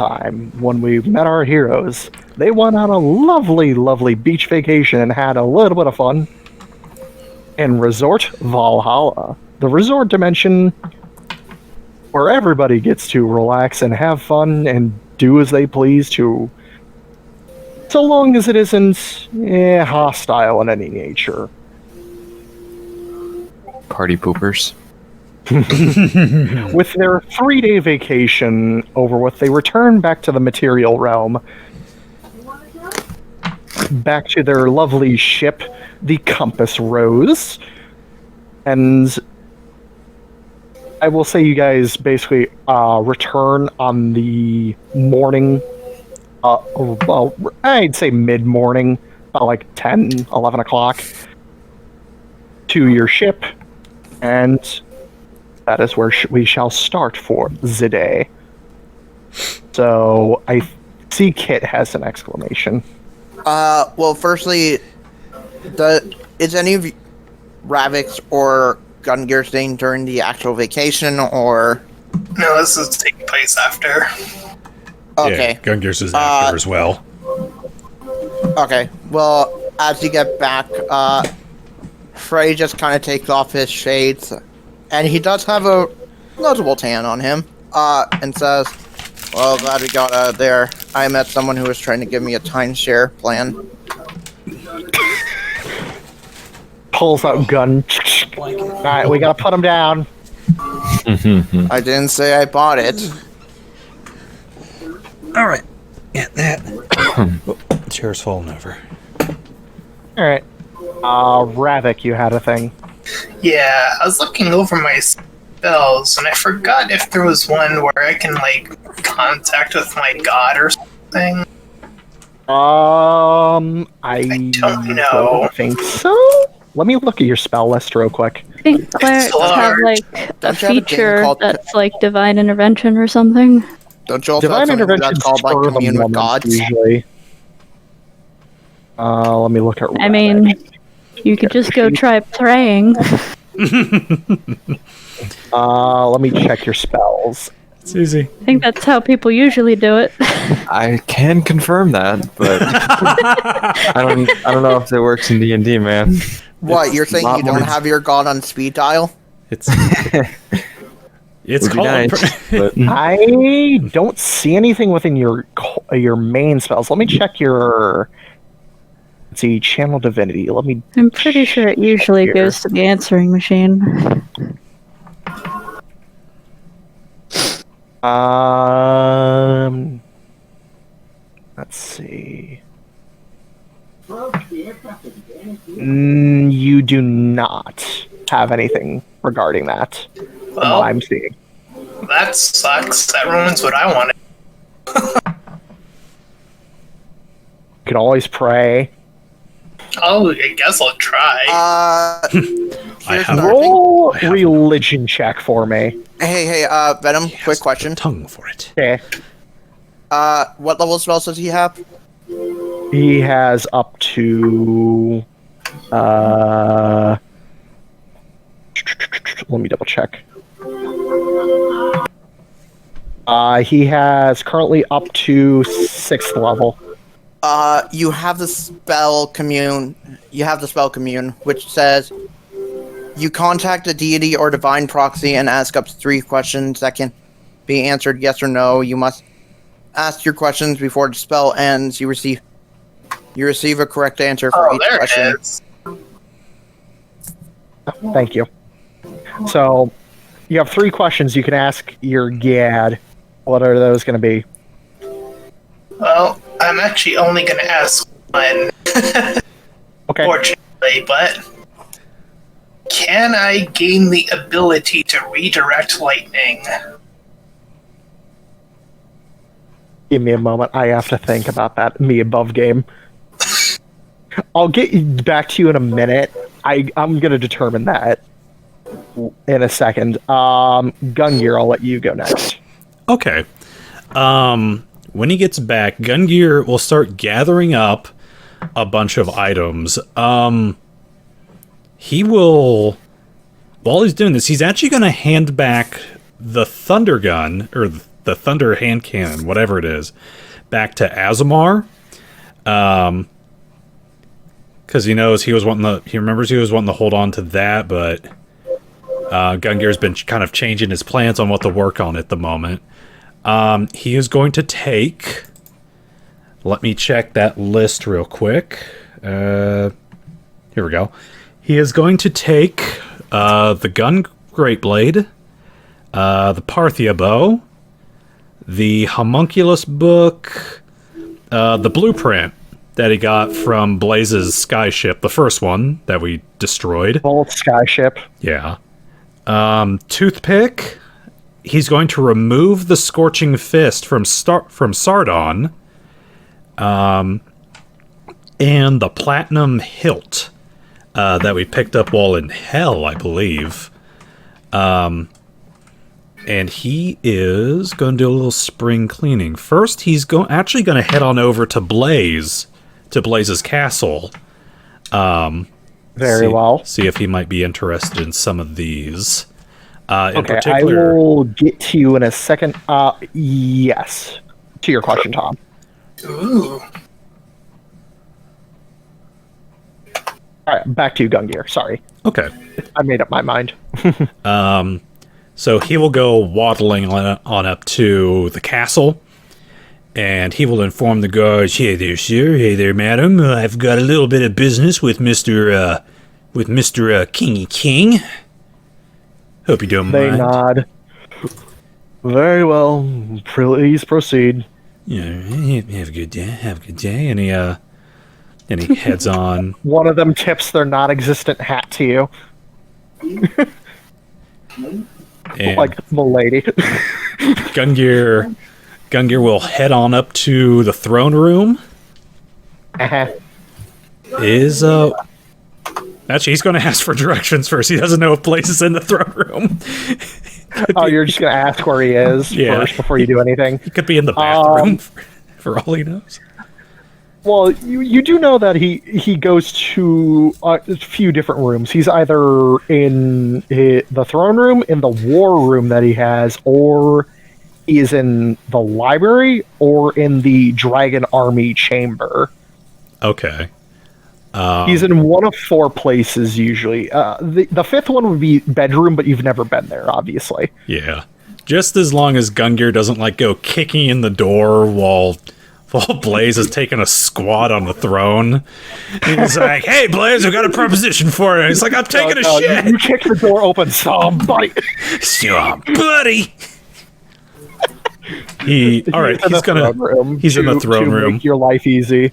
time when we met our heroes, they went on a lovely, lovely beach vacation and had a little bit of fun in Resort Valhalla, the resort dimension where everybody gets to relax and have fun and do as they please to, so long as it isn't hostile in any nature. Party poopers. With their 3-day vacation over with, they return back to the material realm, back to their lovely ship, the Compass Rose, and I will say you guys basically return on the morning, well, I'd say mid-morning, about like 10, 11 o'clock, to your ship, and that is where we shall start for the day. So, I see Kit has an exclamation. Well, firstly, is any of Ravak's or Gungir staying during the actual vacation, or? No, this is taking place after. Okay. Yeah, Gungir's is after as well. Okay, well, as you get back, Freddy just kind of takes off his shades, and he does have a notable tan on him, and says, well, glad we got out of there. I met someone who was trying to give me a timeshare plan. Pulls out gun. Alright, we gotta put him down. I didn't say I bought it. Alright. Yeah, that. The chair's falling over. Alright. Ravak, you had a thing. Yeah, I was looking over my spells, and I forgot if there was one where I can, like, contact with my god or something. I don't know. Don't think so. Let me look at your spell list real quick. I think clerics have like a Don't you have a game feature called- that's like divine intervention or something. Don't you also Divine have something intervention that's called, like, commune with gods? usually. Let me look at. I mean, you could just go try praying. Let me check your spells. It's easy. I think that's how people usually do it. I can confirm that, but I don't know if it works in D&D, man. What, you're saying you don't have your god on speed dial? It's it's Would be called. nice, but I don't see anything within your main spells. Let me check your. Let's see, channel divinity. Let me. I'm pretty sure it usually Here. goes to the answering machine. Let's see. You do not have anything regarding that. From Well, what I'm seeing. that sucks. That ruins what I wanted. You can always pray. Oh, I guess I'll try. Here's have- another thing. Roll I have- religion check for me. Hey, Venom, quick question. Tongue for it. Okay. What level spells does he have? He has up to. Let me double check. He has currently up to 6th level. You have the spell commune. You have the spell commune, which says you contact a deity or divine proxy and ask up to 3 questions that can be answered yes or no. You must ask your questions before the spell ends. You receive a correct answer for Oh, each there question. it is. Thank you. So, you have 3 questions you can ask your gad. What are those going to be? Well, I'm actually only going to ask one, Okay. fortunately, but can I gain the ability to redirect lightning? Give me a moment. I have to think about that. Me above game. I'll get back to you in a minute. I'm going to determine that in a second. Gungir, I'll let you go next. Okay. When he gets back, Gungir will start gathering up a bunch of items. He will, while he's doing this, he's actually going to hand back the thunder gun, or the thunder hand cannon, whatever it is, back to Asemar. Because he knows he remembers he was wanting to hold on to that, but Gungir's been kind of changing his plans on what to work on at the moment. He is going to take. Let me check that list real quick. Here we go. He is going to take the Gun Great Blade, the Parthia Bow, the Homunculus book, the blueprint that he got from Blaze's skyship, the first one that we destroyed. Old skyship. Yeah. Toothpick. He's going to remove the Scorching Fist from Sardon. And the Platinum Hilt that we picked up while in Hell, I believe. And he is going to do a little spring cleaning. First, he's actually going to head on over to Blaze's castle. Very well. See if he might be interested in some of these. Okay, I will get to you in a second. Yes. To your question, Tom. Ooh. All right, back to you, Gungir. Sorry. Okay. I made up my mind. So he will go waddling on up to the castle, and he will inform the guards, "Hey there, sir. Hey there, madam. I've got a little bit of business with Mr. Kingy King. Hope you don't They mind." nod. Very well. Please proceed. Yeah, have a good day. Have a good day. And he heads on. One of them tips their non-existent hat to you. And Like the lady. Gungir will head on up to the throne room. Uh-huh. Actually, he's going to ask for directions first. He doesn't know if Blaze is in the throne room. Oh, you're just going to ask where he is first before you do anything? He could be in the bathroom for all he knows. Well, you do know that he goes to a few different rooms. He's either in the throne room, in the war room that he has, or he is in the library, or in the Dragon Army chamber. Okay. He's in one of 4 places usually. The fifth one would be bedroom, but you've never been there, obviously. Yeah. Just as long as Gungir doesn't go kicking in the door while Blaze is taking a squat on the throne. He's like, "Hey, Blaze, I've got a proposition for you." He's like, "I'm taking a shit." You kick the door open, somebody. Somebody. He's in the throne room. Make your life easy.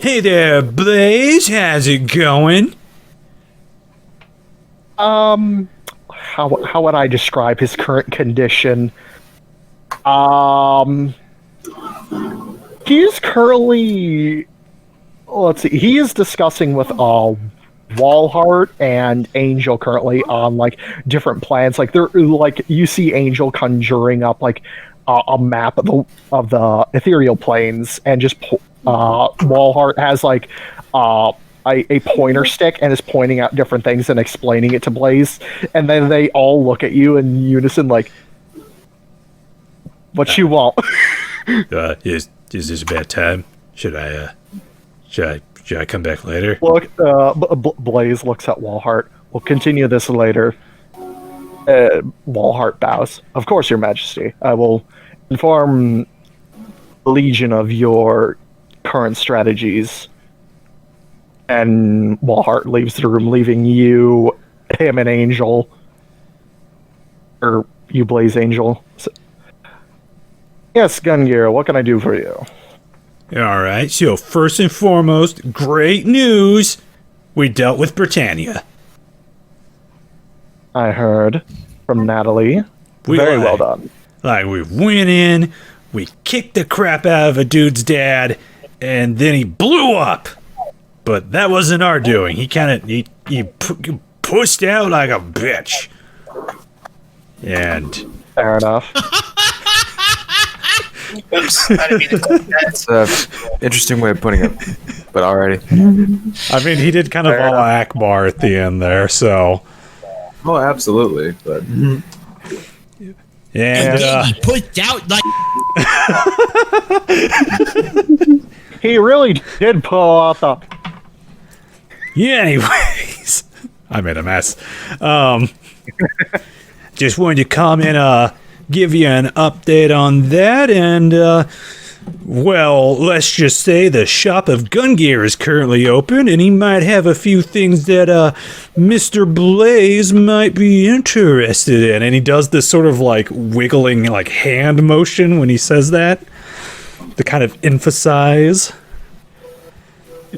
"Hey there, Blaze. How's it going?" How would I describe his current condition? He is currently, let's see, he is discussing with Walhart and Angel currently on different plans. They're you see Angel conjuring up a map of the ethereal planes, and just Walhart has a pointer stick and is pointing out different things and explaining it to Blaze, and then they all look at you in unison what you want? Is this a bad time? Should I come back later? Look, Blaze looks at Walhart. We'll continue this later. Walhart bows. Of course, Your Majesty. I will inform Legion of your current strategies. And Walhart leaves the room, leaving you, him, and Angel. Or you, Blaze Angel. Yes, Gungir, what can I do for you? All right, so first and foremost, great news. We dealt with Britannia. I heard from Natalie. Very well done. We went in, we kicked the crap out of a dude's dad, and then he blew up. But that wasn't our doing. He pushed out like a bitch. And fair enough. Oops, I didn't mean to click that. That's an interesting way of putting it, but alrighty. I mean, he did kind of all Akbar at the end there, so. Oh, absolutely, but And he pushed out like. He really did pull out the. yeah, anyways, I made a mess. Just wanted to come and give you an update on that, and well, let's just say the shop of Gungir is currently open, and he might have a few things that Mr. Blaze might be interested in. And he does this sort of like wiggling like hand motion when he says that to kind of emphasize.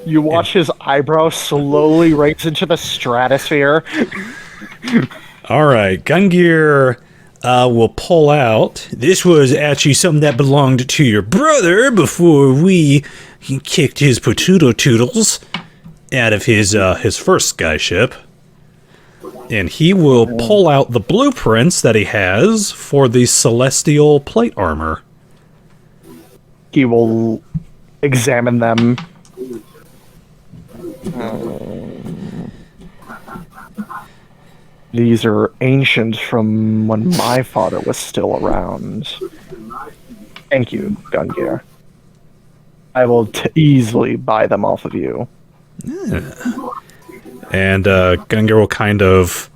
You watch his eyebrow slowly raise into the stratosphere. All right, Gungir will pull out. This was actually something that belonged to your brother before we kicked his potato toodles out of his first skyship. And he will pull out the blueprints that he has for the celestial plate armor. He will examine them. These are ancient from when my father was still around. Thank you, Gungir. I will easily buy them off of you. And Gungir will kind of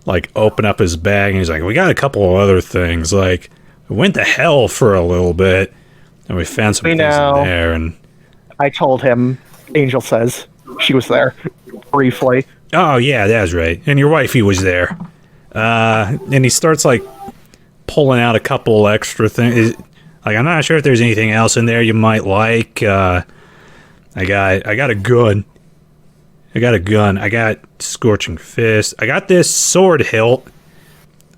like open up his bag and he's like, we got a couple of other things. Like, we went to hell for a little bit and we found some things in there. And I told him, Angel says, she was there briefly. oh yeah, that's right. And your wifey was there. And he starts like pulling out a couple extra things. Like, I'm not sure if there's anything else in there you might like. I got a gun. I got Scorching Fist. I got this sword hilt.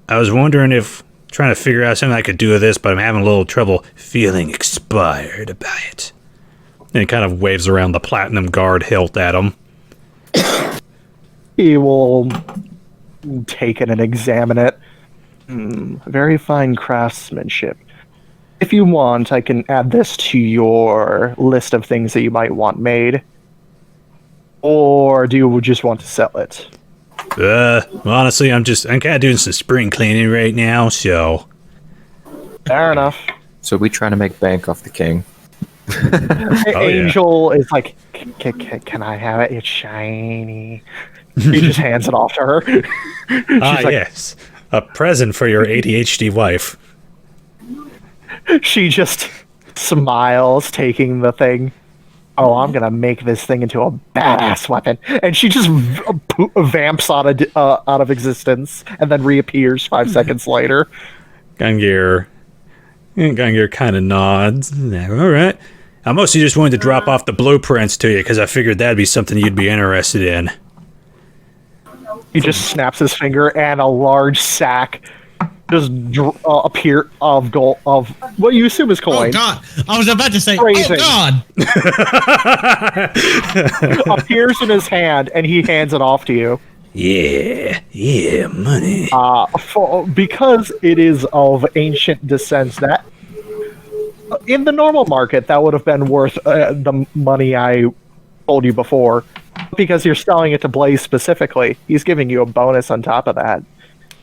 I was wondering if trying to figure out something I could do with this, but I'm having a little trouble feeling inspired about it. And he kind of waves around the platinum guard hilt at him. He will take it and examine it. Very fine craftsmanship. If you want, I can add this to your list of things that you might want made. Or do you just want to sell it? Honestly, I'm kind of doing some spring cleaning right now, so. Fair enough. So we trying to make bank off the king. Angel is like, can I have it? It's shiny. He just hands it off to her. She's like, yes. A present for your ADHD wife. She just smiles, taking the thing. Oh, I'm gonna make this thing into a badass weapon, and she just vamps out of existence, and then reappears 5 seconds later. Gungir kind of nods. All right. I mostly just wanted to drop off the blueprints to you because I figured that'd be something you'd be interested in. He just snaps his finger, and a large sack just appear of gold of what you assume is coin. Oh God! I was about to say, Phrasing. oh God! Appears in his hand, and he hands it off to you. Yeah, money. Because it is of ancient descent, that in the normal market that would have been worth the money I told you before. Because you're selling it to Blaze specifically, he's giving you a bonus on top of that.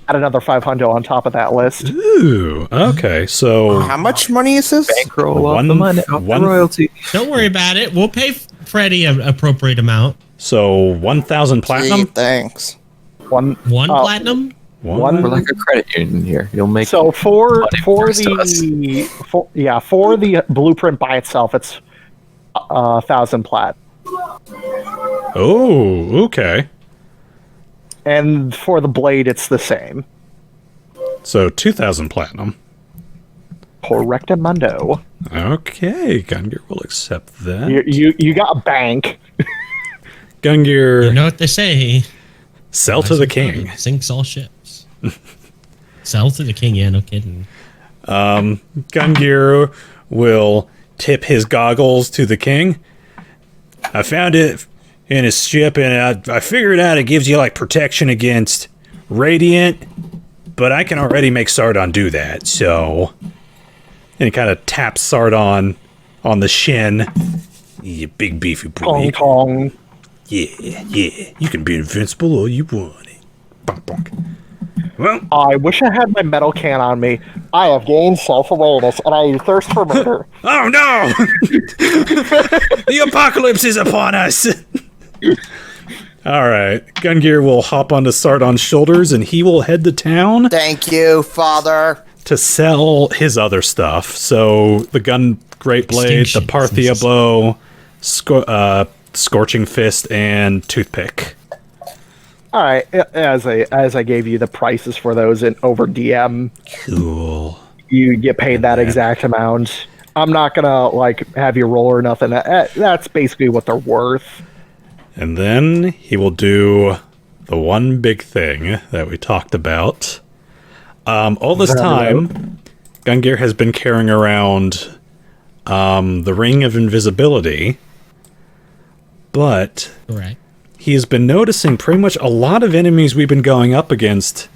Add another 500 on top of that list. Ooh, okay, so How much money is this? Bankroll off the money, off the royalty. Don't worry about it. We'll pay Freddy an appropriate amount. so 1,000 platinum. Gee, thanks. One platinum. One. We're like a credit union here. You'll make So for money the blueprint by itself, it's 1,000 plat, Oh, okay. and for the blade, it's the same. So 2,000 platinum. Correctamundo. Okay, Gungir will accept that. You got a bank. Gungir, You know what they say? sell to the king. Sinks all ships. Sell to the king. Yeah, no kidding. Gungir will tip his goggles to the king. I found it in his ship, and I figured out it gives you like protection against radiant, but I can already make Sardon do that. So, and he kind of taps Sardon on the shin. You big beefy boy. Tong tong. Yeah. You can be invincible all you want. Bonk, bonk. Well, I wish I had my metal can on me. I have gained self-awareness, and I thirst for murder. oh no! The apocalypse is upon us! Alright, Gungir will hop onto Sardon's shoulders, and he will head to town Thank you, Father. to sell his other stuff. So, the Great Blade, the Parthia Bow, Scorching Fist, and Toothpick. All right, as I gave you the prices for those in over DM, Cool. you get paid that exact amount. I'm not gonna like have you roll or nothing. That's basically what they're worth. And then he will do the one big thing that we talked about. All this time, Gungir has been carrying around the Ring of Invisibility, but Correct. he has been noticing pretty much a lot of enemies we've been going up against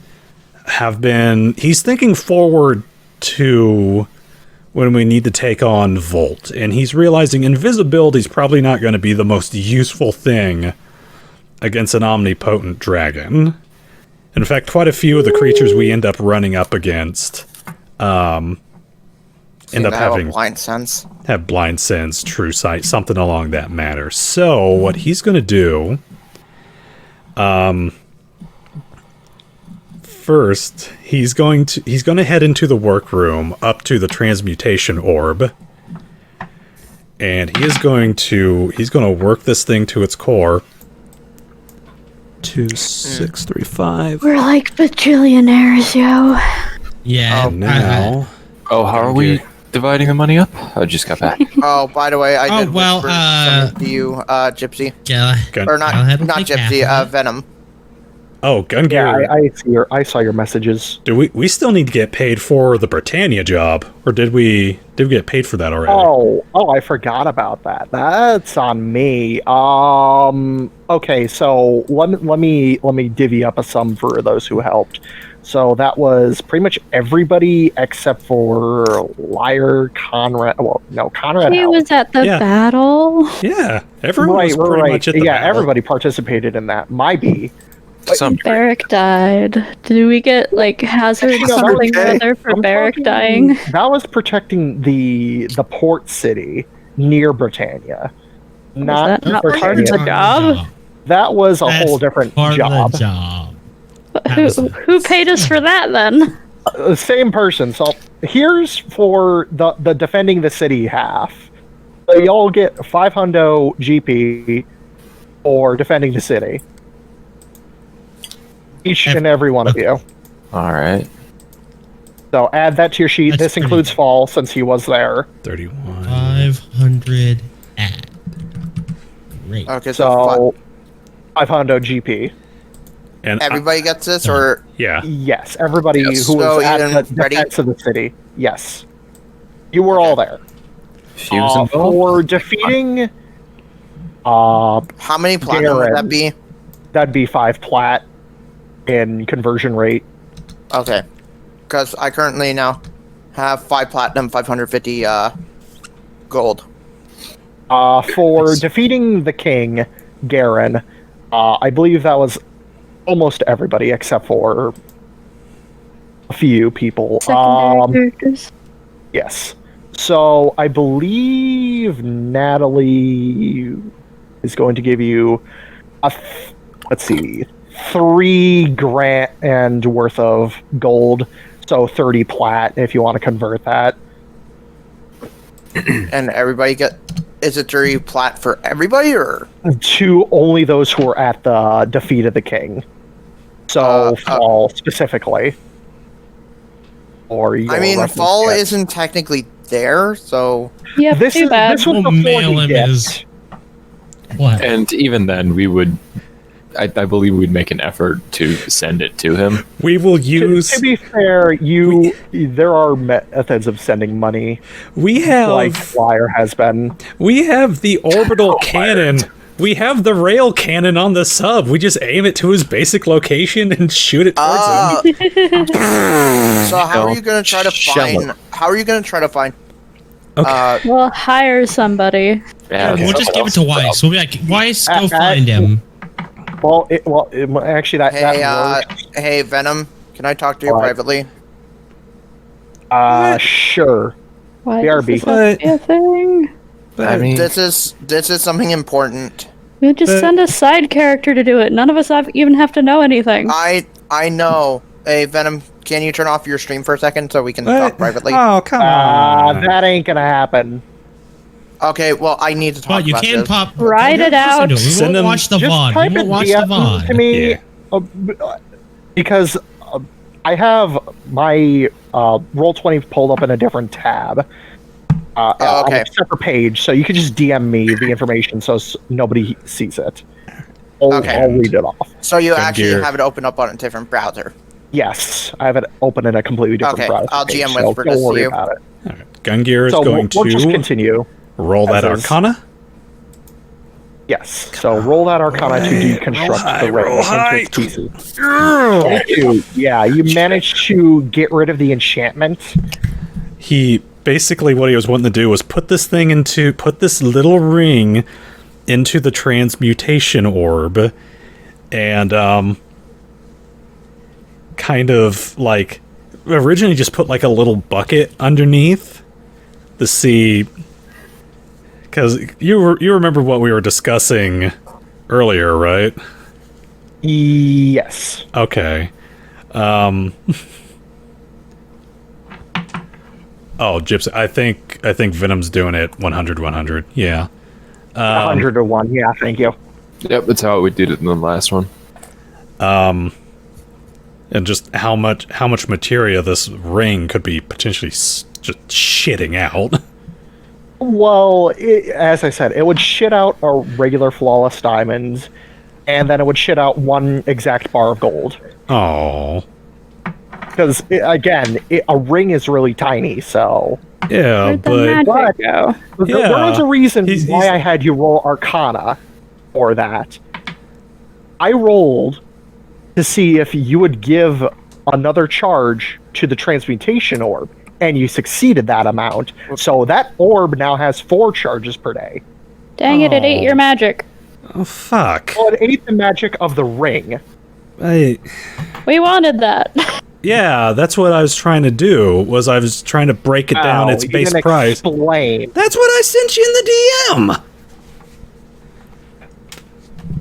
have been... He's thinking forward to when we need to take on Volt, and he's realizing invisibility is probably not going to be the most useful thing against an omnipotent dragon. In fact, quite a few of the creatures we end up running up against end up having blind sense. have blind sense, true sight, something along that matter. So what he's going to do, first he's going to head into the workroom up to the transmutation orb, and he's going to work this thing to its core. 2, 6, 3, 5. We're like bajillionaires, yo. Yeah. Now, Oh, how are we dividing the money up? I just got back. Oh, by the way, I Oh, did well, whisper something to you, Gypsy. Or not, Go ahead and not take Gypsy, half of it. Venom. oh, Gungir, Yeah, I saw your messages. do we still need to get paid for the Britannia job, or did we get paid for that already? Oh, I forgot about that. That's on me. Okay, so let me divvy up a sum for those who helped. So that was pretty much everybody except for Liar, Conrad. Well, no, Conrad He helped. was at the Yeah. battle. Yeah, everyone was pretty much at the Yeah, battle. everybody participated in that. My B. Some Barrack died. Did we get like hazard No, something or okay. other for I'm Barrack talking- dying? That was protecting the port city near Britannia. Not that not part of Britannia. the job? That was a That's whole different part job. of the job. Who paid us for that then? Same person. So here's for the defending the city half. So y'all get 500 GP for defending the city. Each and every one of you. All right. So add that to your sheet. That's This pretty includes good. Fall since he was there. 31. 500 ad. Great. Okay, so So 500 GP. And everybody gets this, or yeah. Yes, everybody Yes. who So was at even the Freddy? defense of the city. Yes. You were all there. Fuse involved? For defeating, how many platinum would that Garen. be? that'd be 5 plat in conversion rate. Okay, because I currently now have 5 platinum, 550 gold. For defeating the king, Garen, I believe that was almost everybody except for a few people. Secondary characters. Yes. So I believe Natalie is going to give you let's see, 3 grand worth of gold. So 30 plat if you want to convert that. And everybody is it 3 plat for everybody, or? To only those who were at the defeat of the king. So Fall specifically. Or I mean, Fall isn't technically there, so Yep, This too bad. was We'll before mail he him dipped. his- What? And even then, we would, I believe we'd make an effort to send it to him. We will use. To be fair, there are methods of sending money, We have. like Flyer has been. We have the orbital cannon. We have the rail cannon on the sub. We just aim it to his basic location and shoot it towards him. So how are you gonna try to Shell find? How are you gonna try to find? Okay. Well, hire somebody. Yeah, We'll just give it to Weiss. We'll be like, Weiss, go find him. Well, actually, that Hey, works. hey, Venom. Can I talk to you What? privately? Sure. Why BRB. does this have to be a thing? I mean, This is something important. You just send a side character to do it. None of us even have to know anything. I know. Hey, Venom, can you turn off your stream for a second so we can talk privately? Oh, come on. That ain't gonna happen. Okay, well, I need to talk But you about can this. pop. Write it out. We Send won't them- watch the Just VOD. type We it won't watch the DM to VOD. me, Yeah. because I have my Roll20 pulled up in a different tab. On okay. a separate page, so you can just DM me the information so nobody sees it. I'll read it off. So you Gungir. actually have it open up on a different browser. Yes, I have it open in a completely different Okay, browser. I'll page, GM so whisper don't this to worry you. about it. All right. Gungir is So going we'll just to continue. roll that as is. Arcana. Yes. So roll that Arcana to deconstruct the ring into its pieces. 22. Yeah, you managed to get rid of the enchantment. He basically what he was wanting to do was put this little ring into the transmutation orb, and kind of like originally just put like a little bucket underneath to see, because you remember what we were discussing earlier, right? Yes. Okay. Oh, Gipsy. I think Venom's doing it 100. Yeah. 100 to 1. Yeah, thank you. yep, that's how we did it in the last one. And just how much materia this ring could be potentially just shitting out. Well, as I said, it would shit out a regular flawless diamond, and then it would shit out one exact bar of gold. Oh. Because, again, a ring is really tiny, so... Yeah, Where'd the but magic go? There was a reason He's- why I had you roll Arcana for that. I rolled to see if you would give another charge to the transmutation orb, and you succeeded that amount. So that orb now has 4 charges per day. Dang it ate your magic. oh fuck. Well, it ate the magic of the ring. I We wanted that. Yeah, that's what I was trying to do. I was trying to break it down its You base didn't price. Explain. That's what I sent you in the DM.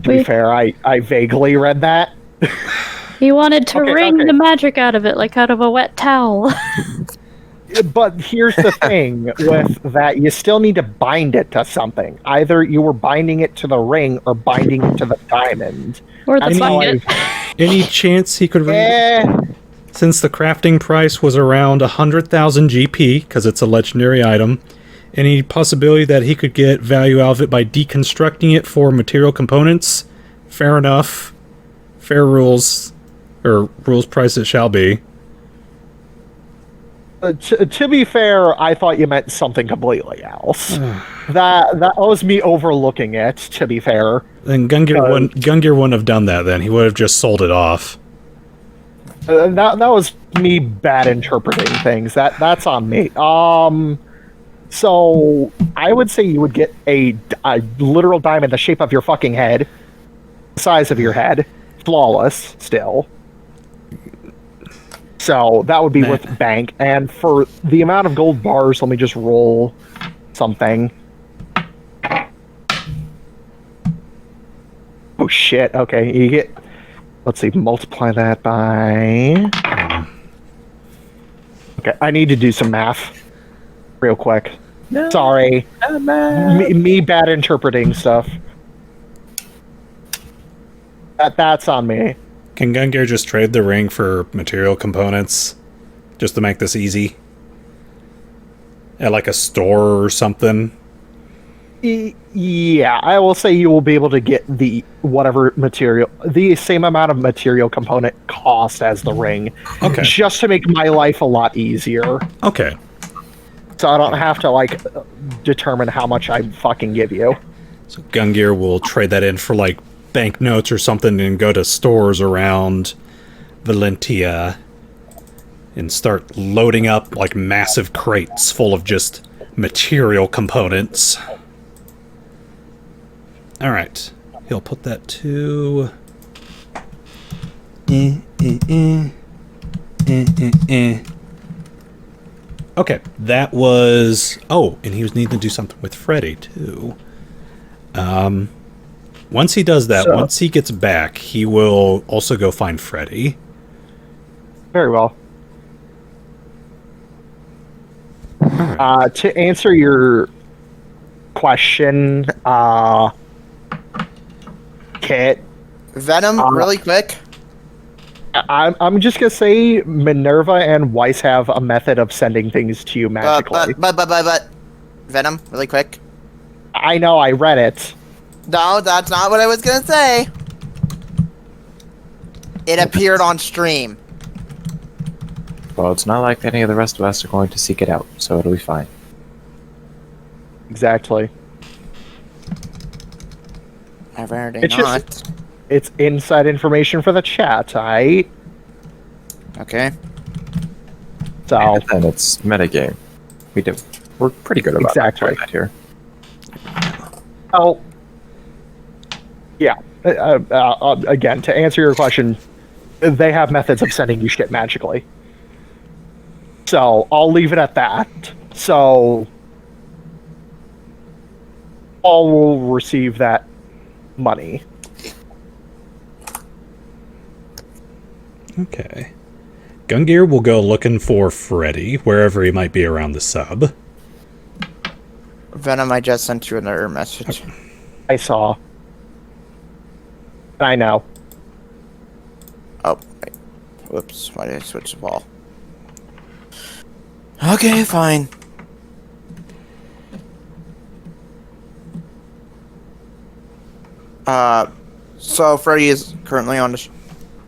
To be fair, I vaguely read that. He wanted to Okay, wring okay. the magic out of it like out of a wet towel. But here's the thing with that, you still need to bind it to something. Either you were binding it to the ring or binding it to the diamond. Or the That's how bucket. Any chance he could since the crafting price was around 100,000 GP, because it's a legendary item, any possibility that he could get value out of it by deconstructing it for material components? Fair enough. Fair rules, or rules price it shall be. To be fair, I thought you meant something completely else. that was me overlooking it, to be fair. Then Gungir wouldn't have done that then. He would have just sold it off. That was me bad interpreting things. That's on me. So I would say you would get a literal diamond the shape of your fucking head, the size of your head, flawless still. So that would be with bank. And for the amount of gold bars, let me just roll something. Oh shit! Okay, you get. Let's see, multiply that by... Okay, I need to do some math real quick. No, sorry. Me bad interpreting stuff. That's on me. Can Gungir just trade the ring for material components? Just to make this easy? At like a store or something? Yeah, I will say you will be able to get the same amount of material component cost as the ring. Okay. Just to make my life a lot easier. Okay. So I don't have to, determine how much I fucking give you. So Gungir will trade that in for, banknotes or something and go to stores around Valentia and start loading up, massive crates full of just material components. Alright. He'll put that to... Okay, that was... Oh, and he was needing to do something with Freddy, too. Once he does that, once he gets back, he will also go find Freddy. Very well. To answer your question, Kit, Venom, really quick. I'm just gonna say Minerva and Weiss have a method of sending things to you magically. But Venom, really quick. I know, I read it. No, that's not what I was gonna say. It appeared on stream. Well, it's not like any of the rest of us are going to seek it out, so it'll be fine. Exactly. Apparently It's not. just it's inside information for the chat, right? Okay. So And it's metagame. We're pretty good about Exactly. that here. Oh, yeah. Again, to answer your question, they have methods of sending you shit magically. So I'll leave it at that. So all will receive that money. Okay. Gungir will go looking for Freddy, wherever he might be around the sub. Venom, I just sent you another message. I saw. I know. Oh, wait. Whoops, why did I switch the ball? Okay, fine. So Freddy is currently on the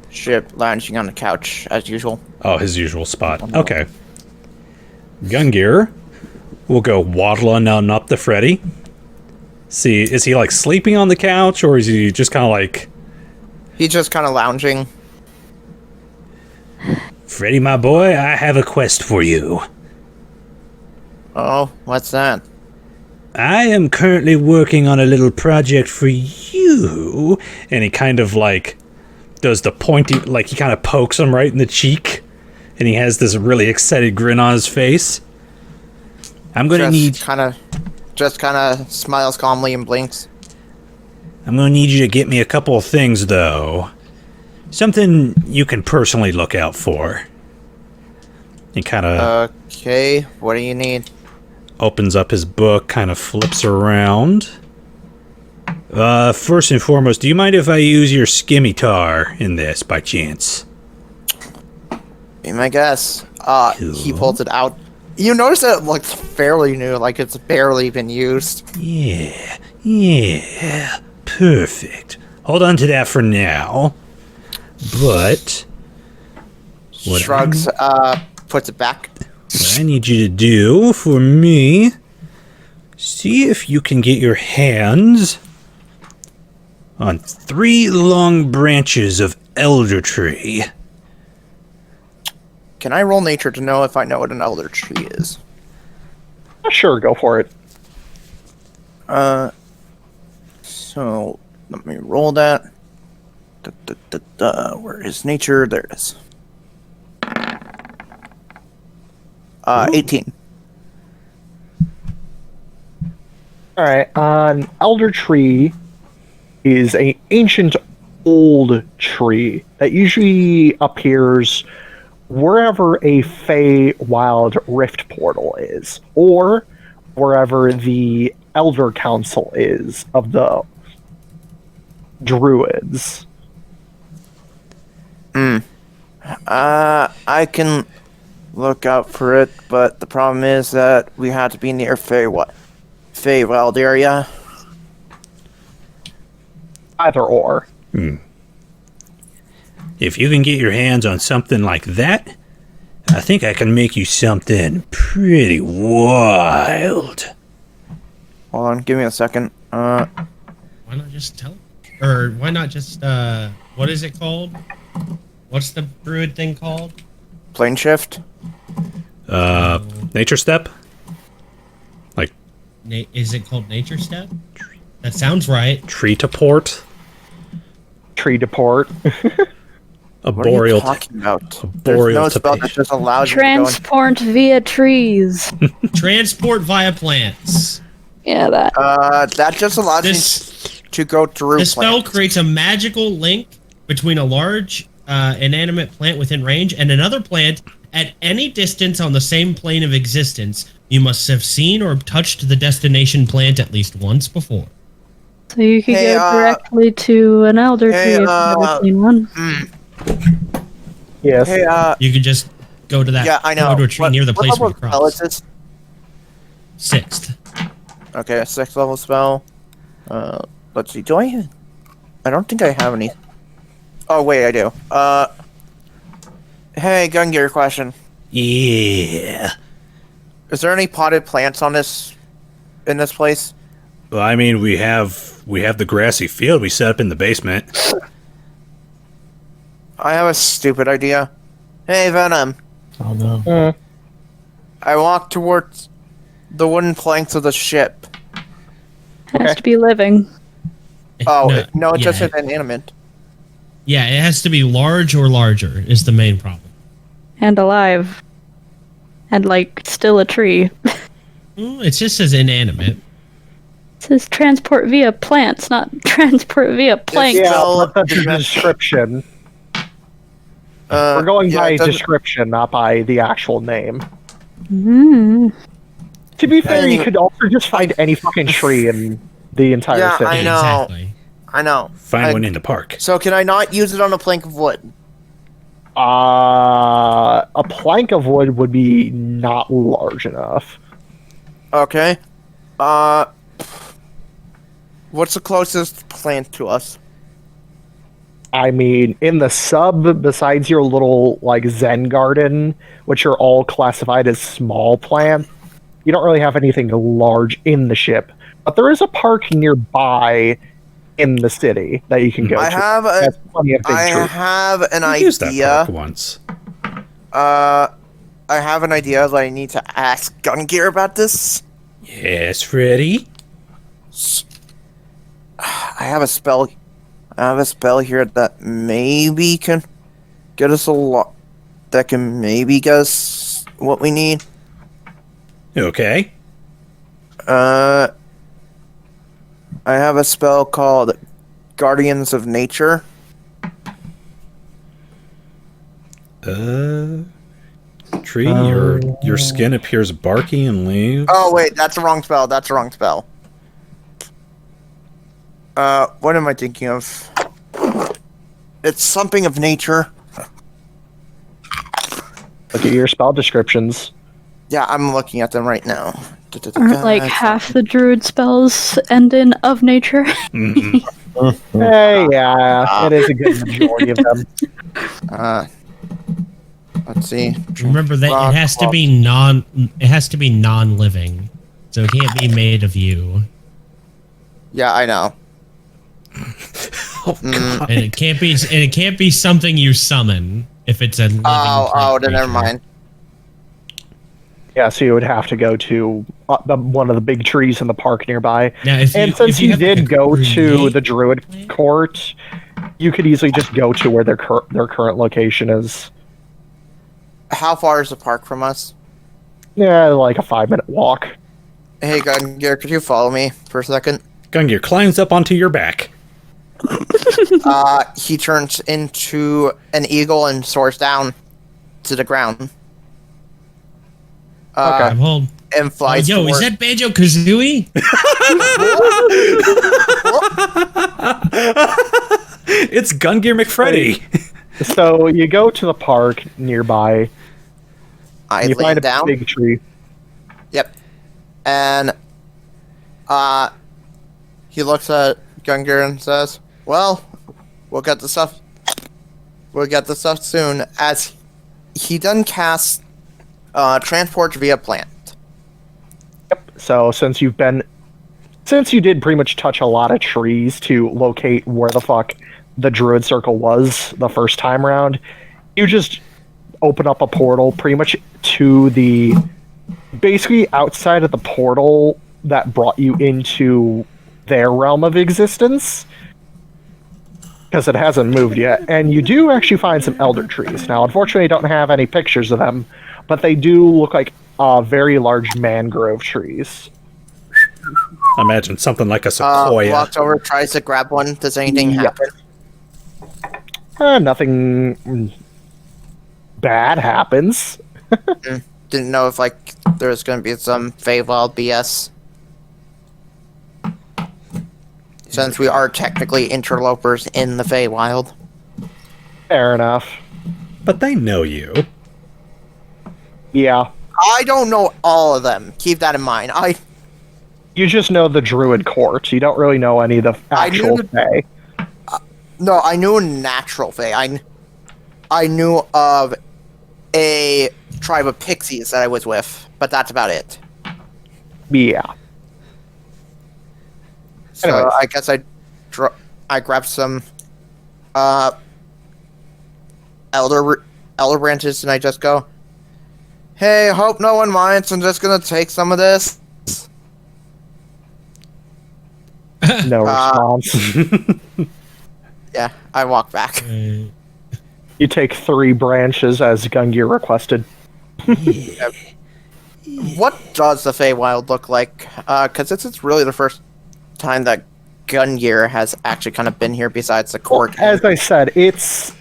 ship, lounging on the couch, as usual. Oh, his usual spot. Okay. Gungir will go waddling on up to Freddy. See, is he like sleeping on the couch, or is he just kind of like... He's just kind of lounging. Freddy, my boy, I have a quest for you. Oh, what's that? I am currently working on a little project for you. And he kind of like does the pointy, like he kind of pokes him right in the cheek. And he has this really excited grin on his face. I'm going to need... Just kind of smiles calmly and blinks. I'm going to need you to get me a couple of things, though. Something you can personally look out for. He kind of... Okay, what do you need? Opens up his book, kind of flips around. First and foremost, do you mind if I use your scimitar in this, by chance? Be my guess. He Cool. pulls it out. You notice that it looks fairly new, like it's barely been used. Yeah, perfect. Hold on to that for now. But... Shrugs, puts it back. What I need you to do for me, see if you can get your hands on 3 long branches of elder tree. Can I roll nature to know if I know what an elder tree is? Sure, go for it. So let me roll that. Where is nature? There it is. 18. Alright, an elder tree is an ancient old tree that usually appears wherever a Fey-Wild Rift portal is, or wherever the Elder Council is of the Druids. I can look out for it, but the problem is that we have to be near Feywild area. Either or. If you can get your hands on something like that, I think I can make you something pretty wild. Hold on, give me a second. Why not just tell? Or why not just, what is it called? What's the druid thing called? Plane shift? Nature step? Like Is it called nature step? That sounds right. tree to port? Tree to port. A What are you boreal. talking about? a There's boreal no spell that tapation. just allows you to go in. Transport via trees. Transport via plants. Yeah, that. That just allows This you to go through this spell plants. creates a magical link between a large inanimate plant within range and another plant at any distance on the same plane of existence. You must have seen or touched the destination plant at least once before. So you could Hey, go directly to an elder tree if you've never seen one. Yes. Hey, You could just go to that. yeah, I know. Go to a tree near the place where what you level spell cross. is this? 6th. Okay, a 6th level spell. Let's see. Do I don't think I have any. Oh wait, I do. Hey, Gungir question. Yeah. Is there any potted plants in this place? Well, I mean, we have the grassy field we set up in the basement. I have a stupid idea. Hey, Venom. Oh no. I walk towards the wooden planks of the ship. Has to be living. Oh, no, it yeah, just says inanimate. Yeah, it has to be large or larger is the main problem. And alive. And, like, still a tree. It just says inanimate. It says transport via plants, not transport via planks. Yeah, Spell but that's the dimension. description. We're going yeah, by it doesn't- description, not by the actual name. Mm. To be fair, you Anyway- could also just find any fucking tree in the entire Yeah, city. I know. Exactly. I know. Find one in the park. So can I not use it on a plank of wood? A plank of wood would be not large enough. Okay. What's the closest plant to us? I mean, in the sub, besides your little, like, Zen garden, which are all classified as small plant, you don't really have anything large in the ship. But there is a park nearby in the city that you can go I to. have That's plenty of big I trees. have an I used that idea. park once. I have an idea that I need to ask Gungir about this. Yes, Freddy. I have a spell. I have a spell here that maybe can get us a lot. That can maybe get us what we need. Okay. I have a spell called Guardians of Nature. Tree, your skin appears barky and leaves. Oh wait, that's the wrong spell. That's the wrong spell. What am I thinking of? It's something of nature. Look at your spell descriptions. Yeah, I'm looking at them right now. Aren't like half the druid spells end in of nature? Hey, yeah, it is a good majority of them. Let's see. Remember that Rock, it has to rock. be non-living. So it can't be made of you. Yeah, I know. And it can't be something you summon if it's a living Oh, then never creature. mind. Yeah, so you would have to go to one of the big trees in the park nearby. Now, if And since if you have, like, did a go to create- the druid court, you could easily just go to where their current location is. How far is the park from us? Yeah, like a 5-minute walk. Hey, Gungir, could you follow me for a second? Gungir climbs up onto your back. He turns into an eagle and soars down to the ground. I'm hold. And flies Yo, is forward. that Banjo Kazooie? It's Gungir McFreddy. So you go to the park nearby. I You lay find a down. big tree. Yep. And he looks at Gungir and says, "Well, we'll get the stuff. We'll get the stuff soon." As he then casts transport via plant. So since you did pretty much touch a lot of trees to locate where the fuck the druid circle was the first time around, you just open up a portal pretty much to the basically outside of the portal that brought you into their realm of existence. because it hasn't moved yet. And you do actually find some elder trees. Now, unfortunately, I don't have any pictures of them, but they do look like very large mangrove trees. Imagine something like a sequoia. Walks over, tries to grab one. Does anything happen? Nothing bad happens. Didn't know if like there was going to be some Feywild BS. Since we are technically interlopers in the Feywild. Fair enough. But they know you. Yeah. I don't know all of them. Keep that in mind. You just know the Druid Court. You don't really know any of the actual Fae. No, I knew natural Fae. I knew of a tribe of pixies that I was with, but that's about it. Yeah. So Anyways. I guess I grabbed some elder branches and I just go, "Hey, hope no one minds. I'm just gonna take some of this." No response. Yeah, I walk back. You take 3 branches as Gungir requested. What does the Feywild look like? Because this is really the first time that Gungir has actually kind of been here besides the court. As I said, it's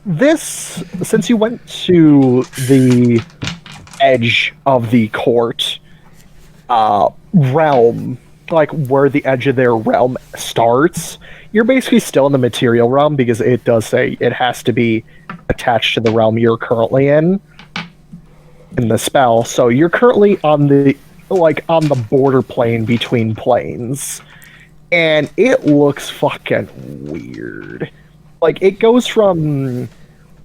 this, since you went to the edge of the court realm, like where the edge of their realm starts, you're basically still in the material realm because it does say it has to be attached to the realm you're currently in the spell. So you're currently on the border plane between planes. And it looks fucking weird. Like, it goes from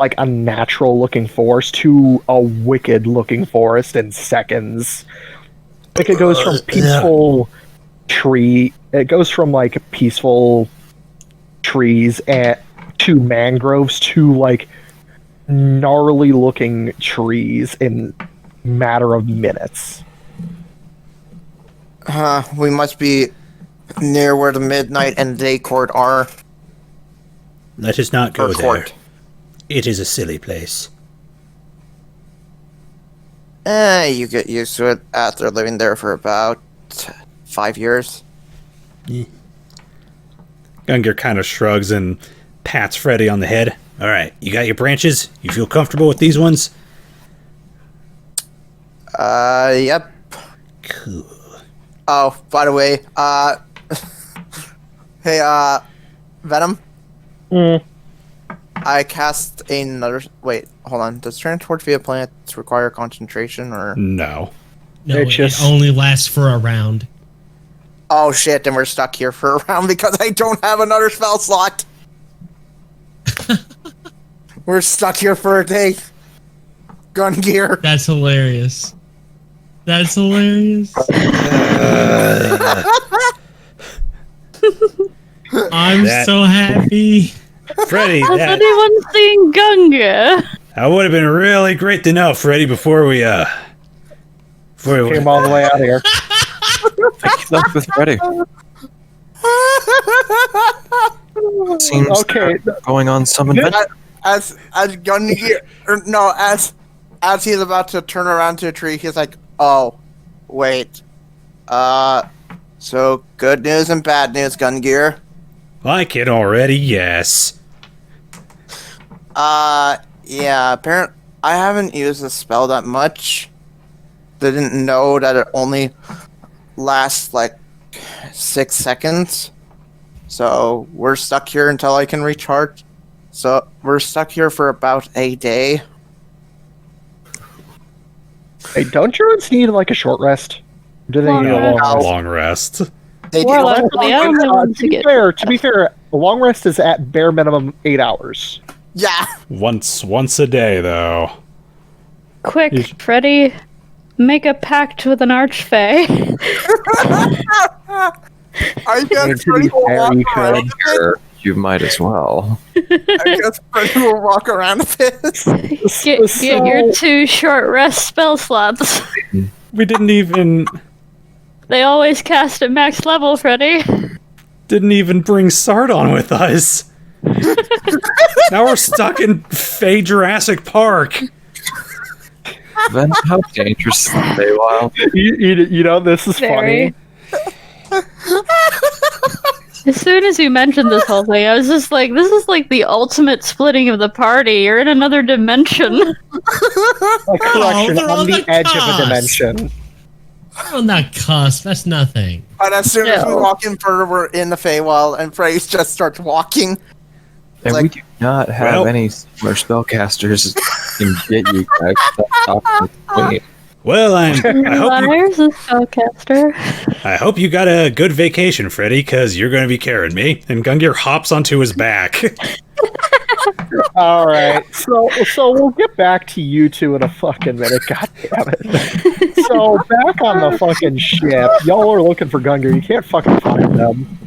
like a natural looking forest to a wicked looking forest in seconds. Like, it goes from peaceful it goes from like peaceful trees to mangroves to like gnarly looking trees in a matter of minutes. We must be near where the midnight and day court are. Let us not go Or there. court. It is a silly place. You get used to it after living there for about 5 years. Gungir kind of shrugs and pats Freddy on the head. All right, you got your branches? You feel comfortable with these ones? Yep. Cool. Oh, by the way, hey, Venom? I cast another... Wait, hold on. Does transport via planets require concentration, or... No. No, It's just- it only lasts for a round. Oh, shit, then we're stuck here for a round because I don't have another spell slot. We're stuck here for a day. Gungir. That's hilarious. That's hilarious. I'm so happy. Freddy, Has that anyone seen Gungir? would have been really great to know, Freddy, before we Came all the way out here. Stuff with Freddy. Seems Okay. they're going on some adventure. As Gungir... No, as he's about to turn around to a tree, he's like, "Oh, wait. So good news and bad news, Gungir. like it already, yes. Yeah, apparently I haven't used the spell that much. Didn't know that it only lasts like 6 seconds. So we're stuck here until I can recharge. So we're stuck here for about a day. Hey, don't druids need like a short rest? Do they need a long Long rest? Long rest. They More do- like the only ones To who be get... fair, a long rest is at bare minimum 8 hours. Yeah. Once a day, though. Quick, Freddy, make a pact with an archfey. I guess To Freddy be will fair, walk you around. could. Sure, you might as well. I guess Freddy will walk around a bit. Get your 2 short rest spell slots. We didn't even They always cast at max level, Freddy. bring Sardon with us. Now we're stuck in Fey Jurassic Park. Then how dangerous is the Feywild? You know, this is Very. funny. As soon as you mentioned this whole thing, I was just like, this is like the ultimate splitting of the party. You're in another dimension. A correction they're on on the the edge of a cusp. dimension. On that cusp, that's nothing. And as soon as we No. walk in further, we're in the Feywild, and Freddy just starts walking. And we Like- do not have Well- any similar spellcasters can get you guys. Wait, Well, I hope you, Liars is spellcaster. I hope you got a good vacation, Freddy, because you're going to be carrying me. And Gungir hops onto his back. All right, so we'll get back to you two in a fucking minute. God damn it! So back on the fucking ship, y'all are looking for Gungir. You can't fucking find them.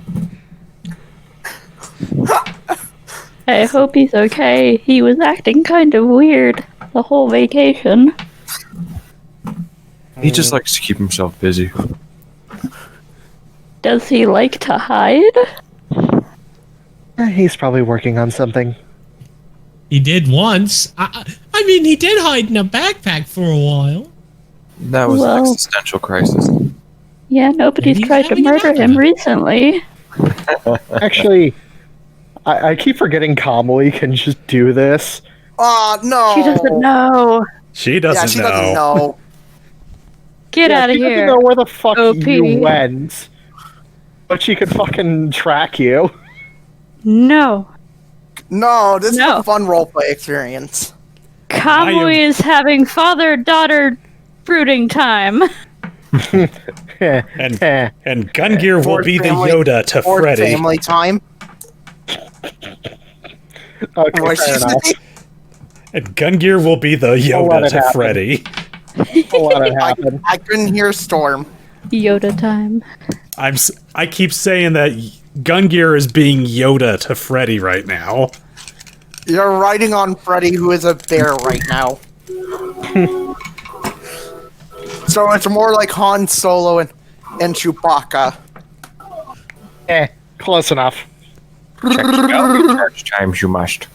I hope he's okay. He was acting kind of weird the whole vacation. he just likes to keep himself busy. Does he like to hide? He's probably working on something. He did once. I mean, he did hide in a backpack for a while. That was Well- an existential crisis. Yeah, nobody's Maybe tried to having an murder him outlet. recently. Actually, I keep forgetting Kamui can just do this. No. She doesn't know. She Yeah, doesn't she know. doesn't know. Get Yeah, out of she doesn't here. know where the fuck OP. you went, but she could fucking track you. No. No, this is No. a fun roleplay experience. Kamui is having father-daughter brooding time. And Gungir will Fourth be the family- Yoda to Or Freddy. family time. Okay, What'd she fair enough. say? And Gungir will be the let Yoda it to happen. Freddy. We'll let it happen. I couldn't hear Storm. Yoda time. I keep saying that Gungir is being Yoda to Freddy right now. You're riding on Freddy, who is a bear right now. So it's more like Han Solo and Chewbacca. Close enough. Check your bell charge times you must.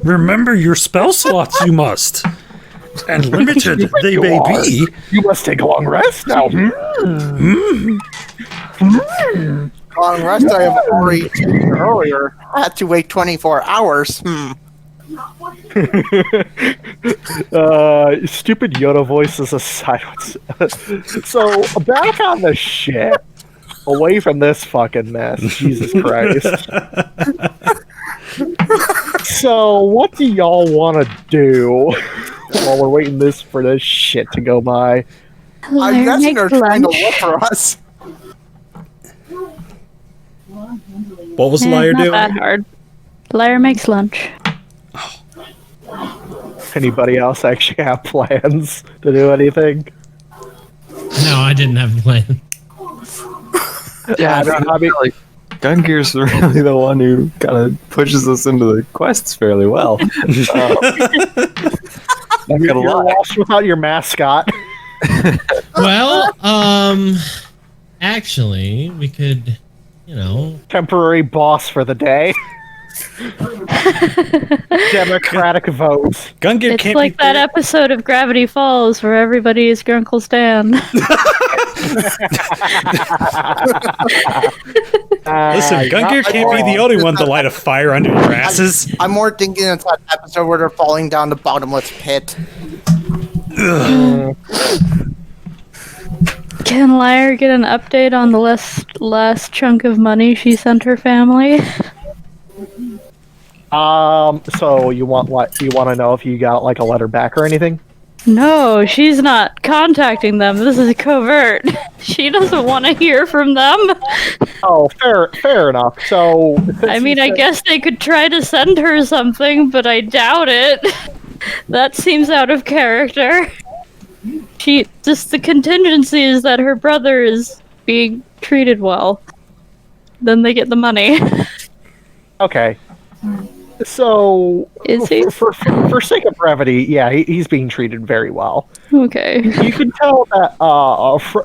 Remember your spell slots, you must. And limited they may be. You must take a long rest now. Long rest I have already taken earlier. I had to wait 24 hours. Stupid Yoda voices aside. So back on the ship, away from this fucking mess. Jesus Christ. So what do y'all want to do while we're waiting for this shit to go by? I'm guessing they're trying to lunch. look for us. What was Eh, Liar not doing? that hard. Liar makes lunch. Anybody else actually have plans to do anything? No, I didn't have a plan. Yeah, I mean, like, Gungir's really the one who kind of pushes us into the quests fairly well. Not gonna You're lie. lost without your mascot. Well, actually, we could, Temporary boss for the day. Democratic votes. Gungir It's can't like be that episode of Gravity Falls where everybody is Grunkle Stan. Listen, Gungir can't be the only one to light a fire under your asses. I'm more thinking it's that episode where they're falling down the bottomless pit. Can Liar get an update on the last chunk of money she sent her family? So you want to know if you got like a letter back or anything? No, she's not contacting them. This is covert. She doesn't want to hear from them. Oh, fair enough. So I mean, I guess they could try to send her something, but I doubt it. That seems out of character. The contingency is that her brother is being treated well. Then they get the money. Okay. So Is he? For sake of brevity, yeah, he's being treated very well. Okay. You can tell that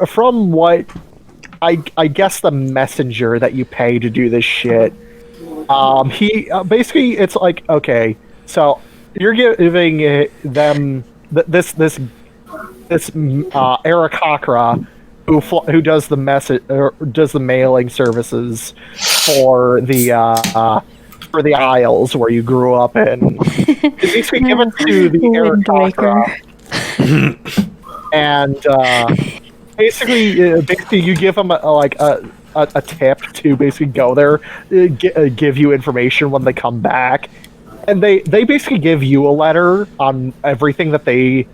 from what I guess the messenger that you pay to do this shit. He basically it's like, okay, so you're giving them this Aarakocra who does the message or does the mailing services for the Isles where you grew up in. You basically give it to the Aarakocra, and basically you give them a tip to basically go there, give you information when they come back, and they basically give you a letter on everything that they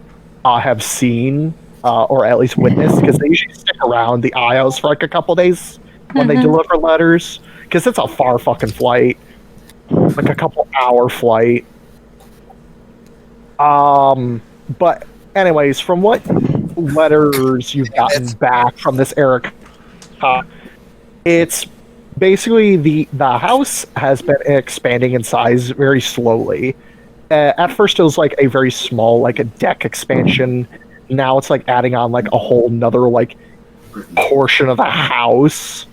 have seen or at least witnessed, because they usually stick around the Isles for like a couple days when they deliver letters, because it's a far fucking flight, like a couple hour flight. But anyways, from what letters you've gotten back from this Eric, it's basically the house has been expanding in size very slowly. At first it was like a very small, like a deck expansion. Now it's like adding on like a whole nother like portion of the house.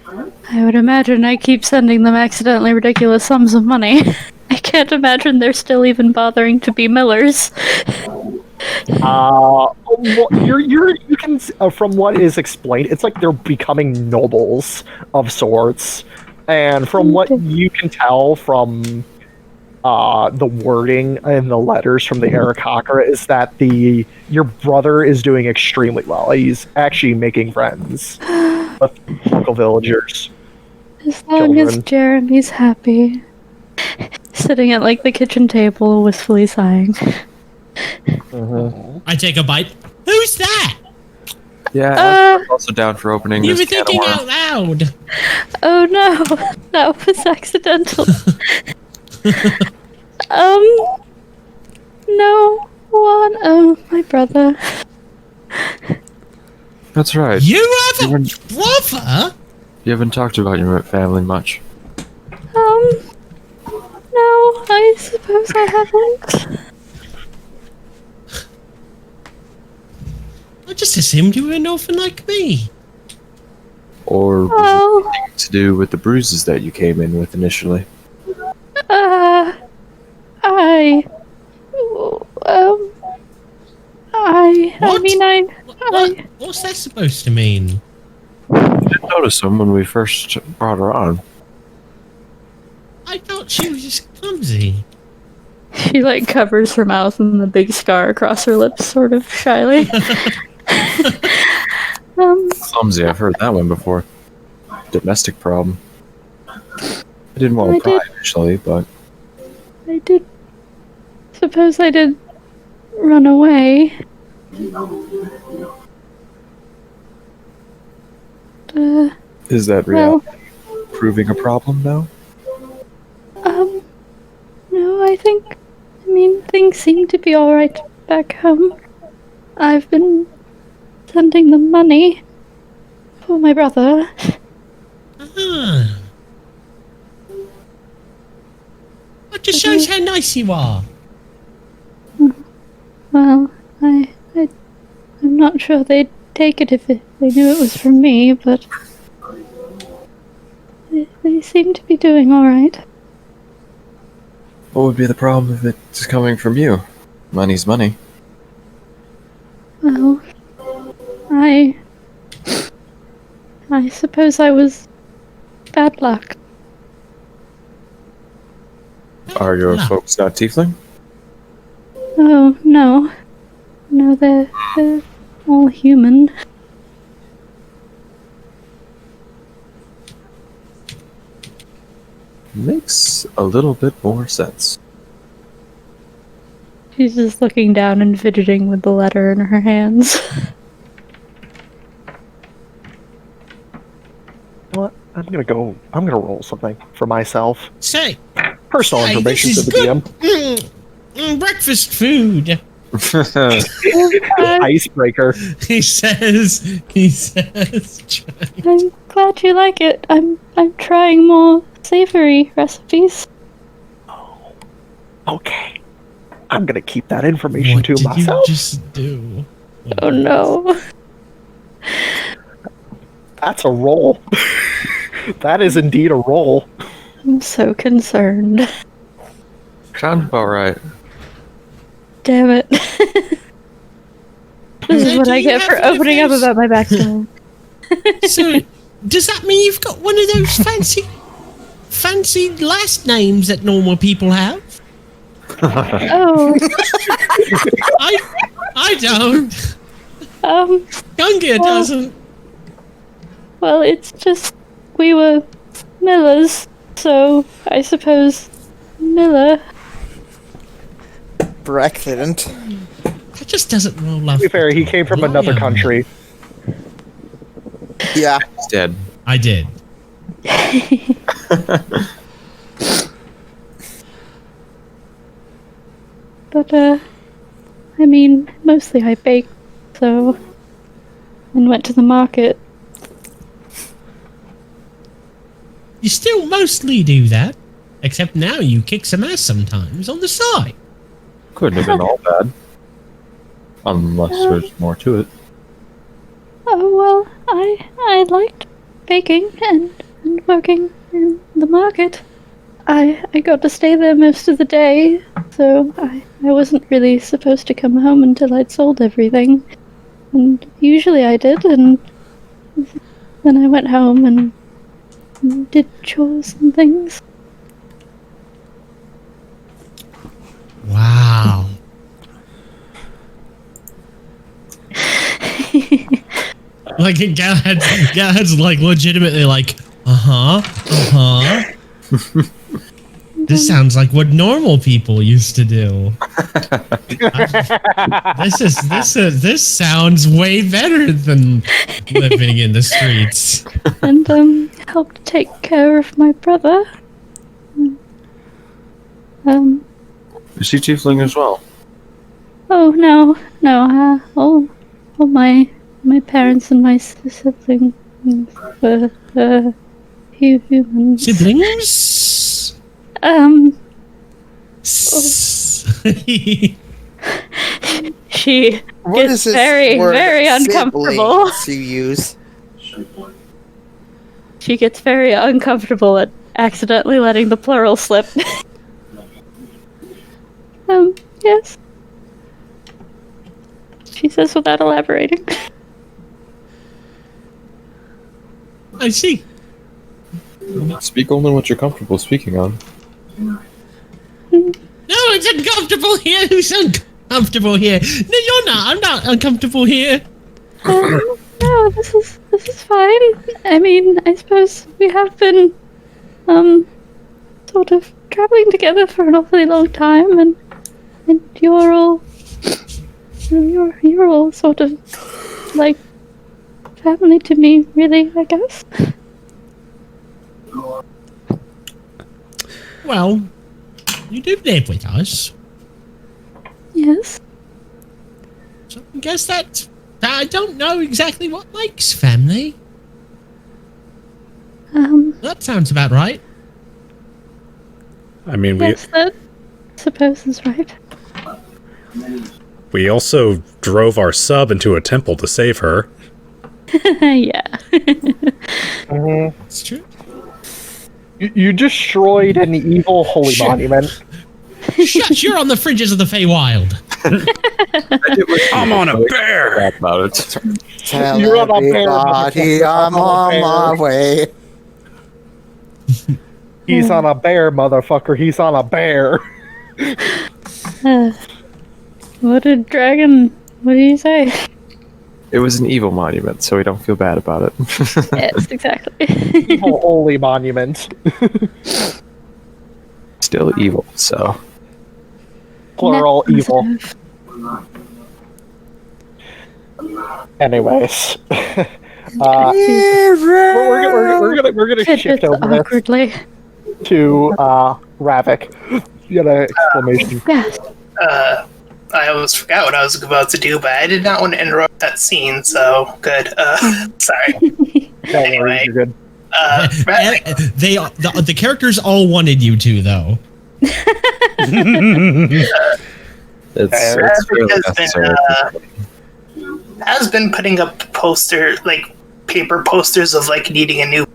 I would imagine I keep sending them accidentally ridiculous sums of money. I can't imagine they're still even bothering to be millers. Well, you can from what is explained, it's like they're becoming nobles of sorts, and from what you can tell from the wording in the letters from the Aarakocra is that your brother is doing extremely well. He's actually making friends with local villagers. As long as Jeremy's happy. Sitting at like the kitchen table, wistfully sighing. I take a bite. Who's that? Yeah, I'm also down for opening You this were can of thinking worms. out loud. Oh no, that was accidental. No one. Oh, my brother. That's right. You have a brother? You haven't talked about your family much. No, I suppose I haven't. I just assumed you were an orphan like me. Or was Well, it anything to do with the bruises that you came in with initially? What's that supposed to mean? I didn't notice them when we first brought her on. I thought she was just clumsy. She like covers her mouth and the big scar across her lips, sort of shyly. Clumsy, I've heard that one before. Domestic problem. I didn't want to pry initially, but... I did. Suppose I did run away. Is that reality proving a problem now? No, I mean, things seem to be alright back home. I've been sending them money for my brother. Ah. That just shows how nice you are. Well, I'm not sure they'd take it if they knew it was from me, but they seem to be doing alright. What would be the problem if it's coming from you? Money's money. Well, I suppose I was bad luck. Are your folks not tiefling? Oh, no. No, they're all human. Makes a little bit more sense. She's just looking down and fidgeting with the letter in her hands. What? I'm gonna roll something for myself. Say, Personal information this to is the good. DM. Breakfast food. Icebreaker. He says. I'm glad you like it. I'm trying more savory recipes. Oh, okay. I'm gonna keep that information What to did myself. you just do? Oh no. That's a roll. That is indeed a roll. I'm so concerned. Sounds about right. Damn it. This is what I get for opening up about my backstory. So, does that mean you've got one of those fancy last names that normal people have? Oh. I don't. Gungir doesn't. Well, it's just we were Millers, so I suppose Miller. Breck didn't. That just doesn't roll off. To be fair, he came from another country. Yeah. He's dead. I did. But, I mean, mostly I baked, so... and went to the market. You still mostly do that, except now you kick some ass sometimes on the side. Couldn't have been all bad. Unless there's more to it. Oh, well, I liked baking and working in the market. I got to stay there most of the day, so I wasn't really supposed to come home until I'd sold everything. And usually I did, and then I went home and did chores and things. Wow. Like Galahad's like legitimately like, This sounds like what normal people used to do. This sounds way better than living in the streets. And helped take care of my brother. Is he tiefling as well? Oh no, all my parents and my siblings were humans. Siblings? She What gets is this very, word very uncomfortable. siblings you use? She gets very uncomfortable at accidentally letting the plural slip. Yes. She says without elaborating. I see. Speak only what you're comfortable speaking on. No, it's uncomfortable here. Who's uncomfortable here? No, you're not. I'm not uncomfortable here. No, this is fine. I mean, I suppose we have been, sort of traveling together for an awfully long time, and you're all sort of like family to me, really, I guess. Well, you do live with us. Yes. So I guess I don't know exactly what makes family. That sounds about right. I mean, Yes, that I suppose is right. we also drove our sub into a temple to save her. Yeah. It's true. You destroyed an evil holy monument. Shut! You're on the fringes of the Feywild. I'm on a bear! About it. Tell You're on a bear, everybody I'm on my way. He's on a bear, motherfucker. He's on a bear. What did you say? It was an evil monument, so we don't feel bad about it. Yes, exactly. Evil holy monument. Still evil, so. Plural evil. Anyways. We're gonna shift Tidbits over awkwardly. to Ravak. You got an exclamation. Yes. I almost forgot what I was about to do, but I did not want to interrupt that scene, so good. Sorry. Anyway. You're good. The characters all wanted you to, though. It's really necessary. has been putting up paper posters of like needing a new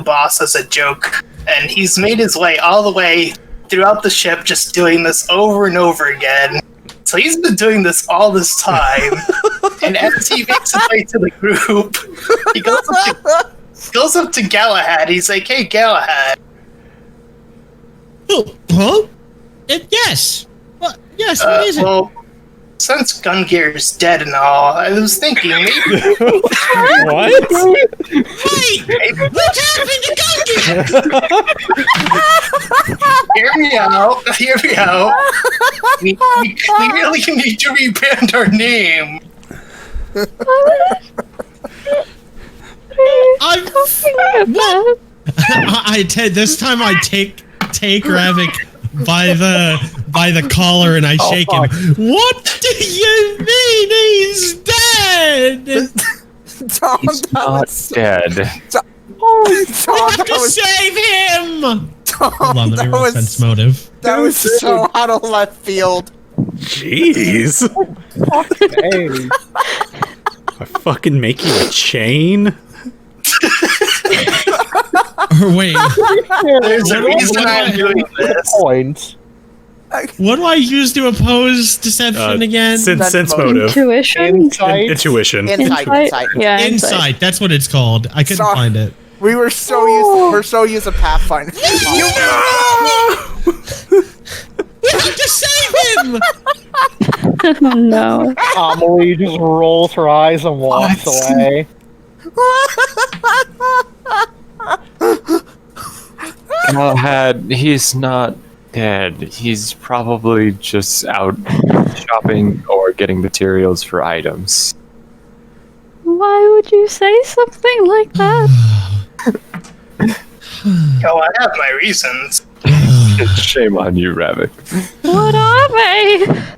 boss as a joke, and he's made his way all the way throughout the ship, just doing this over and over again. So he's been doing this all this time, and as he makes his way to the group, he goes up to Galahad. He's like, "Hey, Galahad." Oh, huh? Yes. What? Yes. What is it? Well, since Gungir's dead and all, I was thinking maybe. What? Wait! What happened to Gungir? Hear me out. Hear me out. We really need to rebrand our name. I'm. What? This time I take Ravak by the collar and I shake him. What do you mean he's dead? Tom, He's not dead. Tom, We have to save him! Hold on, let me roll sense motive. That was so out of left field. Jeez. Hey. I fucking make you a chain? Or wait, There's a reason I'm doing this. Point. what do I use to oppose deception again? Sense motive. Intuition? Insight. Intuition. Insight. Yeah, Insight, that's what it's called. I couldn't Sorry. find it. We're so used to Pathfinder. We have to save him! Oh no. Amelie just rolls her eyes and walks away. Galahad, he's not dead. He's probably just out shopping or getting materials for items. Why would you say something like that? Oh, I have my reasons. Shame on you, Ravak. What are they?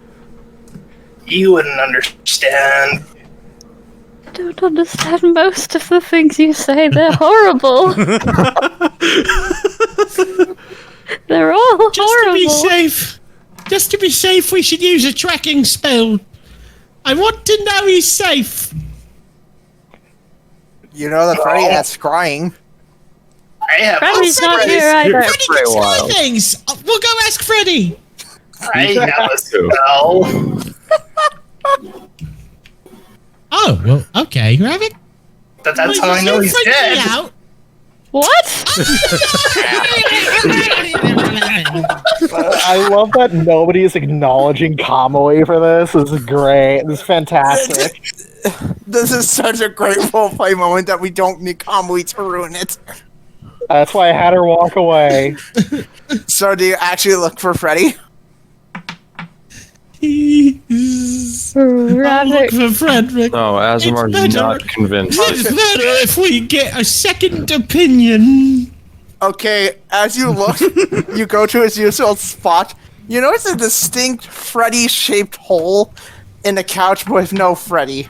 You wouldn't understand. I don't understand most of the things you say. They're horrible. They're all horrible. Just to be safe, we should use a tracking spell. I want to know he's safe. You know that Freddy that's scrying. I have Freddy's not Freddy's- here either. Freddy can try things. We'll go ask Freddy. I have a spell. Oh, well, okay, Ravak. But that's how I know he's Freak me dead. out. What? I love that nobody is acknowledging Kamui for this. This is great. This is fantastic. This is such a great roleplay moment that we don't need Kamui to ruin it. That's why I had her walk away. So do you actually look for Freddy? Ravak. For Fredrick. No, Asemar's better. not convinced. It's better if we get a second opinion. Okay, as you look, you go to his usual spot. You notice a distinct Freddy-shaped hole in the couch with no Freddy.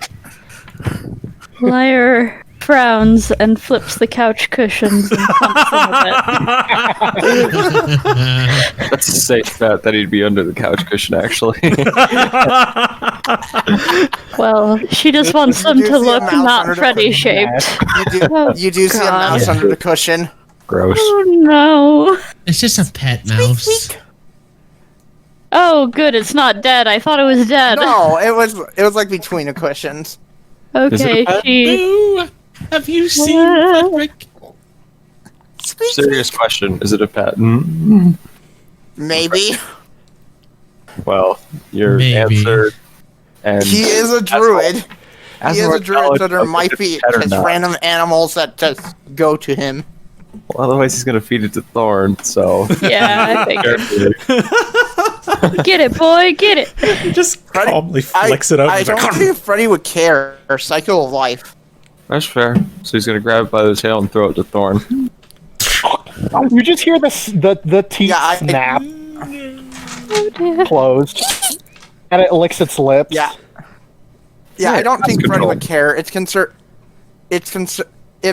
Liar frowns and flips the couch cushions and pumps them a bit. That's a safe bet that he'd be under the couch cushion, actually. Well, she just wants them You to do see a look mouse not under the Freddy cushion. shaped. You do see a God. mouse under the cushion. Gross. Oh no. It's just a pet mouse. Oh good, it's not dead. I thought it was dead. No, it was like between the cushions. Okay, she Ooh, have you seen What? Fredrick? Serious question. Is it a pet? Mm. Maybe. Well, your Maybe. answer. And He is a druid. He is a Asemar's druid, so knowledge there of might if be it's a pet or just not. random animals that just go to him. Well, otherwise, he's gonna feed it to Thorn. So. yeah, I figured. Carefully. Get it, boy, get it. Just Freddy- calmly flicks it up. I He's like, don't think Freddy would care. Cycle of life. That's fair. So he's gonna grab it by the tail and throw it to Thorn. You just hear the teeth Yeah, I- snap Oh dear. closed, and it licks its lips. Yeah. Yeah, I don't that's think Freddy control. would care. It'd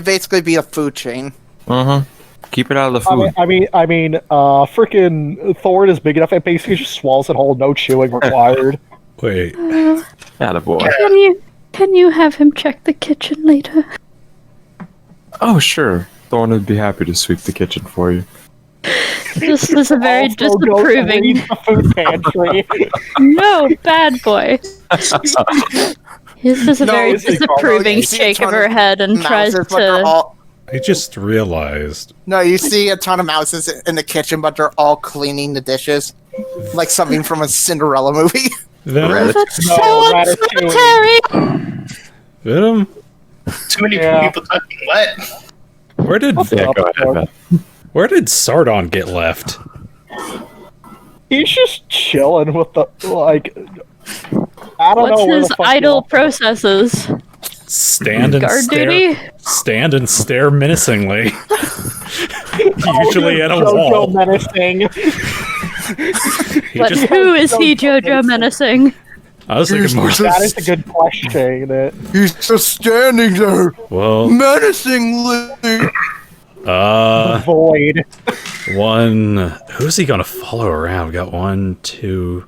basically be a food chain. Keep it out of the food. Frickin' Thorn is big enough. It basically just swallows it whole. No chewing required. Wait. Attaboy. Can you have him check the kitchen later? Oh, sure. Thorn would be happy to sweep the kitchen for you. This is a very Also go disapproving. clean the food pantry. No, bad boy. This is a No, very it's like, disapproving you see a shake of ton her of head and tries Mouses, but they're to. all. I just realized. No, you see a ton of mouses in the kitchen, but they're all cleaning the dishes, like something from a Cinderella movie. Venom? That's No, so Ratatouille. unsanitary. Venom? Too many Yeah. people talking what? Where did Yeah, go ahead, man. where did Sardon get left? He's just chilling with the like. I don't know What's where his the fuck he idle went. processes? Stand and Guard stare. duty? Stand and stare menacingly. Usually at a JoJo wall. menacing. He But just, who is he, JoJo menacing? I was thinking more. That is a good question. He's just standing there, Well, menacingly. Void. one. Who's he gonna follow around? We got 1, 2.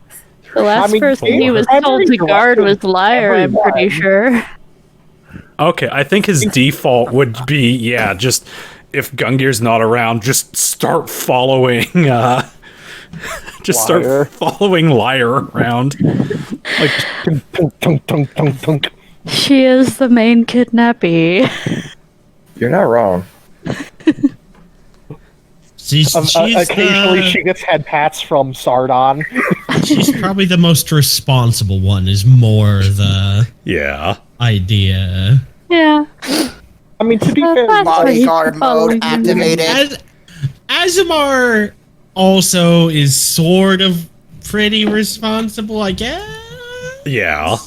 The last I mean, person he was told to guard was Liar, I'm pretty sure. Okay, I think his default would be, yeah, just if Gungir's not around, just start following, just Liar. start following Liar around. Like, Tunk, tunk, tunk, tunk, tunk. She is the main kidnappee. You're not wrong. She's Occasionally, the- she gets head pats from Sardon. she's probably the most responsible one. Is more the yeah. idea. Yeah. I mean, to be Well, fair, that's what he Bodyguard followed mode you. activated. Asemar also is sort of pretty responsible, I guess. Yeah.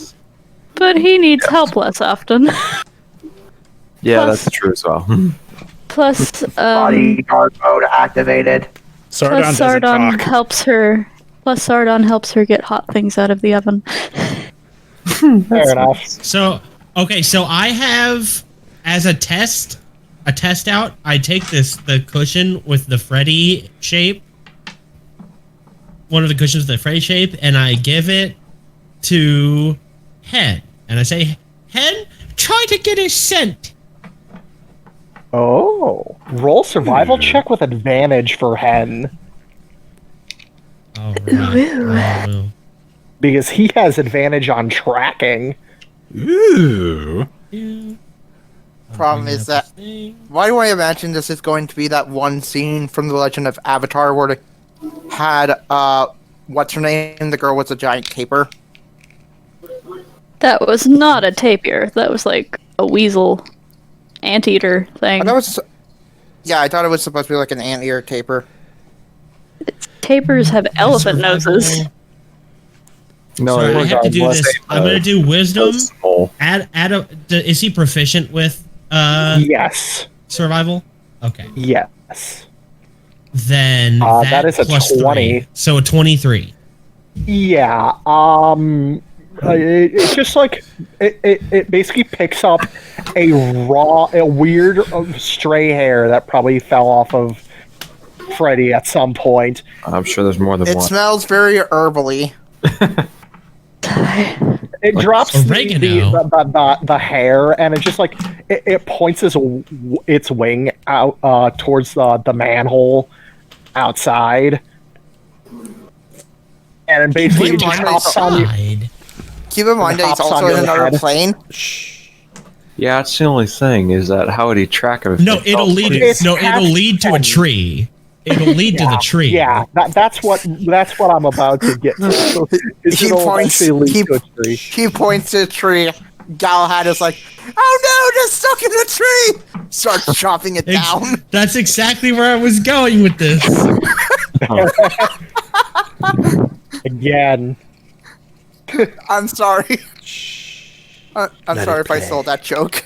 But he needs help less often. Yeah, Plus- that's true as well. Plus, Bodyguard mode activated. Sardon plus doesn't Sardon talk. helps her. Plus Sardon helps her get hot things out of the oven. fair enough. So okay, so I have as a test out. I take the cushion with the Freddy shape, one of the cushions with the Freddy shape, and I give it to Hen, and I say, Hen, try to get a scent. Oh, roll survival check with advantage for Hen All right. because he has advantage on tracking. Ooh. Problem is that why do I imagine this is going to be that one scene from The Legend of Avatar where they had what's her name? The girl with the giant caper. That was not a tapir. That was like a weasel anteater thing. That was I thought it was supposed to be like an anteater caper. Tapirs have elephant noses. No, So I have to do regardless, this. I'm gonna do wisdom. small. Is he proficient with Yes, survival? Okay. yes, Then that is a plus 20. 3. So a 23. yeah. It's just like it basically picks up a weird stray hair that probably fell off of Freddy at some point. I'm sure there's more than It one. smells very herbally. It drops Oregano. the hair, and it just like it points its wing out towards the manhole outside, and then basically it just hops on you. Outside. Keep in mind that he's hops on also in your another head. plane. Yeah, that's the only thing is that how would he track him? if No, he it'll fell lead. asleep? It's No, it'll lead to a half- tree. It'll lead to the tree. Yeah, that's what I'm about to get to. Is He it'll points- eventually lead he- to a tree. He points to the tree. Galahad is like, "Oh no, they're stuck in the tree!" Starts chopping it down. That's exactly where I was going with this. Again. I'm sorry. I'm sorry if I stole that joke.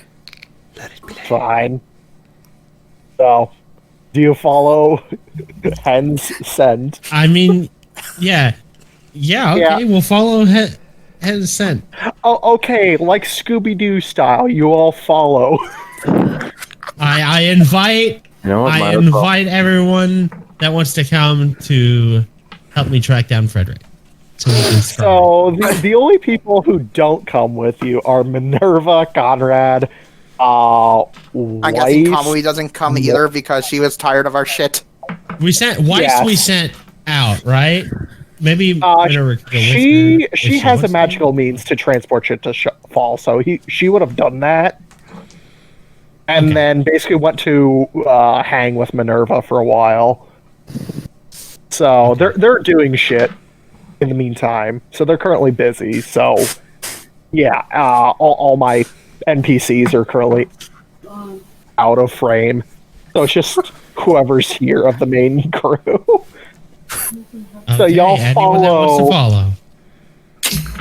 Fine. So, do you follow Hen's send? I mean, yeah. Okay, Yeah. we'll follow Head's scent. Oh, okay, like Scooby-Doo style, you all follow. I invite. You know what? I Might as well. invite everyone that wants to come to help me track down Fredrick. So we can scry. So the only people who don't come with you are Minerva, Conrad, I'm guessing Weiss. Kamui doesn't come either because she was tired of our shit. We sent Weiss. Yes. We sent out, right? Maybe Minerva could go with her she if she has a wants magical means to transport shit to Fall, so she would have done that, and Okay. then basically went to hang with Minerva for a while. So they're doing shit in the meantime. So they're currently busy. So yeah, all my NPCs are currently out of frame. So it's just whoever's here of the main crew. So Okay, y'all anyone that wants to follow.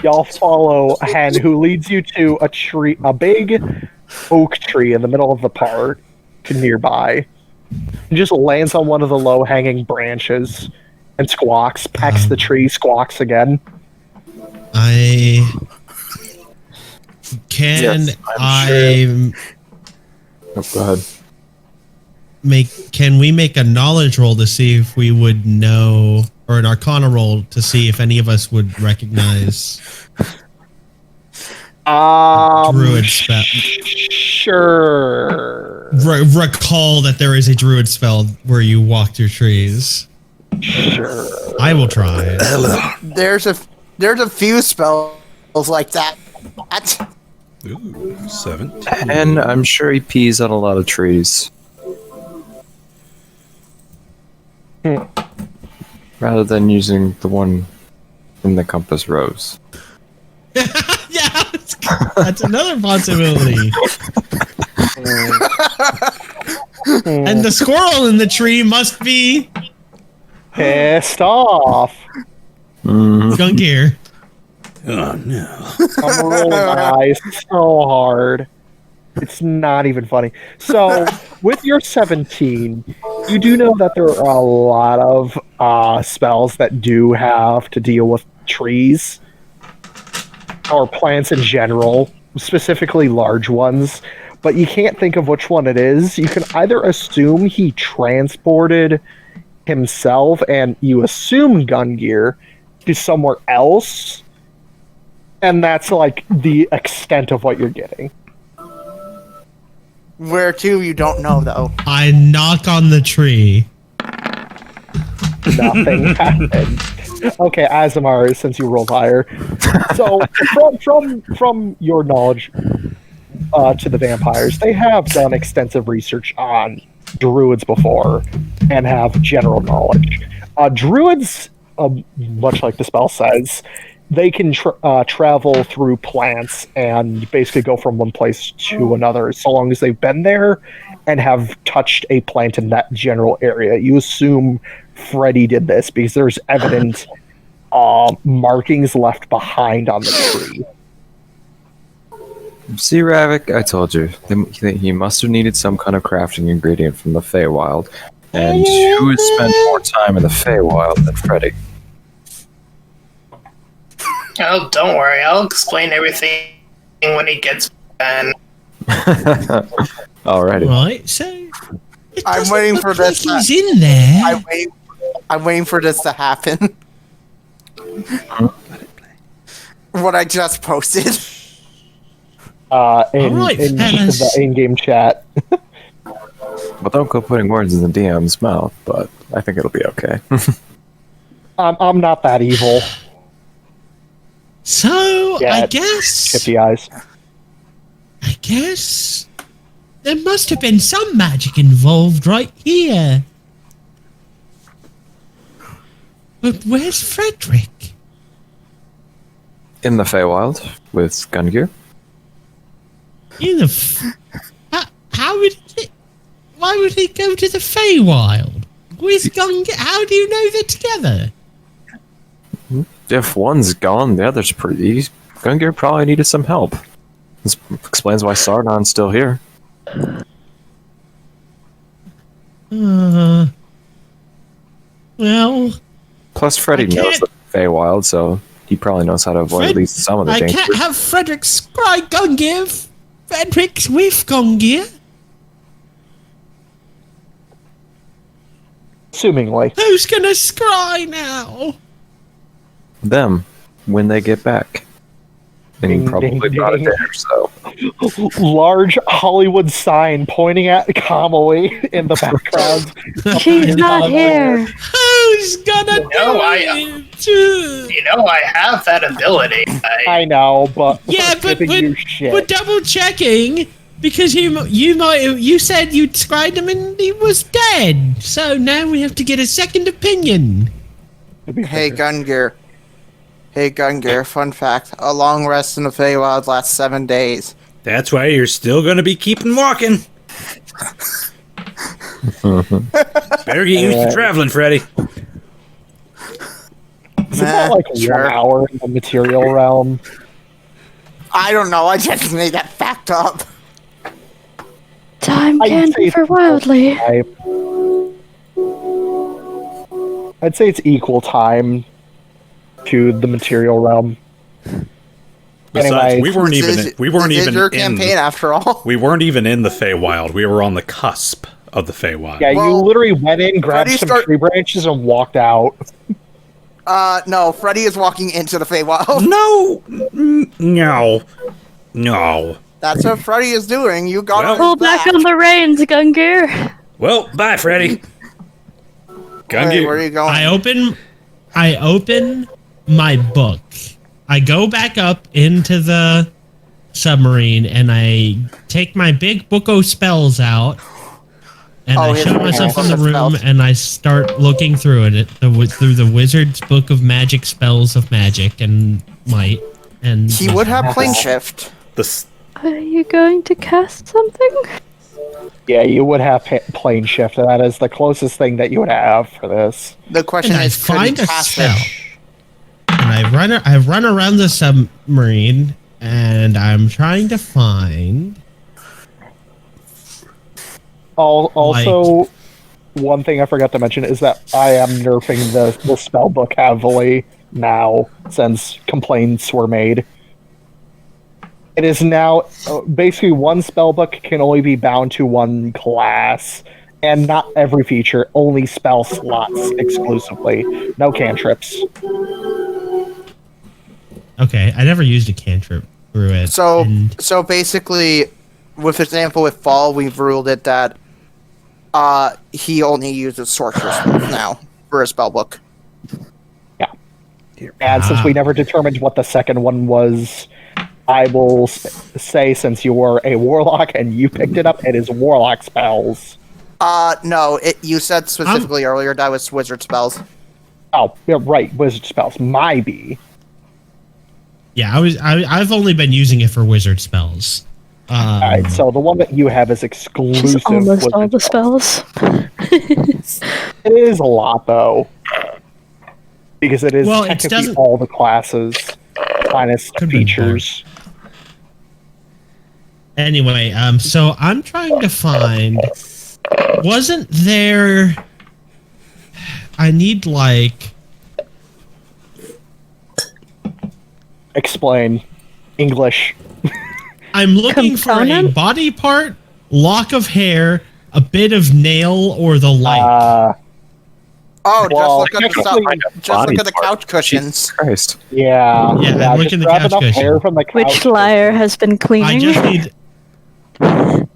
Y'all follow a hen who leads you to a big oak tree in the middle of the park nearby. He just lands on one of the low-hanging branches and squawks, pecks the tree, squawks again. Can Yes, I Oh, go ahead. can we make a knowledge roll to see if we would know, or an arcana roll to see if any of us would recognize druid spell? Sure. Recall that there is a druid spell where you walk through trees. Sure. I will try. There's a few spells like that. What? Ooh, 17. And I'm sure he pees on a lot of trees. Rather than using the one in the compass rose. Yeah, that's another possibility. And the squirrel in the tree must be Pissed off. Gungir. Oh no. I'm rolling my eyes so hard. It's not even funny. So, with your 17, you do know that there are a lot of spells that do have to deal with trees or plants in general, specifically large ones, but you can't think of which one it is. You can either assume he transported himself, and you assume Gungir, to somewhere else, and that's like the extent of what you're getting. Where to, you don't know, though. I knock on the tree. Nothing happened. Okay, Asemar, since you rolled higher. So, from your knowledge to the vampires, they have done extensive research on druids before and have general knowledge. Druids, much like the spell says, they can travel through plants and basically go from one place to another so long as they've been there and have touched a plant in that general area. You assume Freddy did this because there's evident markings left behind on the tree. See, Ravak, I told you. He must have needed some kind of crafting ingredient from the Feywild. And who has spent more time in the Feywild than Freddy? Oh, don't worry. I'll explain everything when he gets back. Alrighty. Right, so I'm waiting for this. He's in there. I'm waiting for this to happen. What I just posted. In Alright, fellas. the in-game chat. Well, don't go putting words in the DM's mouth, but I think it'll be okay. I'm not that evil. So Yeah, I guess Shifty eyes. there must have been some magic involved right here. But where's Fredrick? In the Feywild with Gungir. How would he? Why would he go to the Feywild? Where's Gungir? How do you know they're together? If one's gone, the other's pretty. Gungir probably needed some help. This explains why Sardon's still here. Well, Plus, Freddy I can't- knows the Feywild, so he probably knows how to avoid at least some of the I dangers. can't have Fredrick scry Gungir. Fredrick's with Gungir. Assumingly. Who's gonna scry now? them when they get back. And Ding, you probably ding, brought it ding. there, so. Large Hollywood sign pointing at Kamali in the background. She's not here. Who's gonna do it? I have that ability. I know, but Yeah, we're giving you shit. we're double checking because you said you described him and he was dead. So now we have to get a second opinion. Hey, Gungir. Hey, Gungir, fun fact. A long rest in the Feywild lasts 7 days. That's why you're still going to be keeping walking. Better get used to traveling, Freddy. Isn't that like sure. 1 hour in the material realm? I don't know, I just made that fact up. Time I'd can say differ it's wildly. I'd say it's equal time to the material realm. Besides, Anyway, we weren't This is even your in campaign after all. we weren't even in the Feywild. We were on the cusp of the Feywild. Yeah, you Well, literally went in, grabbed Freddy some tree branches, and walked out. No, Freddy is walking into the Feywild. No. That's what Freddy is doing. You got Well- on Pull his back back. on the reins, Gungir. Well, bye, Freddy. Hey, where are Gungir, you going? I open my book. I go back up into the submarine and I take my big book of spells out and Oh, I here's show my myself book in the of room spells. and I start looking through it through the wizard's book of magic spells of magic and might. And He would have plane shift. Are you going to cast something? Yeah, you would have plane shift, and that is the closest thing that you would have for this. The question And I is, could he find a cast spell. it? And I run around the submarine and I'm trying to find. Also, one thing I forgot to mention is that I am nerfing the spell book heavily now since complaints were made. It is now basically one spell book can only be bound to one class, and not every feature, only spell slots exclusively. No cantrips. Okay, I never used a cantrip through it. So, and so basically, with example with Fall, we've ruled it that he only uses sorcerer spells now for a spell book. And since we never determined what the second one was, I will say, since you were a warlock and you picked it up, it is warlock spells. No, you said specifically earlier that was wizard spells. Oh, yeah, right, wizard spells. My B. yeah, I've only been using it for wizard spells. Alright, so the one that you have is exclusive. She's almost all wizard the spells. It is a lot, though. Because it is Well, it technically doesn't- all the classes, minus Could be features. Anyway, so I'm trying to find. Wasn't there? I need like. Explain. English. I'm looking for a Component? body part, lock of hair, a bit of nail, or the light. Oh, Well, just look at the technically- just look at the Body couch cushions. Jesus Christ. Yeah. Yeah, I'm just looking at the grab couch enough cushion. hair from the couch. Which liar has been I cleaning? just need. Oh,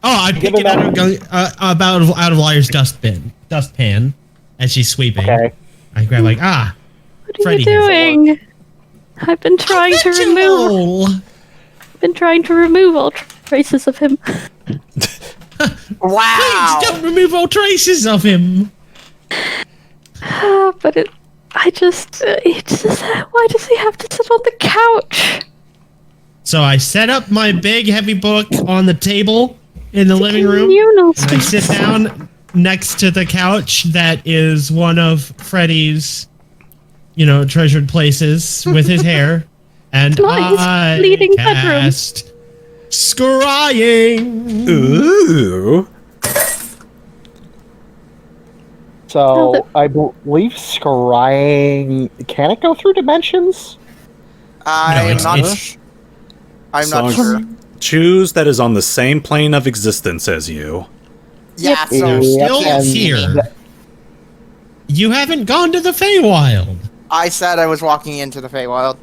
I picked it out of Liar's dustpan, as she's sweeping. Okay. I grab like What are Freddy you doing? I've been trying to remove. Ritual! Been trying to remove all traces of him. Wow! Please don't remove all traces of him. But it just why does he have to sit on the couch? So I set up my big heavy book on the table in the living room. Communal And I space. sit down next to the couch that is one of Freddy's, treasured places with his hair. And Nice. I Leading bedroom. cast Scrying. Ooh. So, I believe scrying... Can it go through dimensions? I'm it's- not. it's- I'm not Songs- sure. Choose that is on the same plane of existence as you. Yeah, Yep. so Still and- here. You haven't gone to the Feywild. I said I was walking into the Feywild.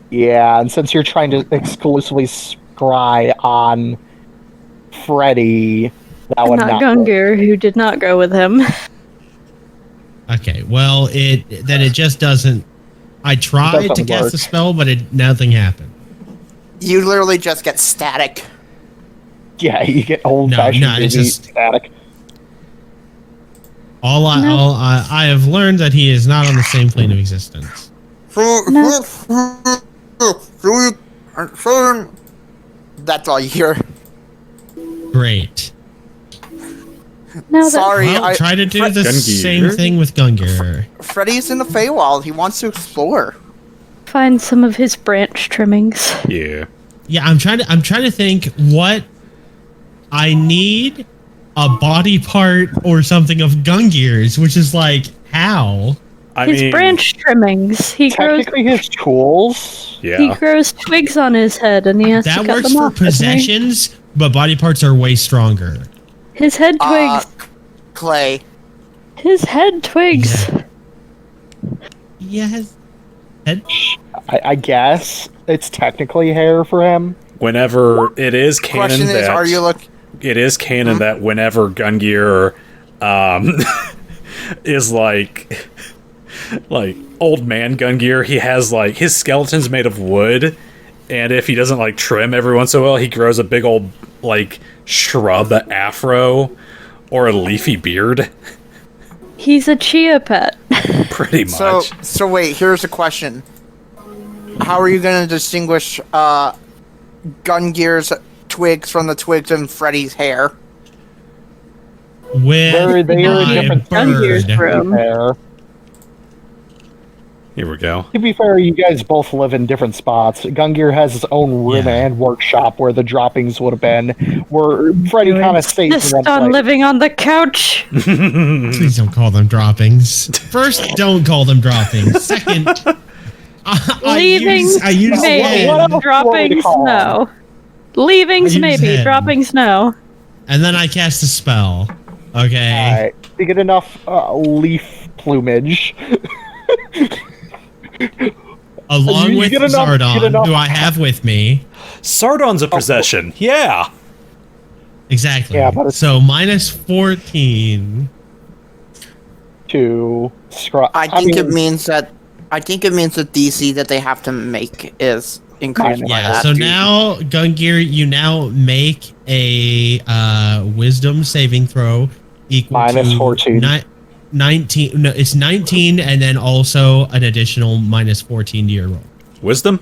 Yeah, and since you're trying to exclusively scry on Freddy, that would Not not work. Gungir, who did not go with him. Okay, well, it just doesn't. I tried doesn't to cast work. the spell, but nothing happened. You literally just get static. Yeah, you get old-fashioned No, it's just- static. I have learned that he is not on the same plane of existence. That's all you hear. Great. Now that Sorry, Well, try to do the Gungir. same thing with Gungir. Freddy's in the Feywild. He wants to explore. find some of his branch trimmings. Yeah. Yeah, I'm trying to think what I need a body part or something of Gungir's, which is like how. His branch trimmings. He grows Technically, his tools. he Yeah. grows twigs on his head, and he has That to cut works them for off, doesn't he? possessions, but body parts are way stronger. His head twigs. Clay. His head twigs. Yes. Head. I guess it's technically hair for him. Whenever it is canon Question is, that are you look? it is canon that whenever Gungir is like old man Gungir, he has like his skeleton's made of wood, and if he doesn't like trim every once in a while, he grows a big old like shrub afro or a leafy beard. He's a chia pet. Pretty much. So wait. Here's a question. How are you going to distinguish Gungir's twigs from the twigs in Freddy's hair? With They are in my different Gungir's bird. room. Fair. Here we go. To be fair, you guys both live in different spots. Gungir has his own room Yeah. and workshop where the droppings would have been. Where Freddy kind of stays in Insist one on place. living on the couch. Please don't call them droppings. First, don't call them droppings. Second, Leavings, I use maybe. head, What else do you want me to Droppings, call no. Leavings, I use maybe. head. Droppings, no. and then I cast a spell. Okay. Alright, you get enough leaf plumage. Along You with get enough- Zardon, get enough- who I have with me. Sardon's a possession. Yeah. Exactly. Yeah, but it's- So minus 14. To scrub. I think it means that the DC that they have to make is increased. by Yeah, that. so now, Gungir, you now make a wisdom saving throw equal Minus to 14. 19. No, it's 19, and then also an additional minus 14 to your roll. Wisdom?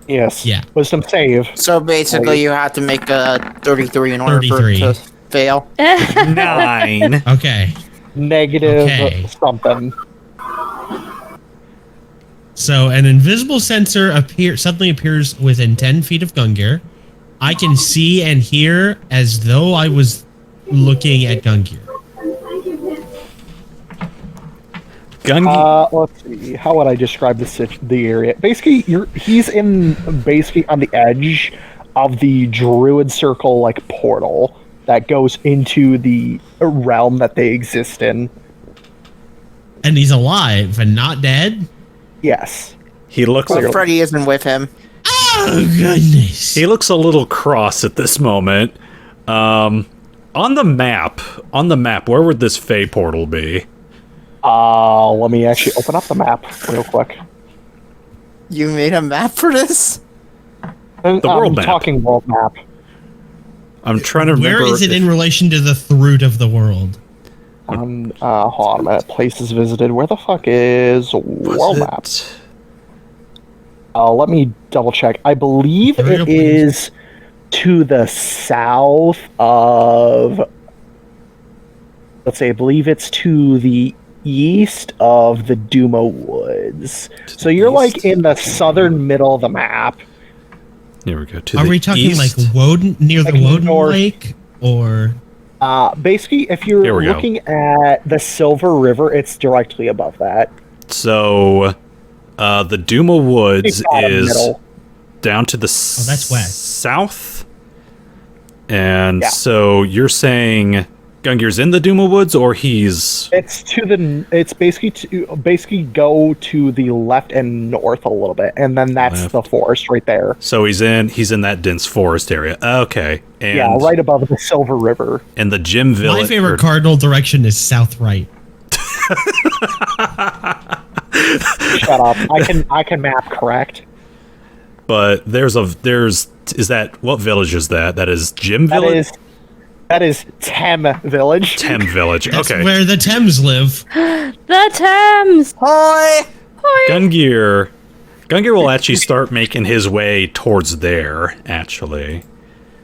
Yes. Yeah. Wisdom save. So basically, you have to make a 33 in order for 33. it to fail. 9. Okay. Negative Okay. something. So an invisible sensor suddenly appears within 10 feet of Gungir. I can see and hear as though I was looking at Gungir. Gungir. Let's see. How would I describe the area? Basically, he's on the edge of the Druid Circle like portal that goes into the realm that they exist in. And he's alive and not dead? Yes. He looks But like Freddy isn't with him. Oh, goodness. he looks a little cross at this moment. On the map, where would this Fey portal be? Let me actually open up the map real quick. You made a map for this? The world map. Talking world map. I'm trying to remember. Where is it if- in relation to the throat of the world? Hold on a minute. Places visited. Where the fuck is world was map? it? Let me double check. I believe Imperial it is to the south of. Let's say, I believe it's to the east of the Dumo Woods. So you're like east? in the southern middle of the map. Here we go. To Are the we talking east. like Woden, near the Like Woden north. Lake? Or. Basically, if Here you're we go. looking at the Silver River, it's directly above that. So, the Duma Woods It's bottom is middle. down to the that's west. south. And Yeah. so you're saying Gungir's in the Duma Woods, or he's... It's basically go to the left and north a little bit, and then that's Left. the forest right there. So he's in that dense forest area. Okay. And, Yeah, right above the Silver River. And the Gym Village... My favorite cardinal direction is south right. Shut up. I can map correct. But is that... What village is that? That is Gym Village? That is Tem Village. Tem Village. That's Okay. where the Thames live. The Thames! Hi! Gungir will actually start making his way towards there, actually.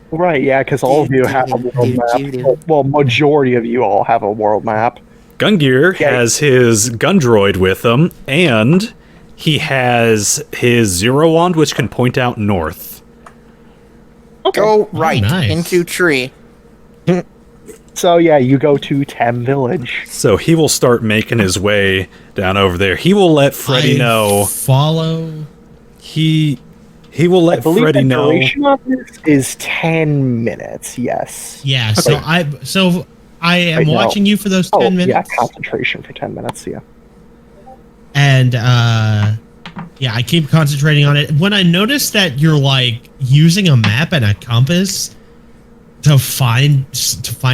Right, yeah, because all of you have a world map. Well, majority of you all have a world map. Gungir has his gun droid with him, and he has his Zero Wand, which can point out north. Go right nice. into tree. So yeah, you go to Tem Village. So he will start making his way down over there. He will let Freddy know. Follow. He will let I believe Freddy the know. duration of this is 10 minutes, yes. Yeah. So I am Right now. watching you for those 10 Oh, minutes. yeah, concentration for 10 minutes, yeah. And yeah, I keep concentrating on it. When I notice that you're like using a map and a compass to find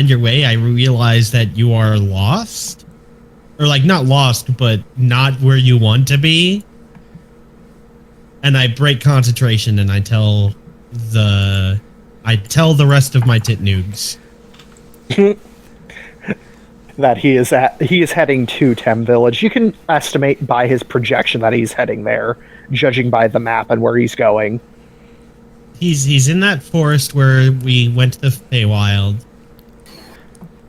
your way, I realize that you are lost, or like not lost, but not where you want to be. And I break concentration, and I tell the rest of my titnoogs. That he is heading to Tem Village. You can estimate by his projection that he's heading there, judging by the map and where he's going. He's in that forest where we went to the Feywild,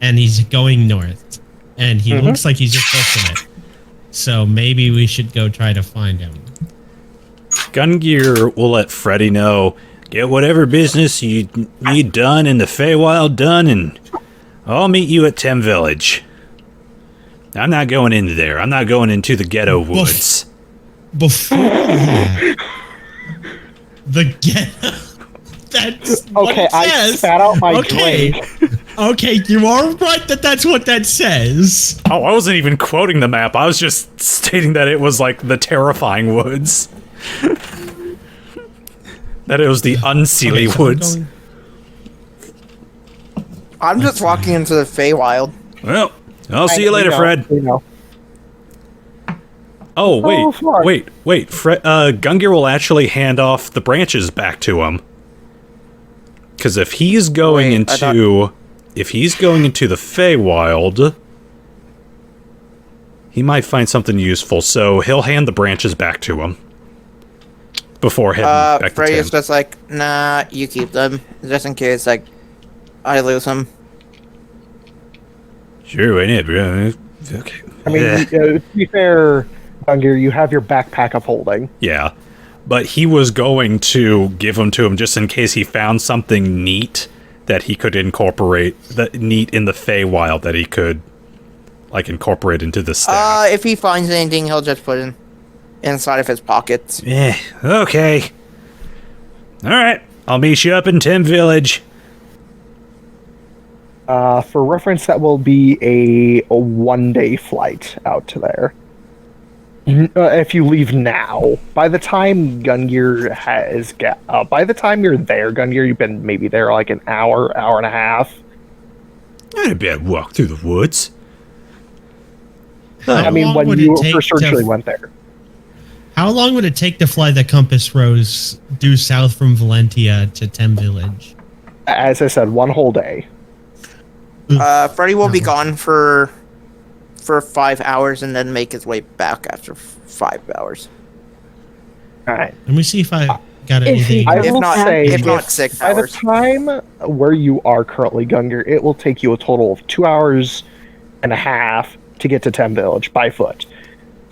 and he's going north, and he looks like he's just close to it. So maybe we should go try to find him. Gungir will let Freddy know. Get whatever business you need done in the Feywild done, and I'll meet you at Tem Village. I'm not going into there. I'm not going into the ghetto woods. Before that, the ghetto. That's what Okay, it I says. spat out my Okay. drink. Okay, you are right that's what that says. Oh, I wasn't even quoting the map. I was just stating that it was like the terrifying woods. That it was the unseelie Okay, so I'm woods. going- I'm just walking into the Feywild. Well, I'll see you later, Fred. You know. Oh, wait, fuck. wait. Gungir will actually hand off the branches back to him. Because if he's going Wait, I thought- if he's going into the Feywild, he might find something useful. So he'll hand the branches back to him before heading back to Freddy is town. just like, nah, you keep them, just in case, like, I lose them. Sure, why not, bro? Okay. I mean, Yeah. to be fair, Gungir, you have your backpack of holding. Yeah, but he was going to give them to him just in case he found something neat that he could incorporate, that neat in the Feywild that he could, like, incorporate into the staff. If he finds anything, he'll just put it inside of his pockets. Okay. Alright, I'll meet you up in Tem Village. For reference, that will be a 1-day flight out to there. If you leave now, by the time Gungir by the time you're there, Gungir, you've been maybe there like an hour and a half. Not a bad walk through the woods. I mean, long when would you it take first to- originally went there. How long would it take to fly the compass rose due south from Valentia to Tem Village? As I said, 1 whole day. Freddy will be gone for 5 hours and then make his way back after 5 hours. All right. Let me see if I got If anything. he- I If will not- say, if not 6 by hours. the time where you are currently, Gungir, it will take you a total of 2 hours and a half to get to Tem Village by foot.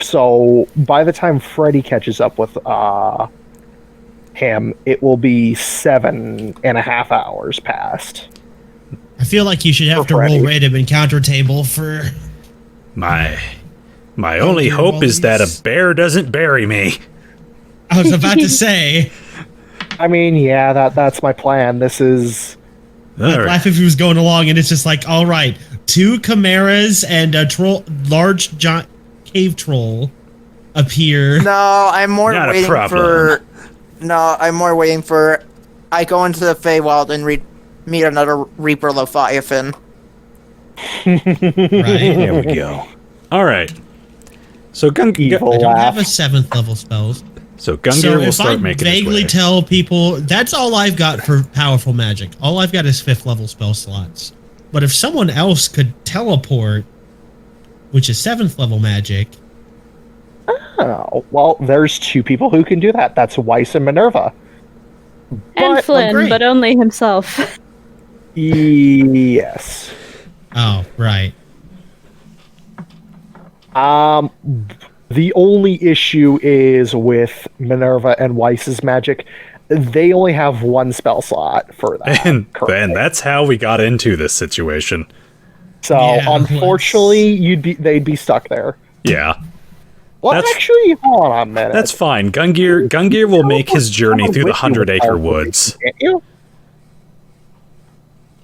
So by the time Freddy catches up with him, it will be 7.5 hours past. I feel like you should have to Freddy. roll random encounter table for. My only hope is that a bear doesn't bury me. I was about to say. I mean, yeah, that's my plan. This is I'd laugh if he was going along and it's just like, all right, 2 chimeras and a large giant cave troll appear. No, I'm more Not a waiting problem. for. No, I'm more waiting for. I go into the Feywild and meet another Reaper Leviathan. Right? There we go. All right. So I don't have a 7th level spells. So Gungir So will if I start making his vaguely way. tell people, that's all I've got for powerful magic. All I've got is 5th level spell slots. But if someone else could teleport, which is 7th level magic, Oh, well, there's 2 people who can do that. That's Weiss and Minerva. And But- Flynn, great. but only himself. Yes. oh, right. The only issue is with Minerva and Weiss's magic. They only have 1 spell slot for that. And currently. that's how we got into this situation. So Yeah, unfortunately, they'd be stuck there. Yeah. Well, That's- actually, hold on a minute. That's fine. Gungir will make his journey through the 100-acre woods. Can't you?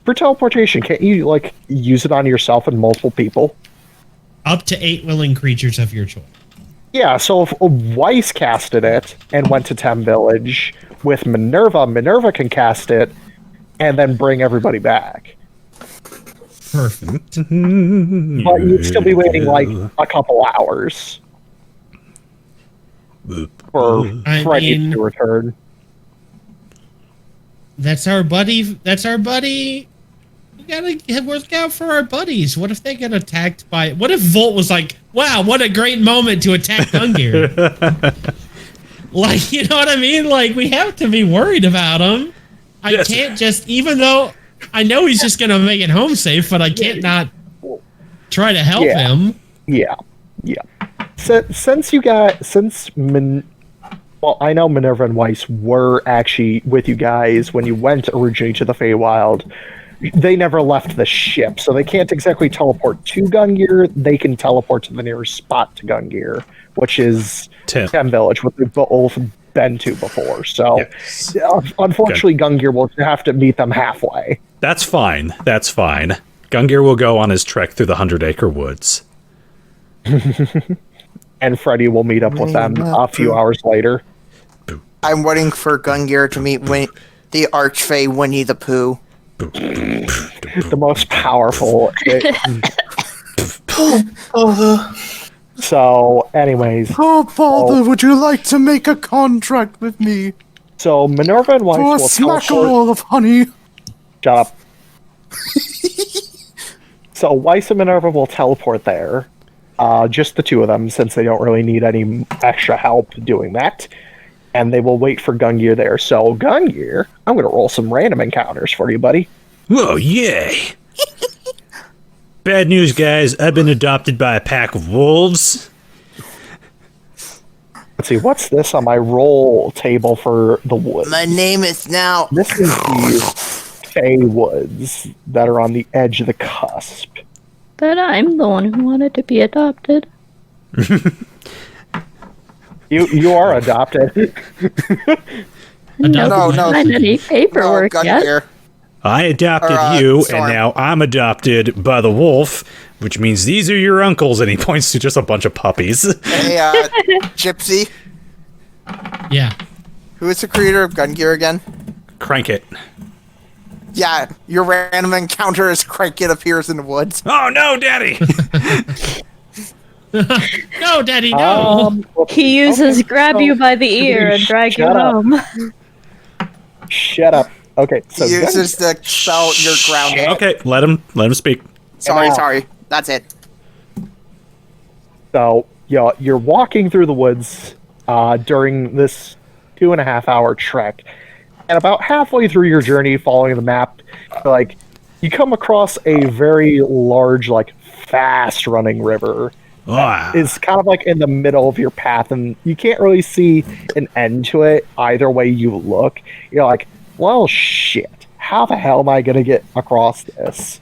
For teleportation, can't you like use it on yourself and multiple people? Up to 8 willing creatures of your choice. Yeah, so if Weiss casted it and went to Tem Village with Minerva, Minerva can cast it and then bring everybody back. Perfect. But you'd still be waiting like a couple hours for I Freddy mean- to return. That's our buddy. We gotta work out for our buddies. What if they get attacked by... What if Volt was like, wow, what a great moment to attack Gungir. Like, you know what I mean? Like, we have to be worried about him. I Yes. can't just... Even though I know he's just gonna make it home safe, but I can't not try to help Yeah. him. Yeah. Well, I know Minerva and Weiss were actually with you guys when you went originally to the Feywild. They never left the ship, so they can't exactly teleport to Gungir. They can teleport to the nearest spot to Gungir, which is Tim. Tem Village, what they've both been to before. So, Yes. unfortunately, Gungir will have to meet them halfway. That's fine. That's fine. Gungir will go on his trek through the 100-acre woods. And Freddy will meet up with them a few hours later. I'm waiting for Gungir to meet the Archfey Winnie the Pooh. The most powerful. So, anyways, Oh, father, would you like to make a contract with me so Minerva and Weiss for a will smack teleport. roll of honey? Shut up. So Weiss and Minerva will teleport there. Just the 2 of them, since they don't really need any extra help doing that. And they will wait for Gungir there. So, Gungir, I'm going to roll some random encounters for you, buddy. Whoa, yay! Bad news, guys. I've been adopted by a pack of wolves. Let's see, what's this on my roll table for the woods? My name is now. This is the Fey Woods that are on the edge of the cusp. But I'm the one who wanted to be adopted. You are adopted. No, no. Signed any paperwork yet. Gungir. I adopted Or, you, Storm. and now I'm adopted by the wolf, which means these are your uncles, and he points to just a bunch of puppies. Hey, Gipsy. Yeah. Who is the creator of Gungir again? Crank it. Yeah, your random encounter as Cricket appears in the woods. Oh no, Daddy! No, Daddy, no. He uses grab you by the ear and drag you Shut up. home. Shut up. Okay, so He uses the spell you're grounded. Okay, let him speak. Sorry. That's it. So, you're walking through the woods during this 2.5-hour trek, and about halfway through your journey, following the map, like you come across a very large, like fast-running river. Ah, It's kind of like in the middle of your path, and you can't really see an end to it either way you look. You're like, well, shit. How the hell am I going to get across this?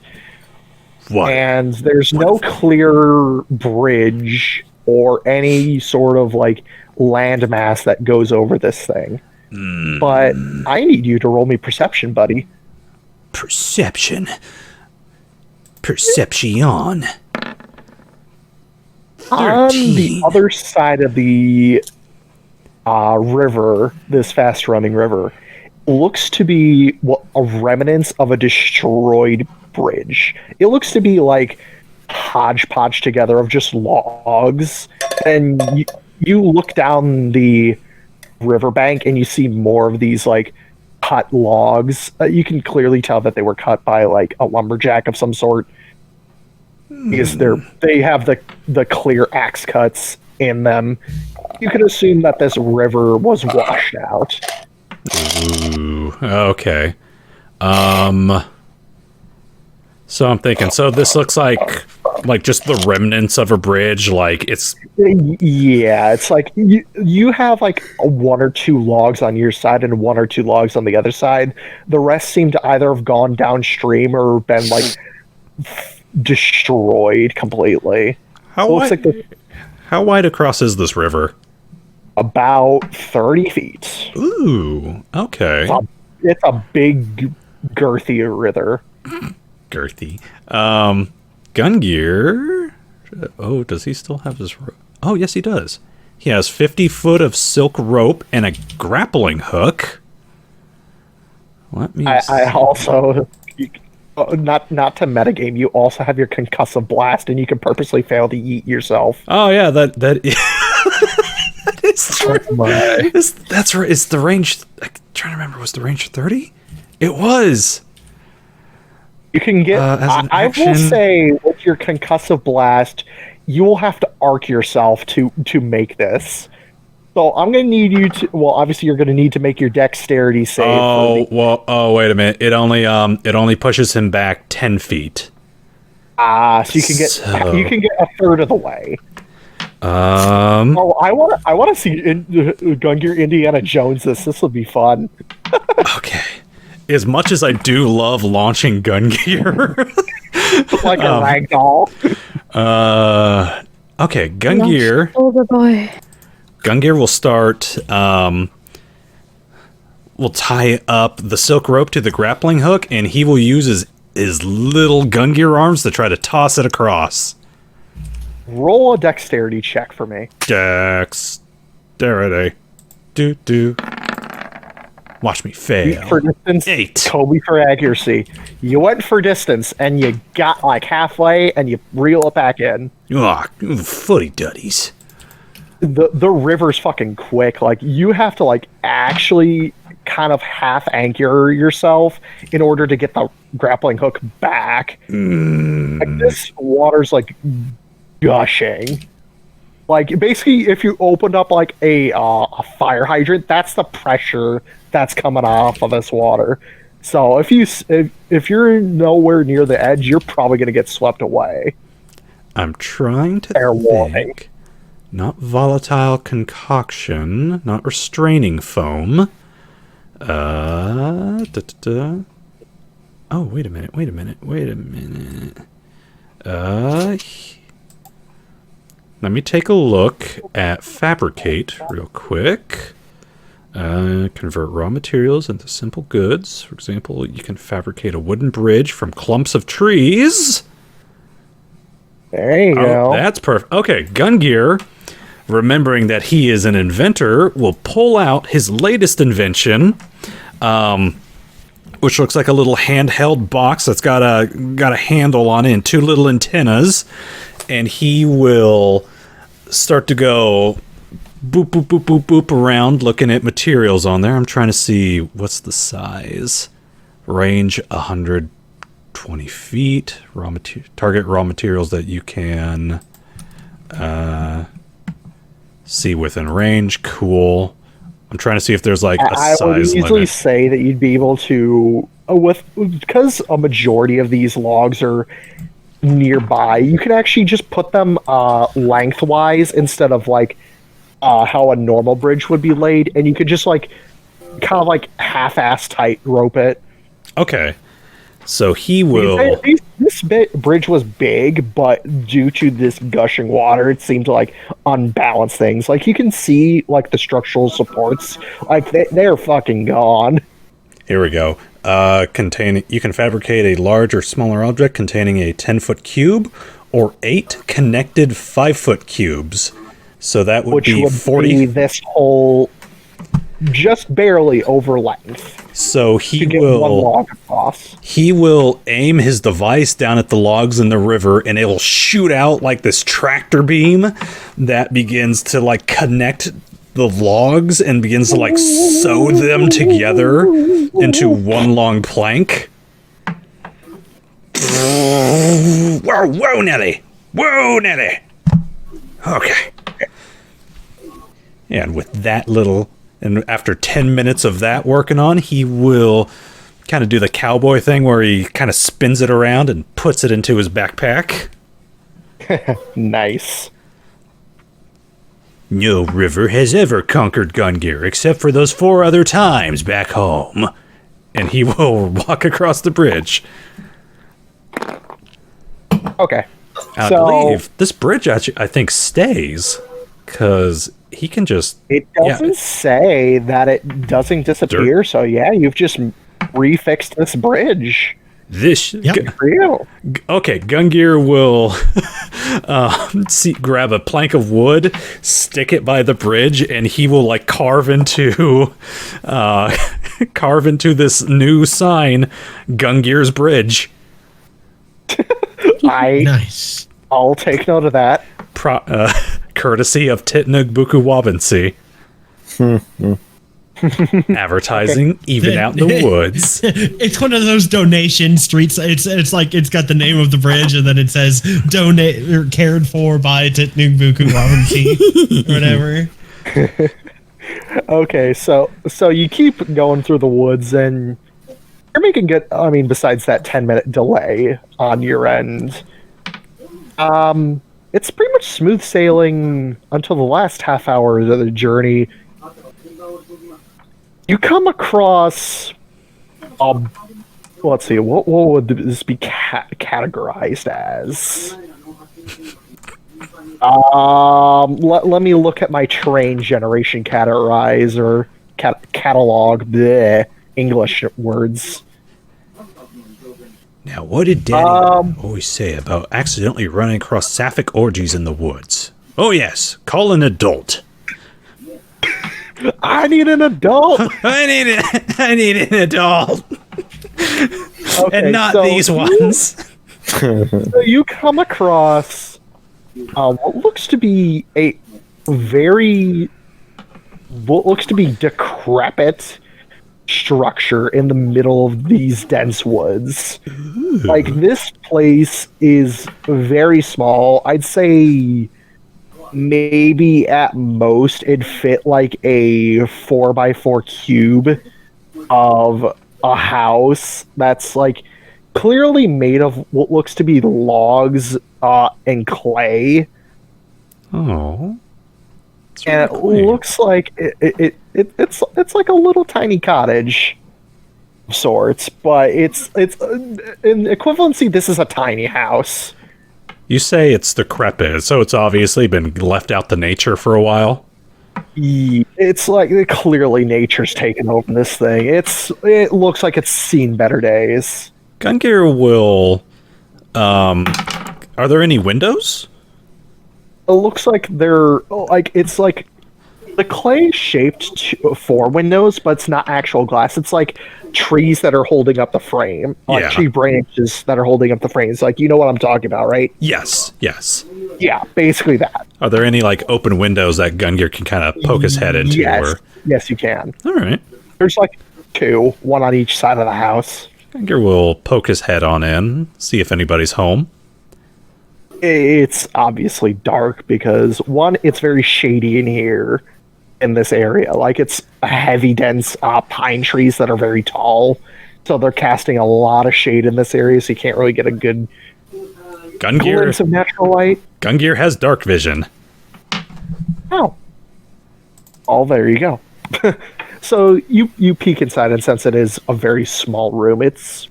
what? And there's no clear bridge or any sort of like landmass that goes over this thing. But I need you to roll me perception, buddy. Perception. Perception. On the 13. other side of the river, this fast-running river, looks to be a remnants of a destroyed bridge. It looks to be like hodgepodge together of just logs, and you look down the riverbank and you see more of these like cut logs. You can clearly tell that they were cut by like a lumberjack of some sort, because they have the clear axe cuts in them. You can assume that this river was washed out. Ooh, okay. So I'm thinking, so this looks like just the remnants of a bridge, like it's... Yeah, it's like you have like one or two logs on your side and one or two logs on the other side. The rest seem to either have gone downstream or been like destroyed completely. How wide across is this river? About 30 feet. Ooh, okay. It's a big, girthy river. Girthy. Gungir. Oh, does he still have his rope? Oh, yes, he does. He has 50 foot of silk rope and a grappling hook. Let me see. I also, not to metagame, you also have your concussive blast, and you can purposely fail to eat yourself. Oh, yeah, that is true. That's right. It's the range. I'm trying to remember. Was the range 30? It was. You can get. I will say, with your concussive blast, you will have to arc yourself to make this. So I'm going to need you to. Well, obviously, you're going to need to make your dexterity save. Oh, wait a minute. It only pushes him back 10 feet. So you can get a third of the way. I want to see Gungir Indiana Jones this. This will be fun. Okay. As much as I do love launching Gungir, like a ragdoll. Okay, Gungir. Older boy. Gungir will start. Will tie up the silk rope to the grappling hook, and he will use his little Gungir arms to try to toss it across. Roll a dexterity check for me. Dexterity. Do. Watch me fail. For distance, 8. Kobe for accuracy. You went for distance, and you got like halfway, and you reel it back in. Footy duddies. The river's fucking quick. Like, you have to like actually kind of half anchor yourself in order to get the grappling hook back. Like, this water's like gushing. Like, basically, if you opened up like a fire hydrant, that's the pressure that's coming off of this water. So if you're nowhere near the edge, you're probably going to get swept away. I'm trying to Fair warning. think. Not volatile concoction, not restraining foam. Oh, wait a minute. Let me take a look at fabricate real quick. Convert raw materials into simple goods. For example, you can fabricate a wooden bridge from clumps of trees. There you go. That's perfect. Okay, Gungir, remembering that he is an inventor, will pull out his latest invention, which looks like a little handheld box that's got a handle on it and 2 little antennas, and he will start to go boop, boop, boop, boop, boop around looking at materials on there. I'm trying to see what's the size. Range 120 feet. Target raw materials that you can see within range. Cool. I'm trying to see if there's like a size limit. I would easily say that you'd be able to, because a majority of these logs are nearby, you can actually just put them lengthwise instead of like how a normal bridge would be laid, and you could just like kind of like half-ass tight rope it. Okay. So he will... This bridge was big, but due to this gushing water, it seemed to like unbalance things. Like, you can see like the structural supports, like they're fucking gone. Here we go. You can fabricate a large or smaller object containing a 10-foot cube or 8 connected 5-foot cubes. So that would Which be would 40. be this whole just barely over length. So To get one log across. he will aim his device down at the logs in the river, and it'll shoot out like this tractor beam that begins to like connect the logs and begins to like sew them together into one long plank. Whoa, whoa, Nelly! Whoa, Nelly! Okay. And with that little, and after 10 minutes of that working on, he will kind of do the cowboy thing where he kind of spins it around and puts it into his backpack. Nice. No river has ever conquered Gungir except for those 4 other times back home. And he will walk across the bridge. Okay. I So- believe this bridge actually, I think, stays. Because he can just... It doesn't say that it doesn't disappear, so yeah, you've just refixed this bridge. This Good for you. Okay, Gungir will grab a plank of wood, stick it by the bridge, and he will like carve into this new sign, Gungir's Bridge. Nice. I'll take note of that. Courtesy of Titnug Buku Wabansi. Advertising even out in the woods. It's one of those donation streets. It's like it's got the name of the bridge and then it says donate or cared for by Titnugbuku Wabansi or whatever. Okay, so you keep going through the woods and you're making good. I mean, besides that 10-minute delay on your end, it's pretty much smooth sailing until the last half hour of the journey. You come across, let's see, what would this be categorized as? Let me look at my train generation categorize or catalog, bleh, English words. Now, what did Daddy always say about accidentally running across sapphic orgies in the woods? Oh yes, call an adult. I need an adult. I need an adult, Okay, and not so these ones. So you come across what looks to be what looks to be decrepit structure in the middle of these dense woods. Ooh. Like, this place is very small. I'd say maybe at most it'd fit like a 4x4 cube of a house that's like clearly made of what looks to be logs and clay. Oh. And it looks like it's like a little tiny cottage of sorts, but it's in equivalency, this is a tiny house. You say it's decrepit, so it's obviously been left out to nature for a while. It's like clearly nature's taken over this thing. It looks like it's seen better days. Gungir will... are there any windows? It looks like they're like it's like the clay shaped for windows, but it's not actual glass. It's like trees that are holding up the frame, like Yeah. tree branches that are holding up the frames. Like, you know what I'm talking about, right? Yes. Yeah, basically that. Are there any like open windows that Gungir can kind of poke his head into? Yes, you can. All right. There's like two, one on each side of the house. Gungir will poke his head on in, see if anybody's home. It's obviously dark because, one, it's very shady in here in this area. Like, it's a heavy, dense pine trees that are very tall, so they're casting a lot of shade in this area, so you can't really get a good glimpse of natural light. Gungir has dark vision. Oh, there you go. So you peek inside, and since it is a very small room, it's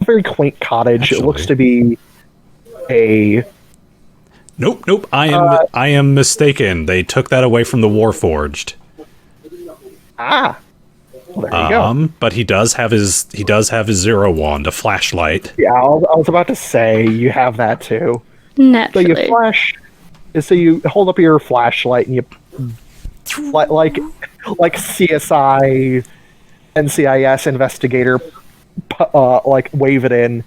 a very quaint cottage. Actually, it looks to be a... Nope. I am mistaken. They took that away from the Warforged. Well, there you go. But he does have his zero wand, a flashlight. Yeah, I was about to say you have that too. Naturally. So you hold up your flashlight and you like CSI, NCIS investigator, like wave it in.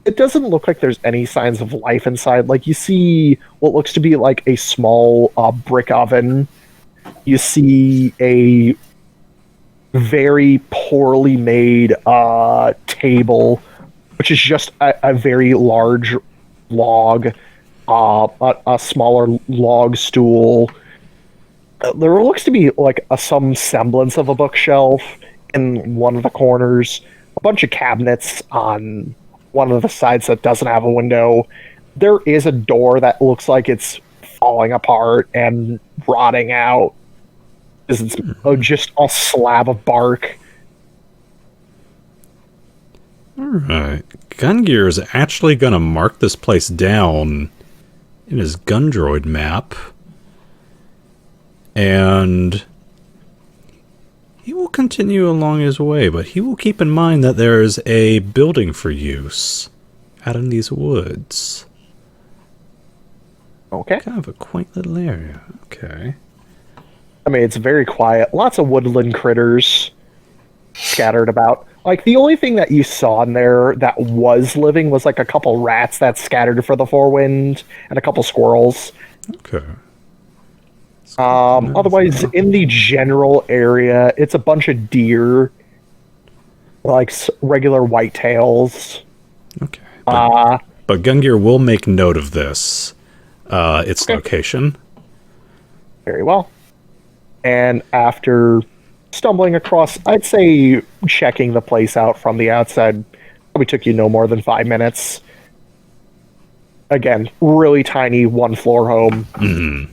It doesn't look like there's any signs of life inside. Like, you see what looks to be like a small brick oven. You see a very poorly made table, which is just a very large log, a smaller log stool. There looks to be like some semblance of a bookshelf in one of the corners, a bunch of cabinets on one of the sides that doesn't have a window. There is a door that looks like it's falling apart and rotting out. It's just a slab of bark. Alright. Gungir is actually going to mark this place down in his Gundroid map. And he will continue along his way, but he will keep in mind that there's a building for use out in these woods. Okay. Kind of a quaint little area. Okay. I mean, it's very quiet. Lots of woodland critters scattered about. Like, the only thing that you saw in there that was living was like a couple rats that scattered for the forewind and a couple squirrels. Okay. Otherwise, in the general area, it's a bunch of deer, like regular whitetails. Okay. But Gungir will make note of this, its location. Very well. And after stumbling across, I'd say checking the place out from the outside probably took you no more than 5 minutes. Again, really tiny one-floor home. Mm-hmm.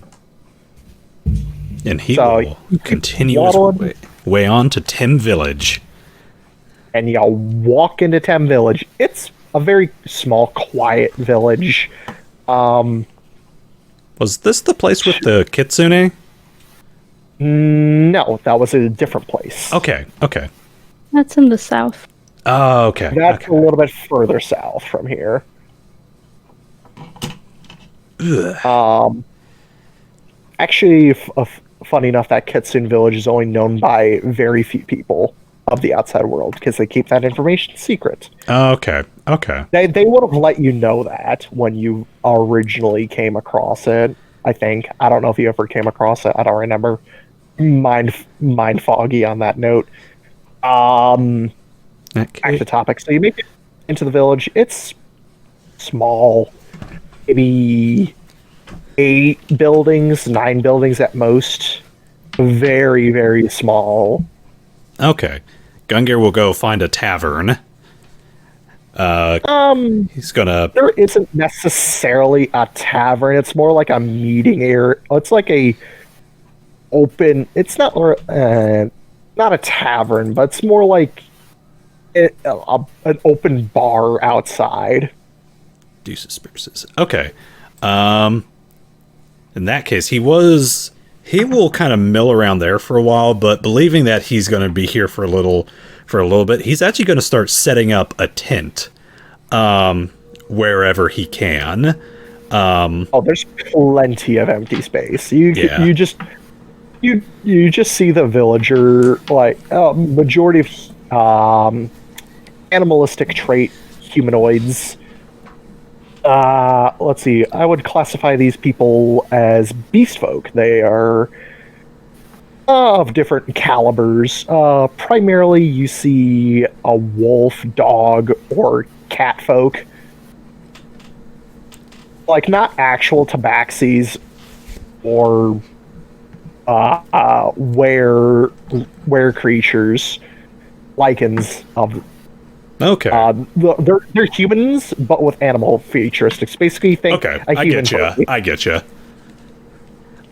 And he So, will continue his waddle way on to Tim Village. And you walk into Tem Village. It's a very small, quiet village. Was this the place with the Kitsune? No, that was a different place. Okay, okay. That's in the south. Oh, okay. That's okay. a little bit further south from here. Actually, funny enough, that Kitsune village is only known by very few people of the outside world because they keep that information secret. Okay, okay. They would have let you know that when you originally came across it, I think. I don't know if you ever came across it. I don't remember. Mind foggy on that note. Back to topic. So you make it into the village. It's small. Maybe 8 buildings, 9 buildings at most. Very, very small. Okay. Gungir will go find a tavern. He's gonna... There isn't necessarily a tavern. It's more like a meeting area. It's like a open... It's not a tavern, but it's more like an open bar outside. Deuces, spruces. Okay. In that case, he will kind of mill around there for a while, but believing that he's going to be here for a little bit, he's actually going to start setting up a tent wherever he can. There's plenty of empty space. You just see the villager, like majority of animalistic trait humanoids. Let's see. I would classify these people as beast folk. They are of different calibers. Primarily, you see a wolf, dog, or cat folk. Like, not actual tabaxis or were creatures, lichens of. Okay. They're humans, but with animal featuristics. Basically, think okay. a human. I get you.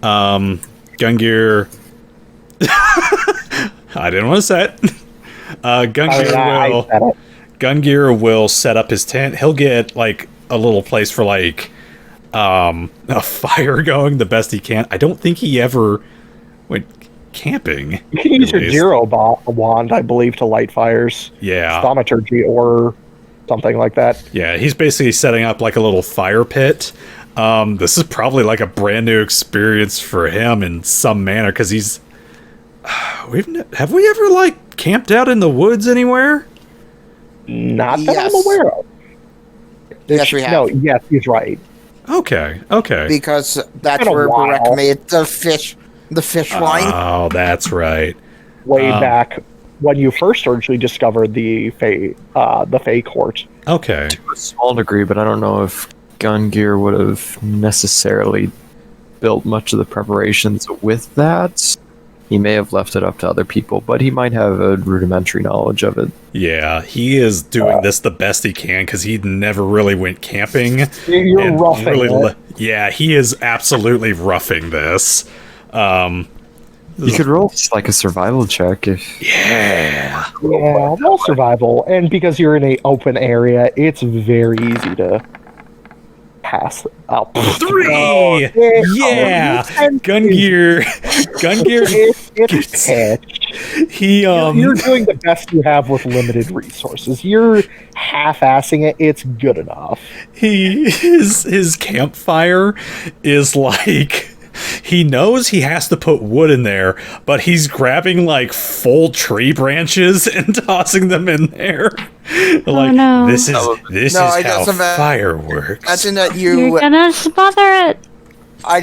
Gungir. I didn't want to say it. Gungir will set up his tent. He'll get like a little place for like a fire going the best he can. I don't think he ever camping. You can use at your least. zero wand, I believe, to light fires. Yeah. Thaumaturgy or something like that. Yeah, he's basically setting up like a little fire pit. This is probably like a brand new experience for him in some manner, because he's... have we ever, like, camped out in the woods anywhere? Not that Yes. I'm aware of. Yes, we have. No, yes, he's right. Okay. Because that's Been a where while. Barek made the fish line. Oh, that's right. Way back when you first originally discovered the Fey Court. Okay. To a small degree, but I don't know if Gungir would have necessarily built much of the preparations with that. He may have left it up to other people, but he might have a rudimentary knowledge of it. Yeah, he is doing this the best he can, because he never really went camping. You're and roughing it. Yeah, he is absolutely roughing this. You could roll just like a survival check if... Yeah. Yeah, well, survival. And because you're in an open area, it's very easy to pass out. 3! Yeah! Gungir. It's pitch. He, You're doing the best you have with limited resources. You're half-assing it. It's good enough. his campfire is like... He knows he has to put wood in there, but he's grabbing like full tree branches and tossing them in there. Like, no. this is I how just fire works. Imagine that You're gonna smother it. I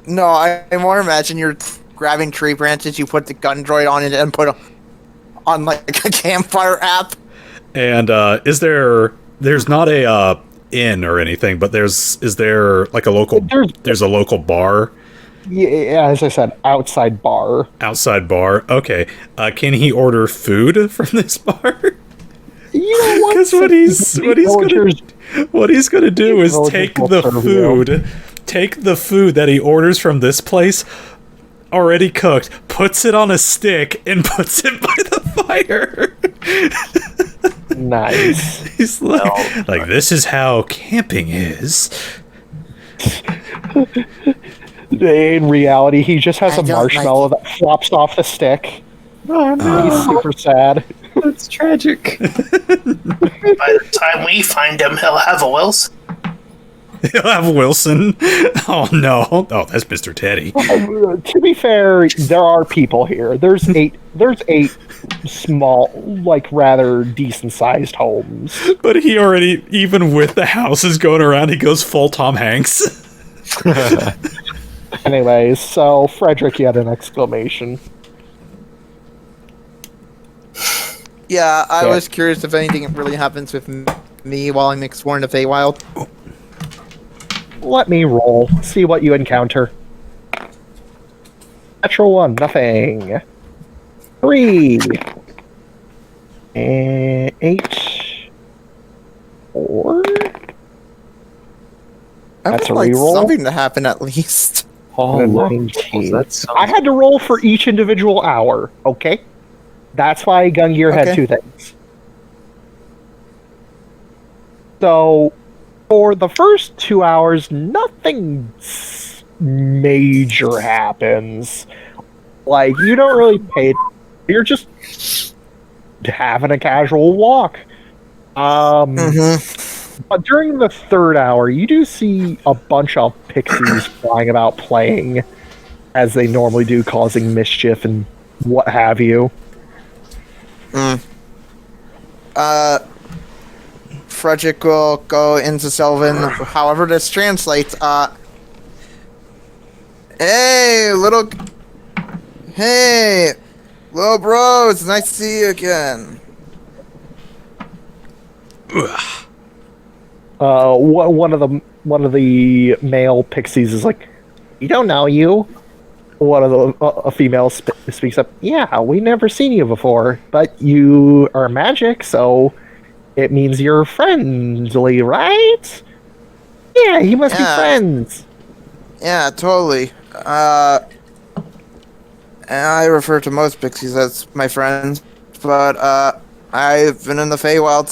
want to imagine you're grabbing tree branches, you put the gun droid on it, and put on like a campfire app. And there's not a inn or anything, but is there like a local? There's a local bar. Yeah, as I said, outside bar. Outside bar. Okay. Can he order food from this bar? You know what? Because what he's gonna do is take the food that he orders from this place, already cooked, puts it on a stick, and puts it by the fire. Nice. He's like, this is how camping is. In reality, he just has I a don't marshmallow that flops off the stick. Oh no, he's super sad. That's tragic. By the time we find him, he'll have a Wilson. He'll have Wilson. Oh no. Oh, that's Mr. Teddy. To be fair, there are people here. There's eight small, like rather decent sized homes. But he already, even with the houses going around, he goes full Tom Hanks. Anyways, so Fredrick, you had an exclamation. Yeah, I Yeah. was curious if anything really happens with me while I'm exploring the Feywild. Let me roll. See what you encounter. Natural 1, nothing. 3. And 8. 4. I That's would a like reroll. something to happen at least. Oh, And a look. 19. That's I had to roll for each individual hour, okay? That's why Gungir had Okay. 2 things. So, for the first 2 hours, nothing major happens. Like, you don't really pay. You're just having a casual walk. But during the 3rd hour, you do see a bunch of pixies flying about playing, as they normally do, causing mischief and what have you. Fredrick will go into Sylvan, however this translates. Hey, little bro, it's nice to see you again. One of the male pixies is like, "You don't know you." One of the a female speaks up. "Yeah, we never seen you before, but you are magic, so it means you're friendly, right?" "Yeah, you must be friends." Yeah, totally. And I refer to most pixies as my friends, but I've been in the Feywild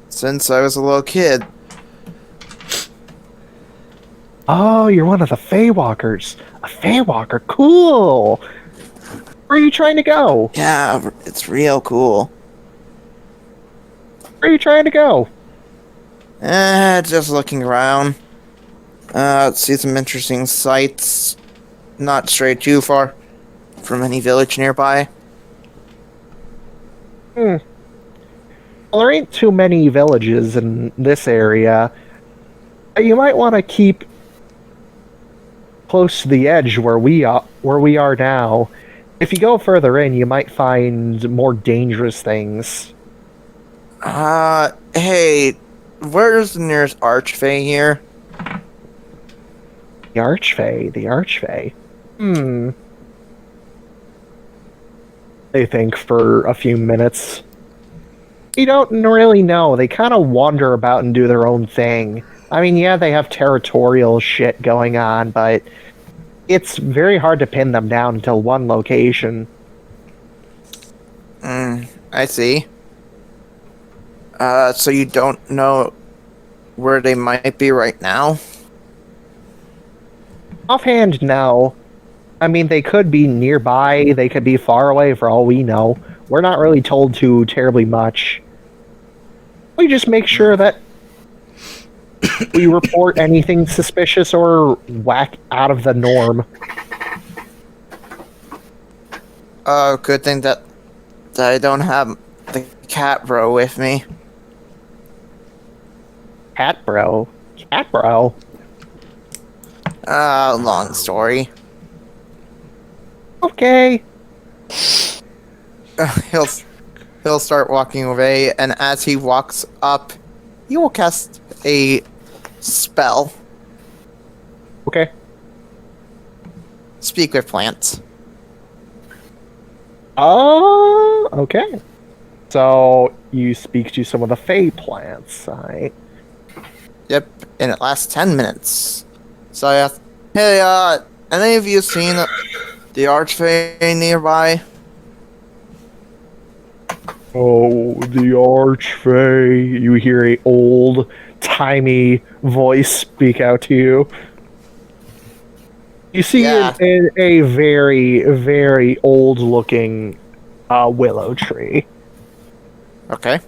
since I was a little kid. Oh, you're one of the Feywalkers. A Feywalker, cool. Where are you trying to go? Yeah, it's real cool. Where are you trying to go? Just looking around. See some interesting sights. Not stray too far from any village nearby. Well, there ain't too many villages in this area. You might want to keep close to the edge where we are now. If you go further in, you might find more dangerous things. Hey, where's the nearest Archfey here? The Archfey. They think for a few minutes. You don't really know. They kind of wander about and do their own thing. I mean, yeah, they have territorial shit going on, but it's very hard to pin them down until one location. I see. So you don't know where they might be right now? Offhand, no. I mean, they could be nearby, they could be far away for all we know. We're not really told too terribly much. We just make sure that we report anything suspicious or whack out of the norm. Good thing that I don't have the cat bro with me. Cat bro? Cat bro? Long story. Okay. He'll start walking away, and as he walks up, he will cast a spell. Okay. Speak with plants. Okay. So, you speak to some of the Fey plants, Yep, and it lasts 10 minutes. So I asked, hey, any of you seen the Archfey nearby? Oh, the Archfey. You hear a old-timey voice speak out to you. You see Yeah. a very, very old-looking willow tree. Okay.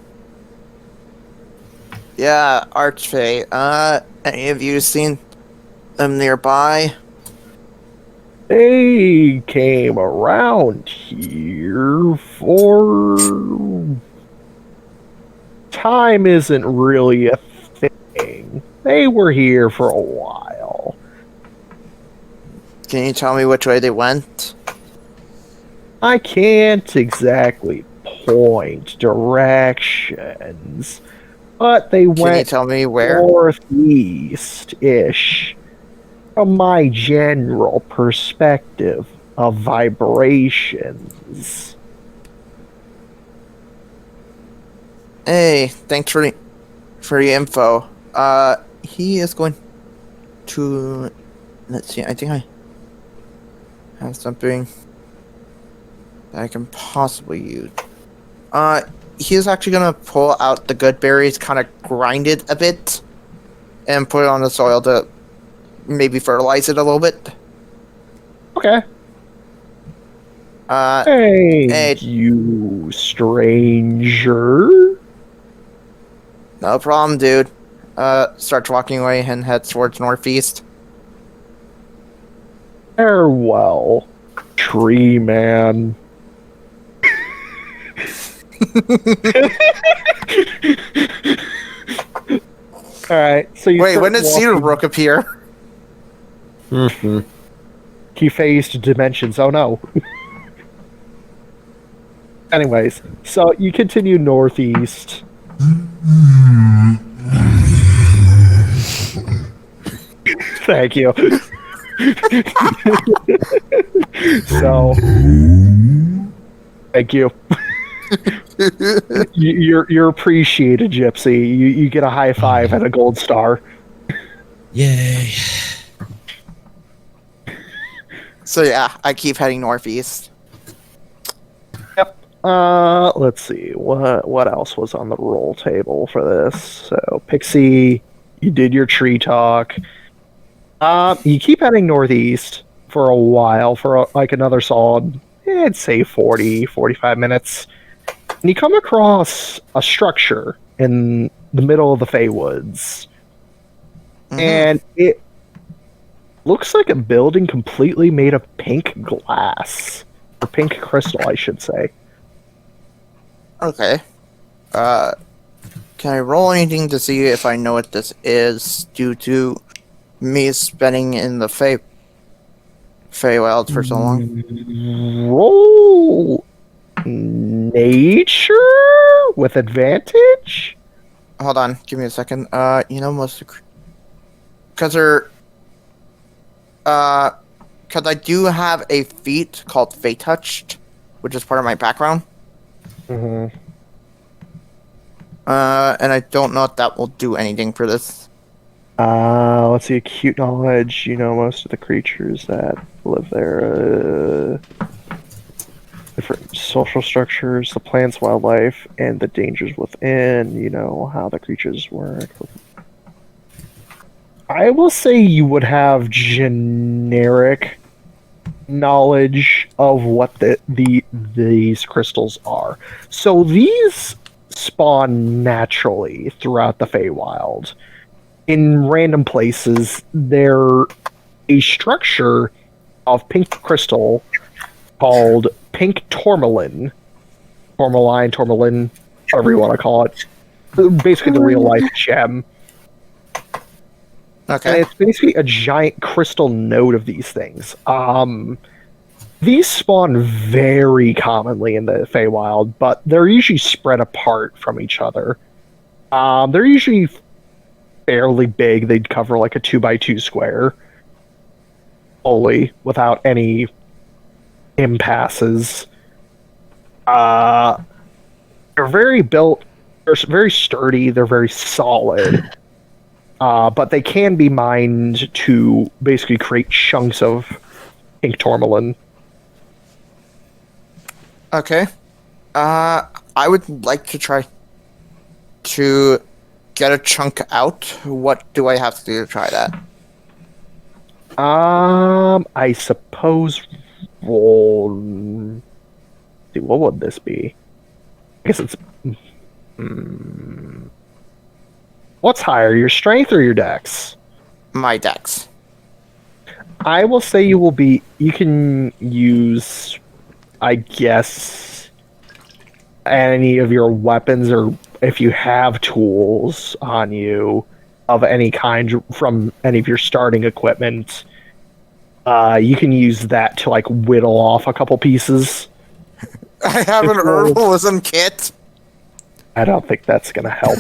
Yeah, Archfey. Any of you seen them nearby? They came around here for... Time isn't really a thing. They were here for a while. Can you tell me which way they went? I can't exactly point directions, but they Can you went tell me where? northeast-ish. From my general perspective of vibrations. Hey, thanks for the info. He is going to... Let's see, I think I have something that I can possibly use. He is actually gonna pull out the good berries, kind of grind it a bit, and put it on the soil to maybe fertilize it a little bit. Okay. Hey. You stranger. No problem, dude. Starts walking away and heads towards northeast. Farewell, tree man. Alright, so you Wait, start when did walking- Cedar Brook appear? He phased dimensions, oh no. Anyways, so you continue northeast. Thank you. So, thank you. You're appreciated, Gipsy. You get a high five and a gold star. Yay. So yeah, I keep heading northeast. Yep. Let's see. What else was on the roll table for this? So, Pixie, you did your tree talk. You keep heading northeast for a while, for like another solid, I'd say 40, 45 minutes. And you come across a structure in the middle of the Feywoods. And it looks like a building completely made of pink glass. Or pink crystal, I should say. Okay. Can I roll anything to see if I know what this is due to me spending in the Feywild for so long? Roll nature with advantage? Hold on, give me a second. Most of because I do have a feat called Fey Touched, which is part of my background. Mm-hmm. And I don't know if that will do anything for this. Let's see, acute knowledge. You know most of the creatures that live there. Different social structures, the plants, wildlife, and the dangers within. You know how the creatures work. I will say you would have generic knowledge of what these crystals are. So these spawn naturally throughout the Feywild. In random places, they're a structure of pink crystal called pink tourmaline. Tourmaline, whatever you want to call it. Basically the real life gem. Okay. And it's basically a giant crystal node of these things. These spawn very commonly in the Feywild, but they're usually spread apart from each other. They're usually fairly big. They'd cover like a 2x2 square. Fully, without any impasses. They're very built. They're very sturdy. They're very solid. But they can be mined to basically create chunks of pink tourmaline. Okay. I would like to try to get a chunk out. What do I have to do to try that? I suppose roll. See, what would this be? I guess it's. What's higher, your strength or your dex? My dex. I will say you can use, I guess, any of your weapons, or if you have tools on you of any kind from any of your starting equipment, you can use that to like whittle off a couple pieces. I have an herbalism kit. I don't think that's going to help.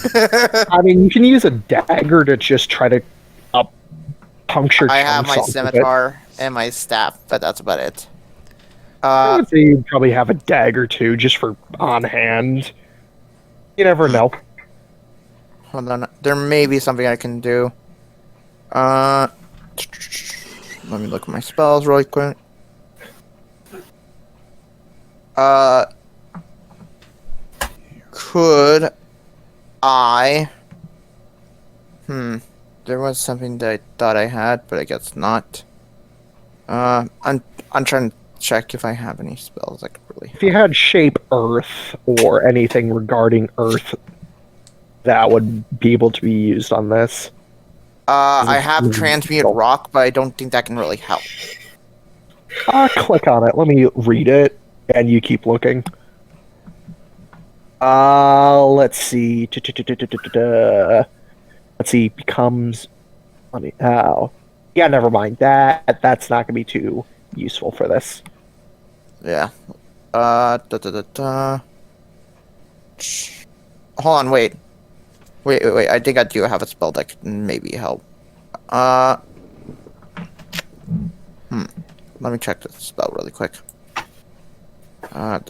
I mean, you can use a dagger to just try to puncture. I have my chunks off of it. scimitar and my staff, but that's about it. I would say you probably have a dagger too, just for on hand. You never know. Hold on, there may be something I can do. Let me look at my spells really quick. Could I? There was something that I thought I had, but I guess not. I'm trying to check if I have any spells I could really. If you had shape earth or anything regarding earth, that would be able to be used on this. I have transmute rock, but I don't think that can really help. Click on it. Let me read it, and you keep looking. Let's see. Let's see. Becomes. Let me. Oh, yeah. Never mind. That's not gonna be too useful for this. Yeah. Hold on. Wait. I think I do have a spell that could maybe help. Let me check the spell really quick. You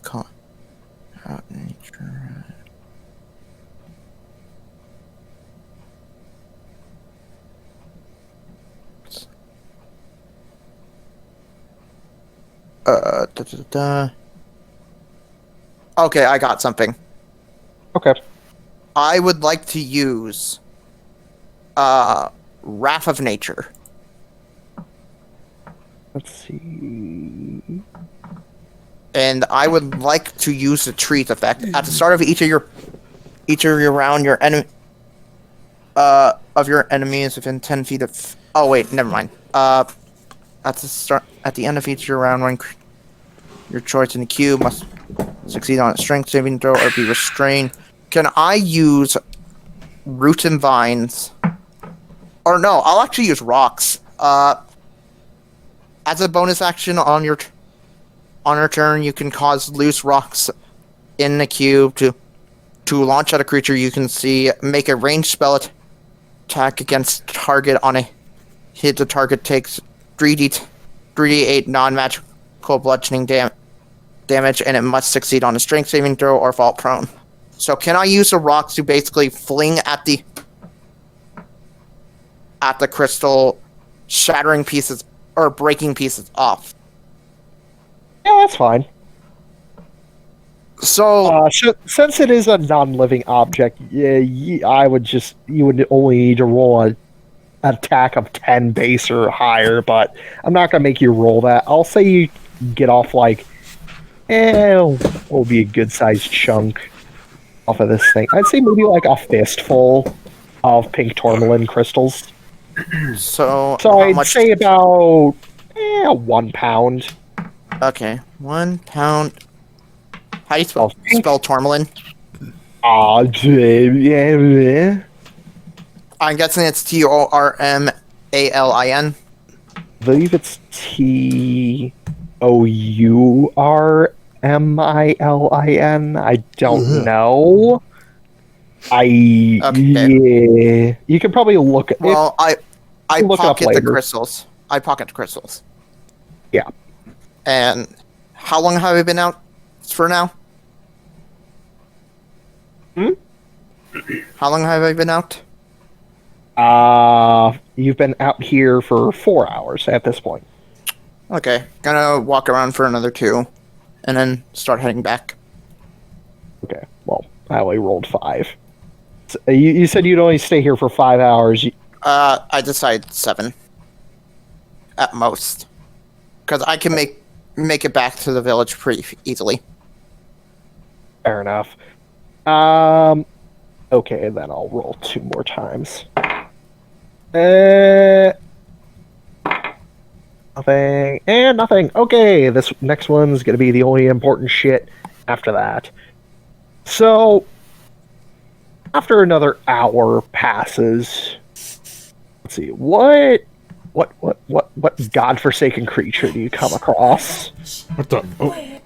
can't. Out nature. Okay, I got something. Okay. I would like to use Wrath of Nature. Let's see. And I would like to use the treat effect at the start of each of your round. Your enemy of your enemies within 10 feet of. Oh wait, never mind. At the end of each of your round, when your choice in the cube must succeed on a strength saving throw or be restrained. Can I use roots and vines? Or no, I'll actually use rocks. As a bonus action on your turn, you can cause loose rocks in the cube to launch at a creature you can see. Make a ranged spell attack against target on a hit. The target takes 3d8 non-magical bludgeoning damage, and it must succeed on a strength saving throw or fall prone. So can I use the rocks to basically fling at the crystal, shattering pieces or breaking pieces off? Yeah, that's fine. So Since it is a non-living object, you would only need to roll an attack of 10 base or higher, but I'm not going to make you roll that. I'll say you get off like, will be a good-sized chunk off of this thing. I'd say maybe like a fistful of pink tourmaline crystals. So I'd say about 1 pound. Okay, 1 pound. How do you spell tourmaline? Yeah. I'm guessing it's Tormalin. I believe it's Tourmilin. I don't know. Yeah. You can probably look at. Well, I look it up pocket the later. crystals. I pocket the crystals. Yeah. And how long have I been out for now? How long have I been out? You've been out here for 4 hours at this point. Okay, gonna walk around for another 2, and then start heading back. Okay. Well, I only rolled 5. So, you said you'd only stay here for 5 hours. I decided 7 at most, because I can make it back to the village pretty easily. Fair enough. Okay, then I'll roll 2 more times. Nothing, and nothing. Okay, this next one's gonna be the only important shit after that. So, after another hour passes, let's see, what godforsaken creature do you come across? What the? Oh.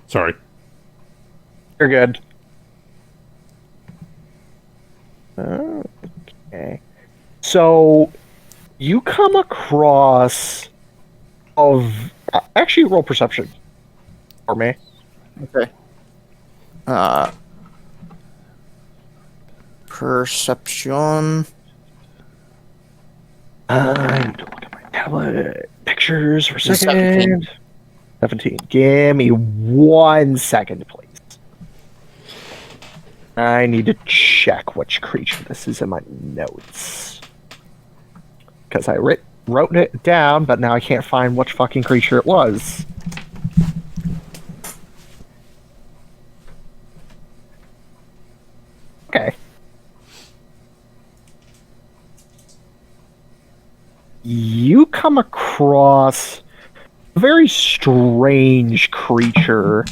Sorry. You're good. Okay. So, you come across actually roll perception for me. Okay. Perception. I need to look at my tablet pictures for a second. 17. 17. Give me 1 second, please. I need to check which creature this is in my notes. Because I wrote it down, but now I can't find which fucking creature it was. Okay. You come across a very strange creature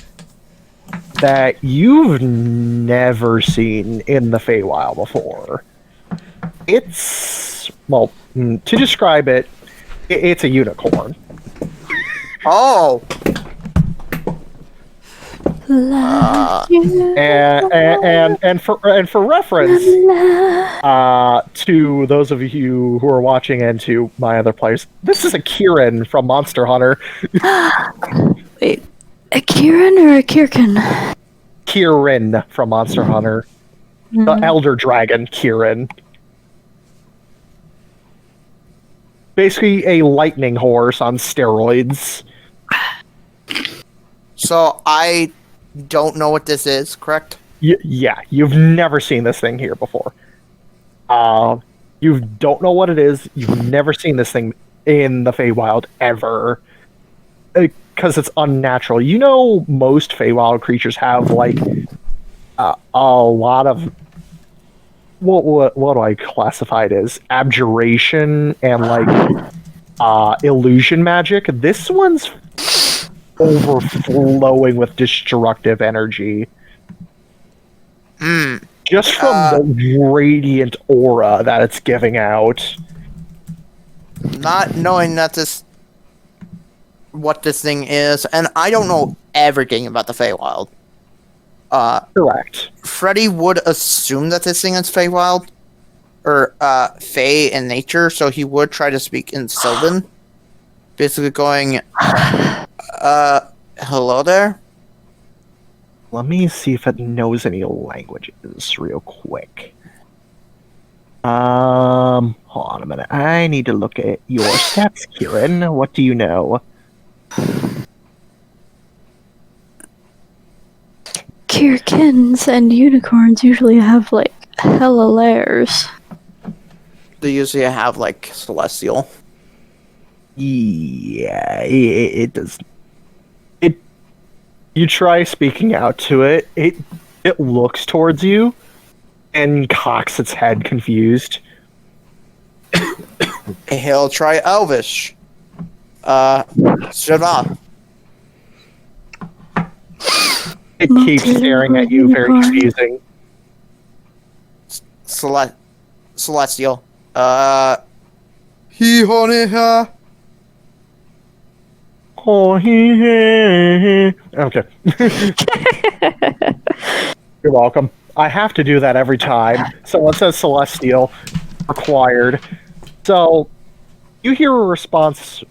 that you've never seen in the Feywild before. It's, well, to describe it, it's a unicorn. Oh! And for reference, to those of you who are watching and to my other players, this is a Kieran from Monster Hunter. Wait, a Kieran or a Kirkin? Kieran from Monster Hunter. The Elder Dragon Kieran. Basically a lightning horse on steroids. So I don't know what this is, correct? Yeah, you've never seen this thing here before. You don't know what it is. You've never seen this thing in the Feywild ever. Because it's unnatural. You know, most Feywild creatures have, like, a lot of... What do I classify it as? Abjuration and, like, illusion magic. This one's overflowing with destructive energy. Just from the radiant aura that it's giving out. Not knowing that what this thing is, and I don't know everything about the Feywild. Correct. Freddy would assume that this thing is Feywild, or Fey in nature, so he would try to speak in Sylvan. Basically going, hello there? Let me see if it knows any languages real quick. Hold on a minute. I need to look at your stats, Kieran. What do you know? Kirkins and unicorns usually have, like, hella layers. They usually have, like, Celestial. Yeah, it does. You try speaking out to it. It looks towards you and cocks its head, confused. He'll try Elvish. Shut up. It keeps staring at you, very confusing. Celestial. He honey ha. Oh, okay. You're welcome. I have to do that every time. So it says Celestial required. So you hear a response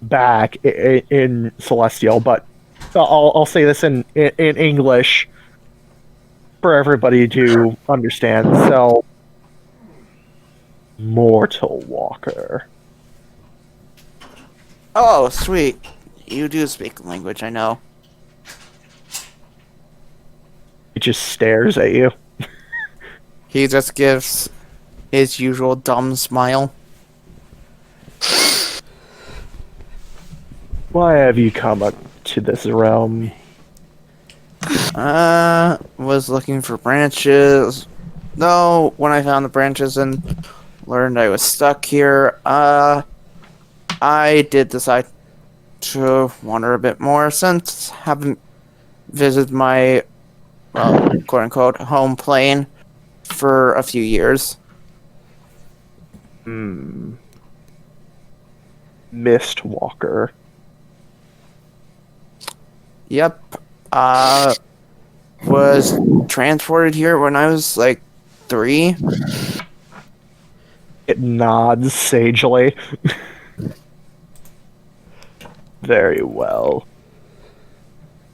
back in Celestial, but I'll say this in English for everybody to understand. So, Mortal Walker. Oh, sweet. You do speak language, I know. It just stares at you. He just gives his usual dumb smile. Why have you come up to this realm? Was looking for branches. No, when I found the branches and learned I was stuck here, I did decide to wander a bit more since haven't visited my, well, quote-unquote, home plane for a few years. Mistwalker. Yep. Was transported here when I was, like, 3. It nods sagely. Very well.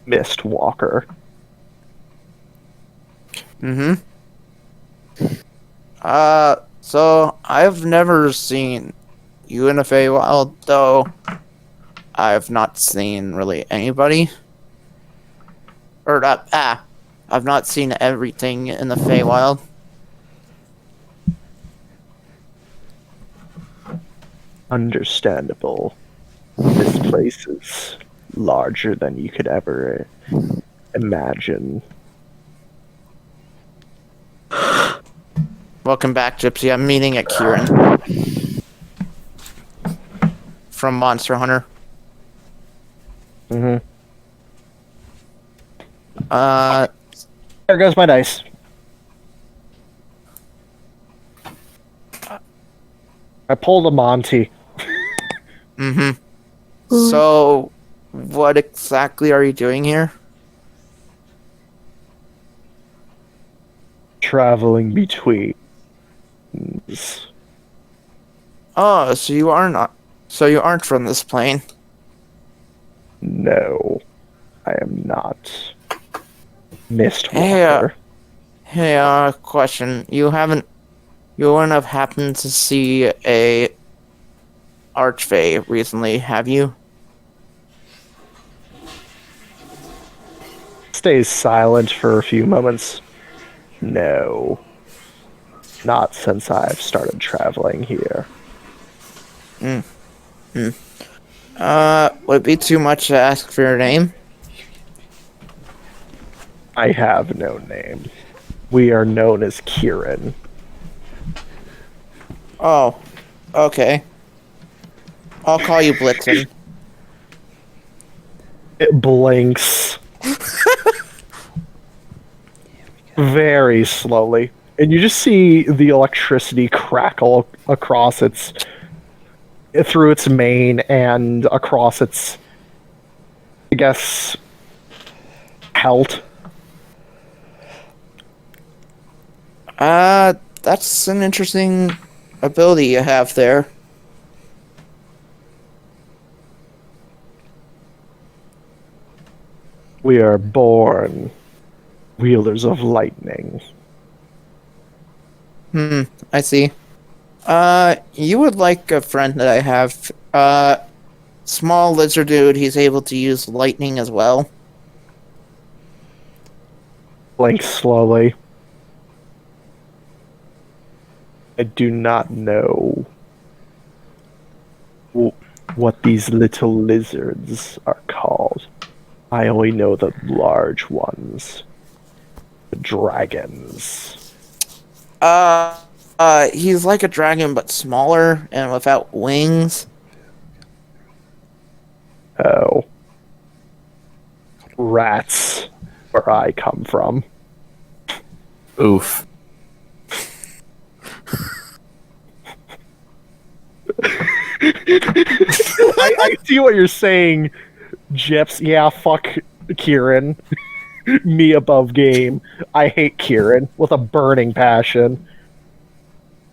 Mistwalker. So I've never seen you in a Feywild, though I've not seen really anybody. Or, I've not seen everything in the Feywild. Understandable. This place is larger than you could ever imagine. Welcome back, Gipsy. I'm meeting at Kieran. From Monster Hunter. There goes my dice. I pulled a Monty. So, what exactly are you doing here? Traveling between. Oh, so you aren't from this plane. No, I am not. Mistwalker. Hey, question. You wouldn't have happened to see a Archfey recently, have you? Stays silent for a few moments. No. Not since I've started traveling here. Would it be too much to ask for your name? I have no name. We are known as Kieran. Oh, okay. I'll call you Blitzen. It blinks. Very slowly. And you just see the electricity crackle across through its mane and across its, I guess, pelt. That's an interesting ability you have there. We are born wielders of lightning. I see. You would like a friend that I have. Small lizard dude, he's able to use lightning as well. Blink slowly. I do not know what these little lizards are called. I only know the large ones. The dragons. He's like a dragon but smaller and without wings. Oh. Rats, where I come from. Oof. I see what you're saying, Jips. Yeah, fuck Kieran. Me above game. I hate Kieran with a burning passion.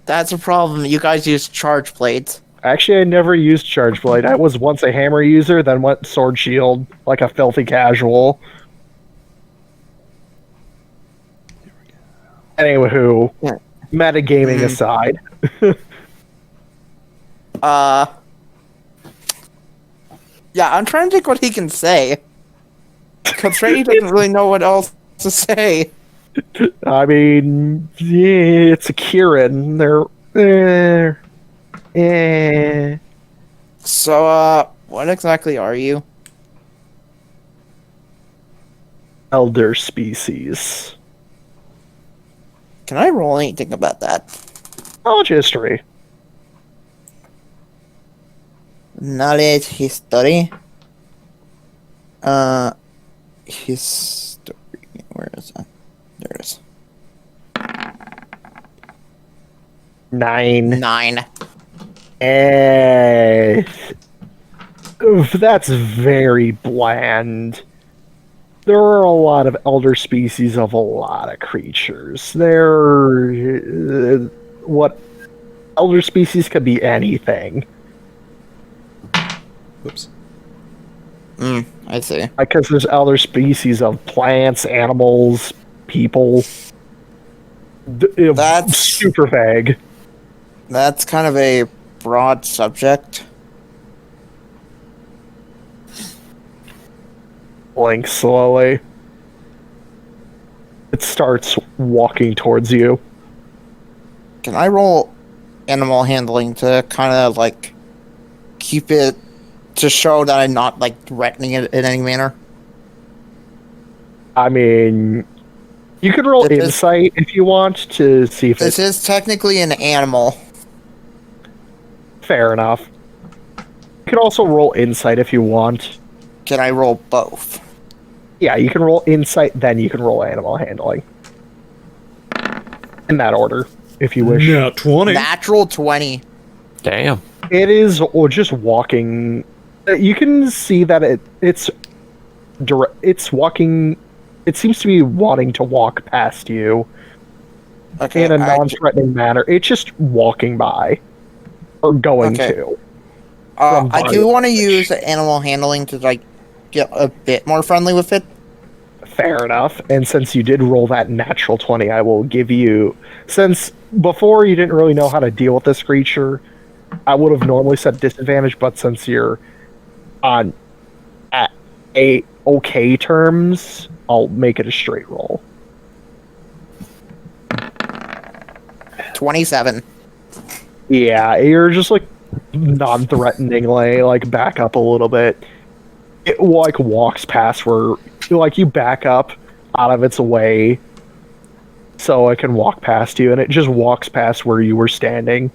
That's a problem. You guys use charge blades. Actually, I never used Charge Blade. I was once a hammer user, then went Sword Shield, like a filthy casual. Anywho, Yeah. metagaming aside. Yeah, I'm trying to think what he can say. Because Freddy doesn't really know what else to say. I mean, yeah, it's a Kieran. They're... So, what exactly are you? Elder species. Can I roll anything about that? Knowledge history. Knowledge history. History. Where is that? There it is. 9. 9. That's very bland. There are a lot of elder species of a lot of creatures. What elder species could be anything. Whoops. I see. Because there's elder species of plants, animals, people. That's super vague. That's kind of a broad subject. Blink slowly. It starts walking towards you. Can I roll animal handling to kind of like keep it to show that I'm not like threatening it in any manner? I mean, you could roll insight if you want to see if this is technically an animal. Fair enough. You can also roll insight if you want. Can I roll both? Yeah, you can roll insight, then you can roll animal handling. In that order, if you wish. No, 20. Natural 20. Damn. It is just walking. You can see that it's walking. It seems to be wanting to walk past you in a non-threatening manner. It's just walking by. Or going to. I do want to use animal handling to like get a bit more friendly with it. Fair enough. And since you did roll that natural 20, I will give you... Since before you didn't really know how to deal with this creature, I would have normally said disadvantage, but since you're at okay terms, I'll make it a straight roll. 27. Yeah, you're just like non-threateningly like back up a little bit. It like walks past where like you back up out of its way so it can walk past you, and it just walks past where you were standing.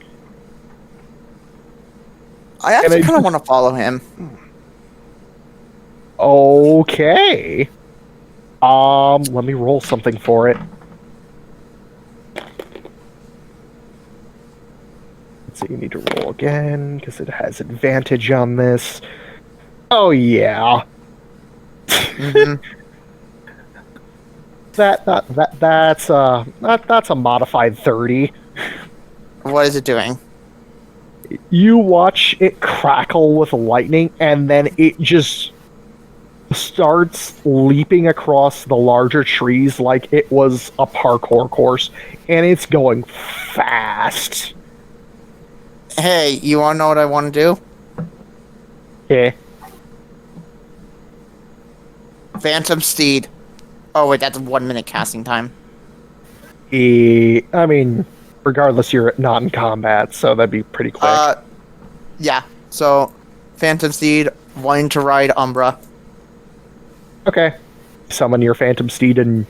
I actually kind of want to follow him. Okay. Let me roll something for it. So you need to roll again because it has advantage on this. Oh yeah. Mhm. That's a modified 30. What is it doing? You watch it crackle with lightning, and then it just starts leaping across the larger trees like it was a parkour course, and it's going fast. Hey, you want to know what I want to do? Yeah. Phantom Steed. Oh wait, that's 1 minute casting time. I mean, regardless, you're not in combat, so that'd be pretty quick. Yeah. So, Phantom Steed wanting to ride Umbra. Okay. Summon your Phantom Steed, and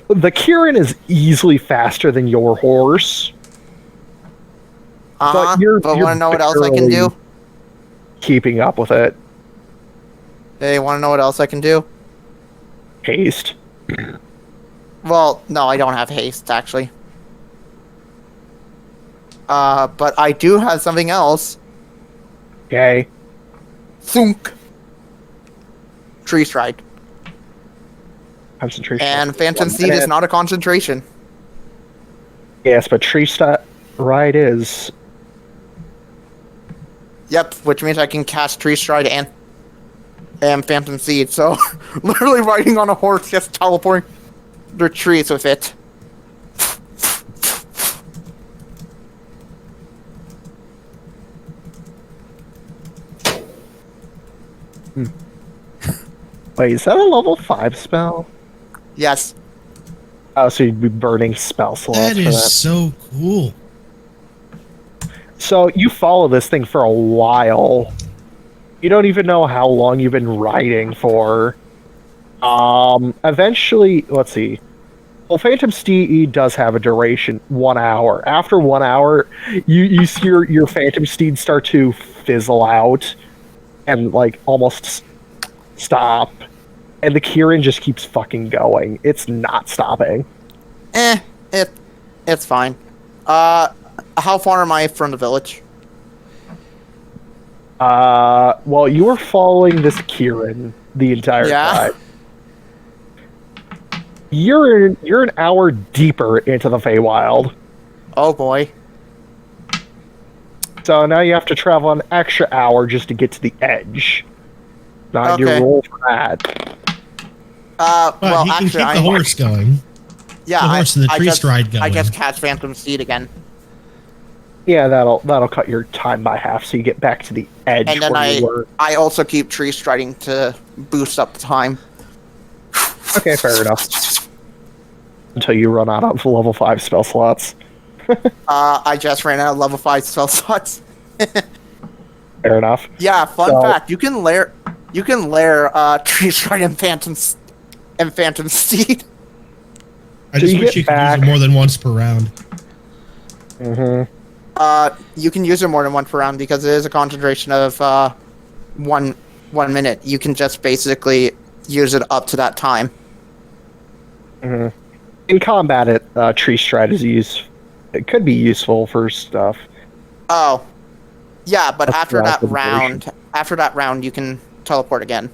the Kirin is easily faster than your horse. But want to know what else I can do? Keeping up with it. Hey, want to know what else I can do? Haste. Well, no, I don't have haste, actually. But I do have something else. Okay. Thunk. Tree Stride. Concentration. And Phantom 1 Steed minute. is not a concentration. Yes, but Tree Stride is. Yep, which means I can cast Tree Stride and Phantom Steed. So, literally riding on a horse, just teleporting the trees with it. Wait, is that a level 5 spell? Yes. Oh, so you'd be burning spell slots That for is that. so cool. So you follow this thing for a while. You don't even know how long you've been riding for. Eventually, let's see. Well, Phantom Steed does have a duration, 1 hour. After 1 hour, you see your Phantom Steed start to fizzle out and like almost stop. And the Kirin just keeps fucking going. It's not stopping. It's fine. How far am I from the village? Well, you were following this Kirin the entire time. You're an hour deeper into the Feywild. Oh boy. So now you have to travel an extra hour just to get to the edge. Not your Okay. roll for that. But Well, you can actually, keep the horse going. Yeah, the horse and the tree stride I going. just cast Phantom Steed again, Yeah, that'll cut your time by half, so you get back to the edge and then where you were. I also keep tree striding to boost up the time. Okay, fair enough. Until you run out of level 5 spell slots. I just ran out of level 5 spell slots. Fair enough. Yeah, fun So- fact: you can layer tree stride and Phantom Steed. I So just you wish get you could back- use it more than once per round. Mm-hmm. You can use it more than once per round because it is a concentration of 1 minute. You can just basically use it up to that time. Mm-hmm. In combat, Tree Stride is used. It could be useful for stuff. Oh, yeah, but That's after the that concentration. round, you can teleport again.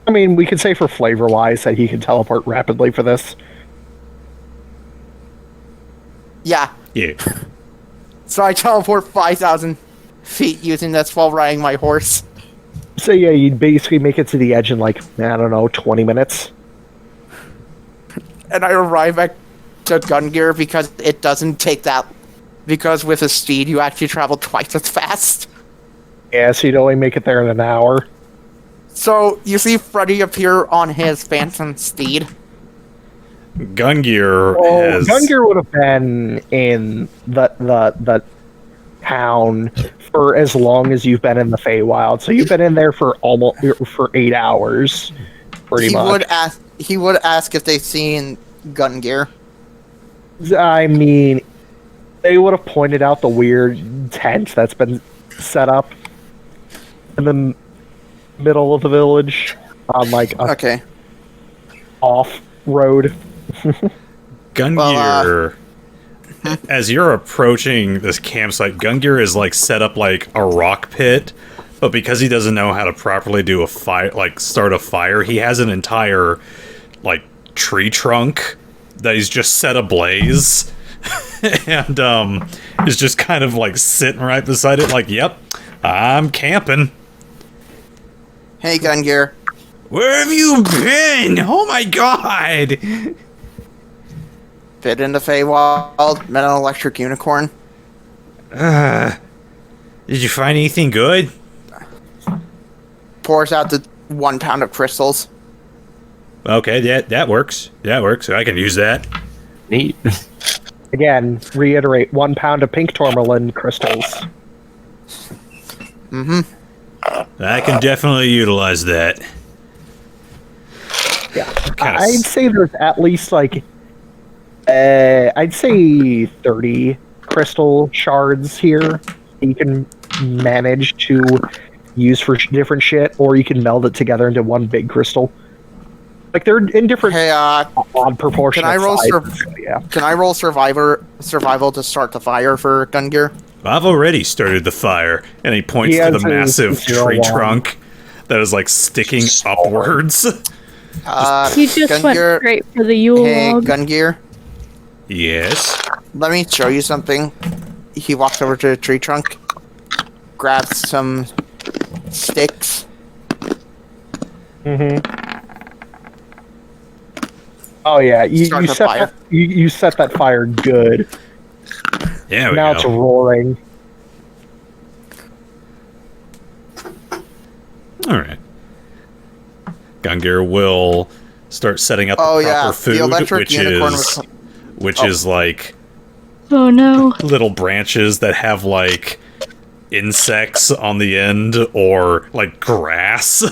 I mean, we could say for flavor-wise that he can teleport rapidly for this. Yeah, Yeah. so I teleport 5,000 feet using this while riding my horse. So yeah, you'd basically make it to the edge in like, I don't know, 20 minutes. And I arrive back to Gungir because it doesn't take that. Because with a steed, you actually travel twice as fast. Yeah, so you'd only make it there in an hour. So you see Freddy appear on his phantom steed. Gungir Well, has. Gungir would have been in the town for as long as you've been in the Feywild. So you've been in there for 8 hours, pretty much. He would ask if they've seen Gungir. I mean, they would have pointed out the weird tent that's been set up in the middle of the village on like a Okay. off road. Gungir, as you're approaching this campsite, Gungir is like set up like a rock pit, but because he doesn't know how to properly do a fire, like start a fire, he has an entire like tree trunk that he's just set ablaze, and is just kind of like sitting right beside it, like, "Yep, I'm camping." Hey, Gungir. Where have you been? Oh my god! Fit in the Feywild, met an electric unicorn. Did you find anything good? Pours out the 1 pound of crystals. Okay, that works. That works. I can use that. Neat. Again, reiterate, 1 pound of pink tourmaline crystals. Mm-hmm. I can definitely utilize that. Yeah, Kinda I'd say there's at least like, I'd say 30 crystal shards here you can manage to use for different shit, or you can meld it together into one big crystal. Like they're in different Hey, odd proportion. can I roll yeah. Can I roll survival to start the fire for Gungir? I've already started the fire, and he points He to has the his massive tree wand. trunk that is like sticking upwards. He just went Gungir, straight for the Yule hey, log. Gungir, Yes. let me show you something. He walks over to the tree trunk, grabs some sticks. Oh yeah, you Start the set fire. that, you set that fire good. Yeah, we Now go. it's roaring. All right. Gungir will start setting up Oh the proper yeah, food, the electric which unicorn is was. which is like Oh no. little branches that have like insects on the end, or like grass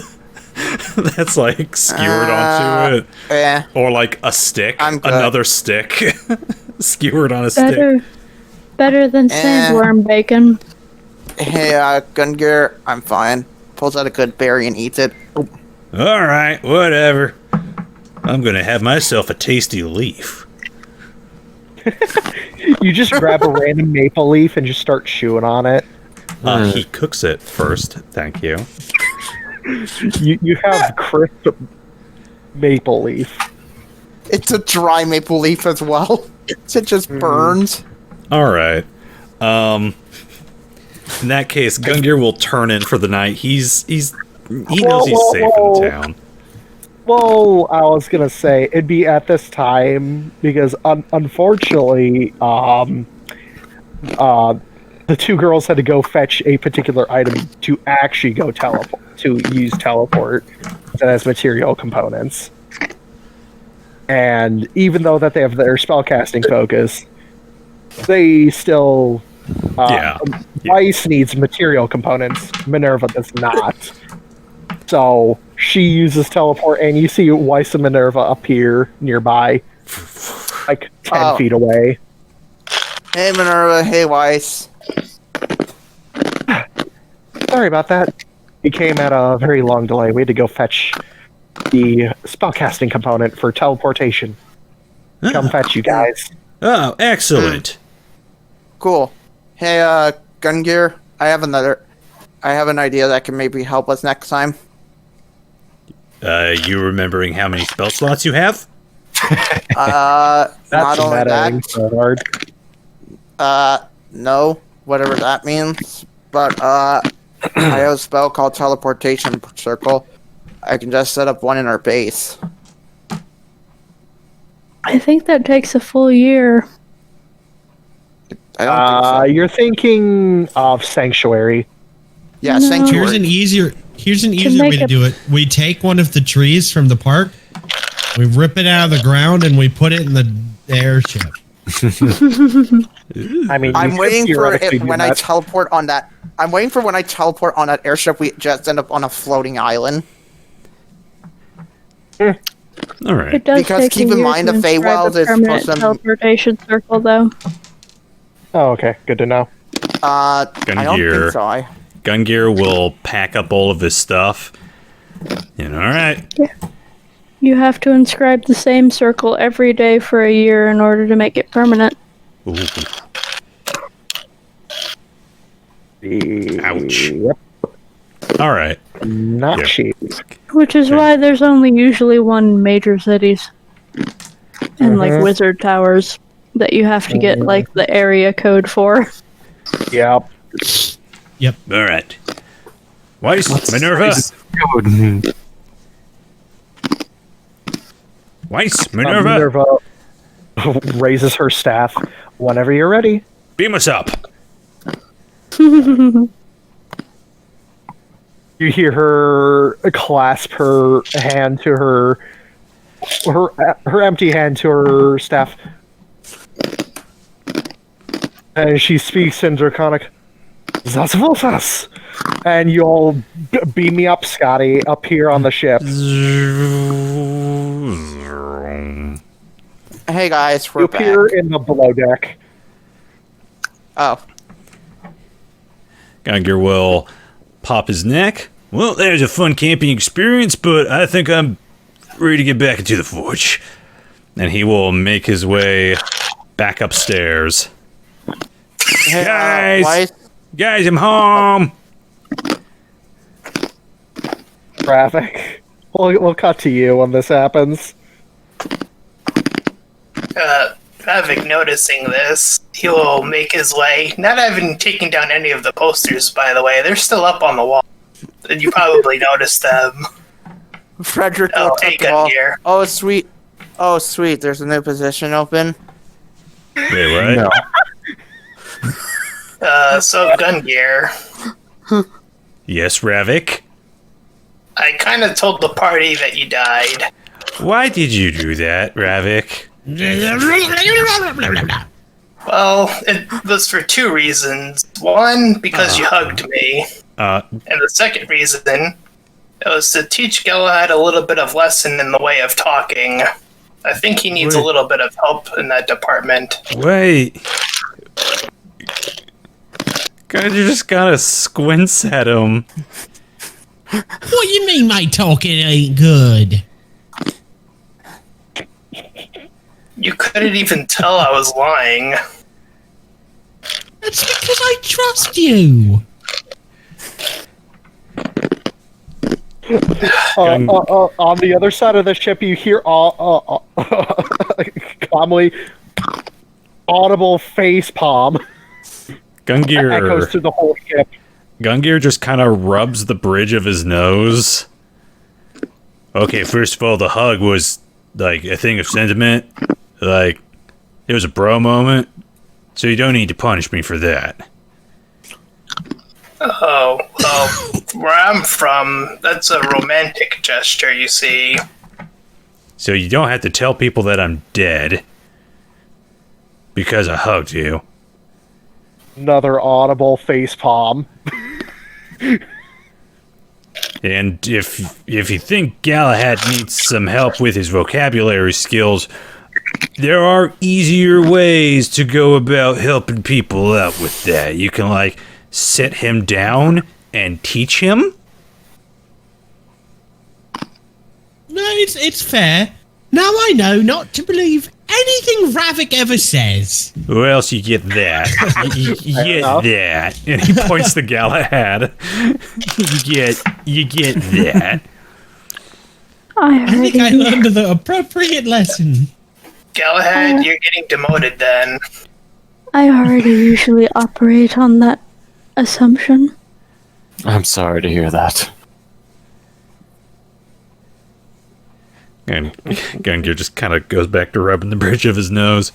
that's like skewered onto it, or like a stick, I'm good. another stick skewered on a stick. Better than sandworm bacon. Hey, Gungir, I'm fine. Pulls out a good berry and eats it. Oh, All right, whatever. I'm gonna have myself a tasty leaf. You just grab a random maple leaf and just start chewing on it. He cooks it first. Thank you. You have crisp maple leaf. it's a dry maple leaf as well. So it just burns. All right. In that case, Gungir will turn in for the night. He knows he's safe in town. Well, I was gonna say it'd be at this time because unfortunately, the two girls had to go fetch a particular item to actually go use teleport that has material components. And even though that they have their spellcasting focus, they still Weiss needs material components. Minerva does not. So she uses teleport, and you see Weiss and Minerva appear nearby, like 10 feet away. Hey, Minerva. Hey, Weiss. Sorry about that. It came at a very long delay. We had to go fetch the spellcasting component for teleportation. Come fetch you guys. Oh, excellent. Cool. Hey, Gungir, I have an idea that can maybe help us next time. You remembering how many spell slots you have? That's Not only metaing that, so hard. no, whatever that means. But, I have a spell called Teleportation Circle. I can just set up one in our base. I think that takes a full year. I don't think so. You're thinking of Sanctuary. Yeah, No. Sanctuary. Here's an easier way to do it. We take one of the trees from the park, we rip it out of the ground, and we put it in the airship. I mean, I'm you could waiting for theoretically it do when I that. teleport on that. I'm waiting for when I teleport on that airship. We just end up on a floating island. All It right. does Because take keep a in year mind to the inscribe Feywilds a is permanent supposed to- teleportation circle, though. Oh, okay. Good to know. I don't Gungir. think so. Gungir will pack up all of his stuff. And all right. You have to inscribe the same circle every day for a year in order to make it permanent. Ooh, Ouch. ouch. Yep. All right. Not Yeah. cheap. Which is Okay. why there's only usually one major cities. And like wizard towers that you have to get like the area code for. Yep. All right. Weiss, Minerva. Weiss, Minerva. Minerva raises her staff. Whenever you're ready. Beam us up. You hear her clasp her hand to her empty hand to her staff. And she speaks in Draconic. That's us. And you all beam me up, Scotty, up here on the ship. Hey guys, we're You back. appear in the below deck. Oh, Gungir will pop his neck. Well, there's a fun camping experience, but I think I'm ready to get back into the forge. And he will make his way back upstairs. hey, Guys! Weiss, Guys, I'm home. Traffic. We'll cut to you when this happens. Ravak noticing this, he will make his way, not having taken down any of the posters, by the way. They're still up on the wall. And you probably noticed them. Fredrick Oh, looks hey, at the wall. Gungir. Oh, sweet. Oh, sweet. There's a new position open. Wait, what? No. So, Gungir, Yes, Ravik. I kind of told the party that you died. Why did you do that, Ravik? Well, it was for two reasons. One, because you hugged me. Uh, And the second reason, it was to teach Galahad a little bit of lesson in the way of talking. I think he needs a little bit of help in that department. wait. God, you just gotta squints at him. What you mean my talking ain't good? You couldn't even tell I was lying. That's because I trust you. On the other side of the ship, you hear calmly audible face palm echoes Gungir, through the whole ship. Gungir just kind of rubs the bridge of his nose. Okay, first of all, the hug was like a thing of sentiment. Like, it was a bro moment. So you don't need to punish me for that. Oh, well, where I'm from, that's a romantic gesture, you see. So you don't have to tell people that I'm dead. Because I hugged you. Another audible face palm. And if you think Galahad needs some help with his vocabulary skills, there are easier ways to go about helping people out with that. You can, like, sit him down and teach him. No, it's fair. Now I know not to believe anything Ravik ever says. Or else you get that. You get enough. that. And he points to Galahad. You get that. I think I learned the appropriate lesson. Galahad, you're getting demoted then. I already usually operate on that assumption. I'm sorry to hear that. And Gungir just kind of goes back to rubbing the bridge of his nose.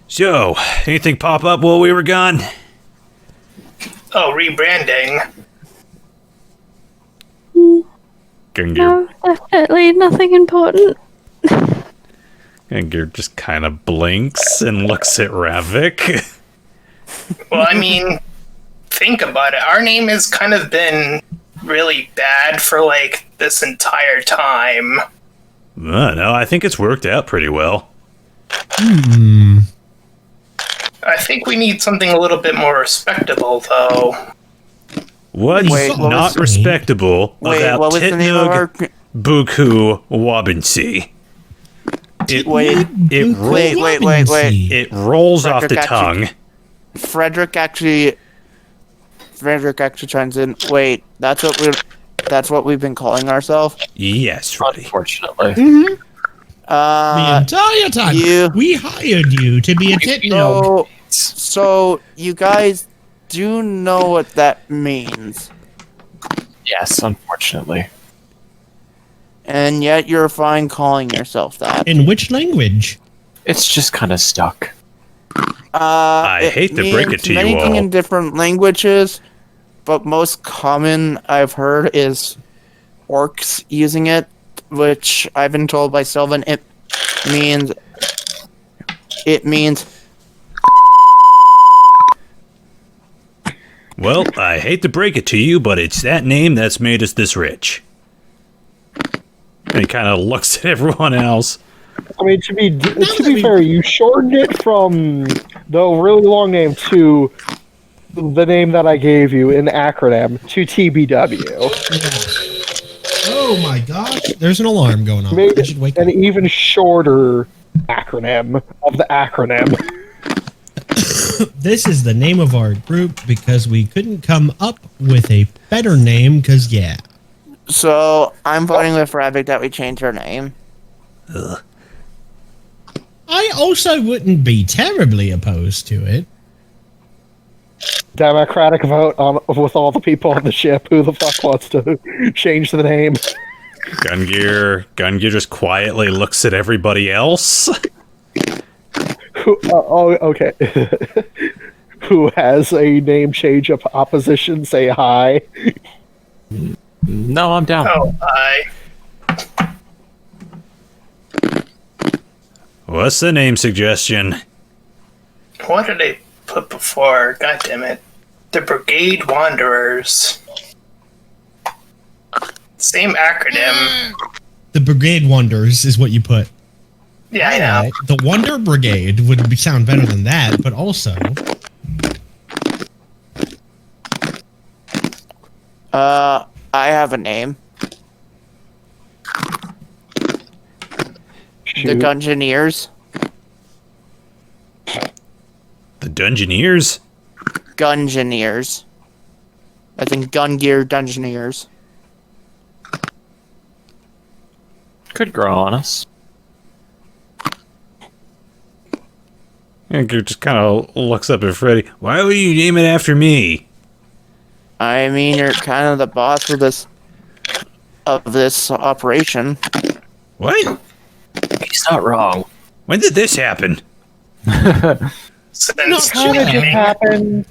So, anything pop up while we were gone? Oh, rebranding. Gungir, No, definitely nothing important. Gungir just kind of blinks and looks at Ravak. Well, I mean, think about it. Our name has kind of been really bad for, like, this entire time. No, I think it's worked out pretty well. Hmm. I think we need something a little bit more respectable, though. What's Wait, what not was the name? respectable Wait, about what was the name of our... Titnug Buku Wabansi? It Wait, wait. it rolls off the Fredrick tongue. Fredrick actually chimes in. Wait, that's what we've been calling ourselves. Yes, Freddy. Unfortunately. The Uh, entire time you- we hired you to be a Titnog. so you guys do know what that means, Yes, unfortunately. and yet you're fine calling yourself that. In which language? It's just kind of stuck. I hate to break it to you anything all. in different languages, but most common I've heard is orcs using it, which I've been told by Sylvan it means Well, I hate to break it to you, but it's that name that's made us this rich. And he kind of looks at everyone else. I mean, to be fair, you shortened it from the really long name to the name that I gave you in acronym to TBW. Oh my gosh! There's an alarm going on. Made I should wake up. an even shorter acronym of the acronym. This is the name of our group because we couldn't come up with a better name. Cause yeah, so I'm voting with Ravak that we change our name. I also wouldn't be terribly opposed to it. Democratic vote on with all the people on the ship. Who the fuck wants to change the name? Gungir just quietly looks at everybody else. Okay. Who has a name change of opposition? Say hi. No, I'm down. Oh, What's the name suggestion? what did I put before? God damn it. The Brigade Wanderers. Same acronym. The Brigade Wonders is what you put. Yeah, I know. Alright, the Wonder Brigade would sound better than that, but also I have a name. The Shoot. Gungeoneers. The Dungeoneers? Gungeoneers. I think Gungir Dungeoneers. Could grow on us. Gungir just kind of looks up at Freddy. Why would you name it after me? I mean, you're kind of the boss of this operation. What? He's not wrong. When did this happen? Since How did it happen?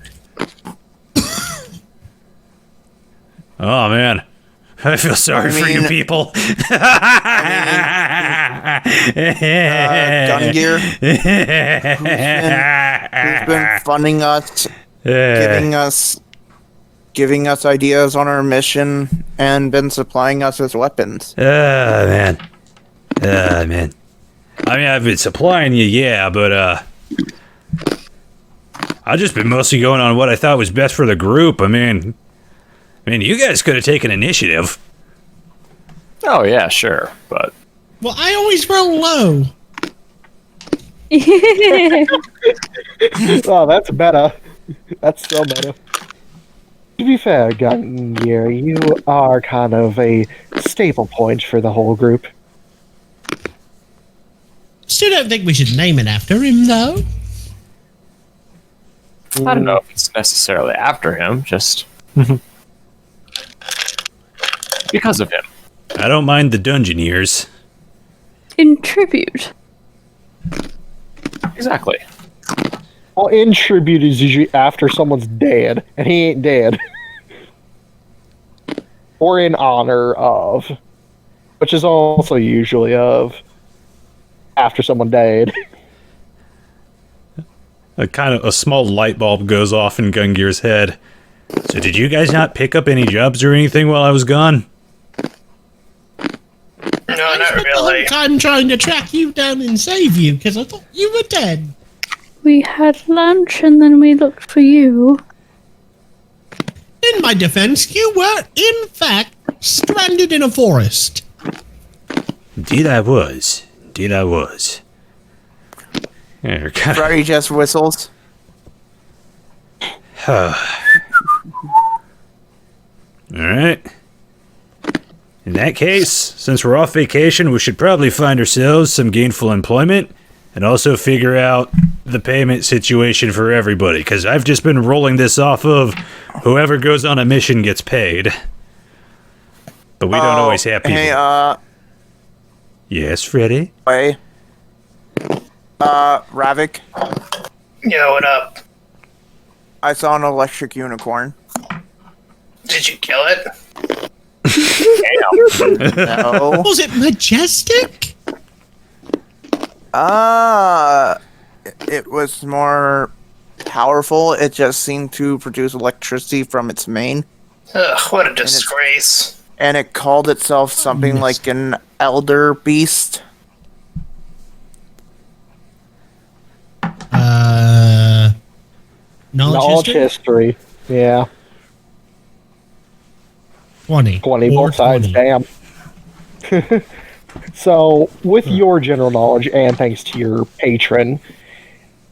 Oh man, I feel sorry for you mean- people. Gungir, who's been funding us, giving us ideas on our mission, and been supplying us with weapons. Man. Man. I mean, I've been supplying you, yeah, but, I've just been mostly going on what I thought was best for the group. I mean, you guys could have taken initiative. Oh yeah, sure, but well, I always roll low. Oh, that's meta. That's so meta. To be fair, Gungir, you are kind of a staple point for the whole group. Still don't think we should name it after him, though. I don't know if it's necessarily after him, just because of him. I don't mind the Dungeoneers. In tribute. Exactly. Well, in tribute is usually after someone's dead, and he ain't dead. Or in honor of. which is also usually of after someone died. A small light bulb goes off in Gungir's head. So did you guys not pick up any jobs or anything while I was gone? No, I not spent the really. whole time trying to track you down and save you because I thought you were dead. We had lunch and then we looked for you. In my defense, you were, in fact, stranded in a forest. Indeed I was. Indeed I was. Yeah, you're kind of... Freddy just whistles. Alright. In that case, since we're off vacation, we should probably find ourselves some gainful employment and also figure out the payment situation for everybody, because I've just been rolling this off of whoever goes on a mission gets paid. But we don't always have people. Hey, Yes, Freddy? wait. Ravak, Yo, what up? I saw an electric unicorn. Did you kill it? No. Was it majestic? It was more powerful. It just seemed to produce electricity from its mane. Ugh, what a disgrace. And it called itself something like an elder beast. Knowledge history? history. Yeah. 20. 20 Or both sides, 20. damn. So, with your general knowledge, and thanks to your patron,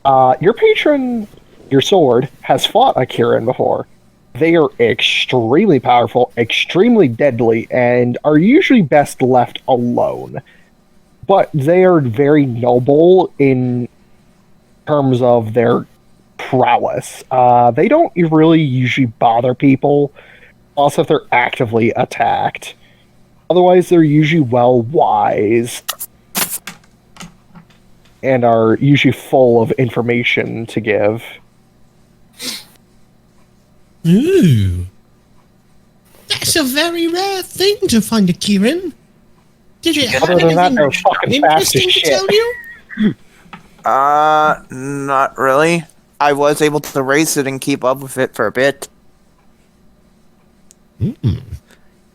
your sword, has fought a Kirin before. They are extremely powerful, extremely deadly, and are usually best left alone. But they are very noble in terms of their prowess. They don't really usually bother people, also if they're actively attacked. Otherwise, they're usually well wise and are usually full of information to give. Ooh. That's a very rare thing to find a Kirin. Did you have Other than that, anything they're fucking fast as interesting to shit. tell you? Not really. I was able to race it and keep up with it for a bit.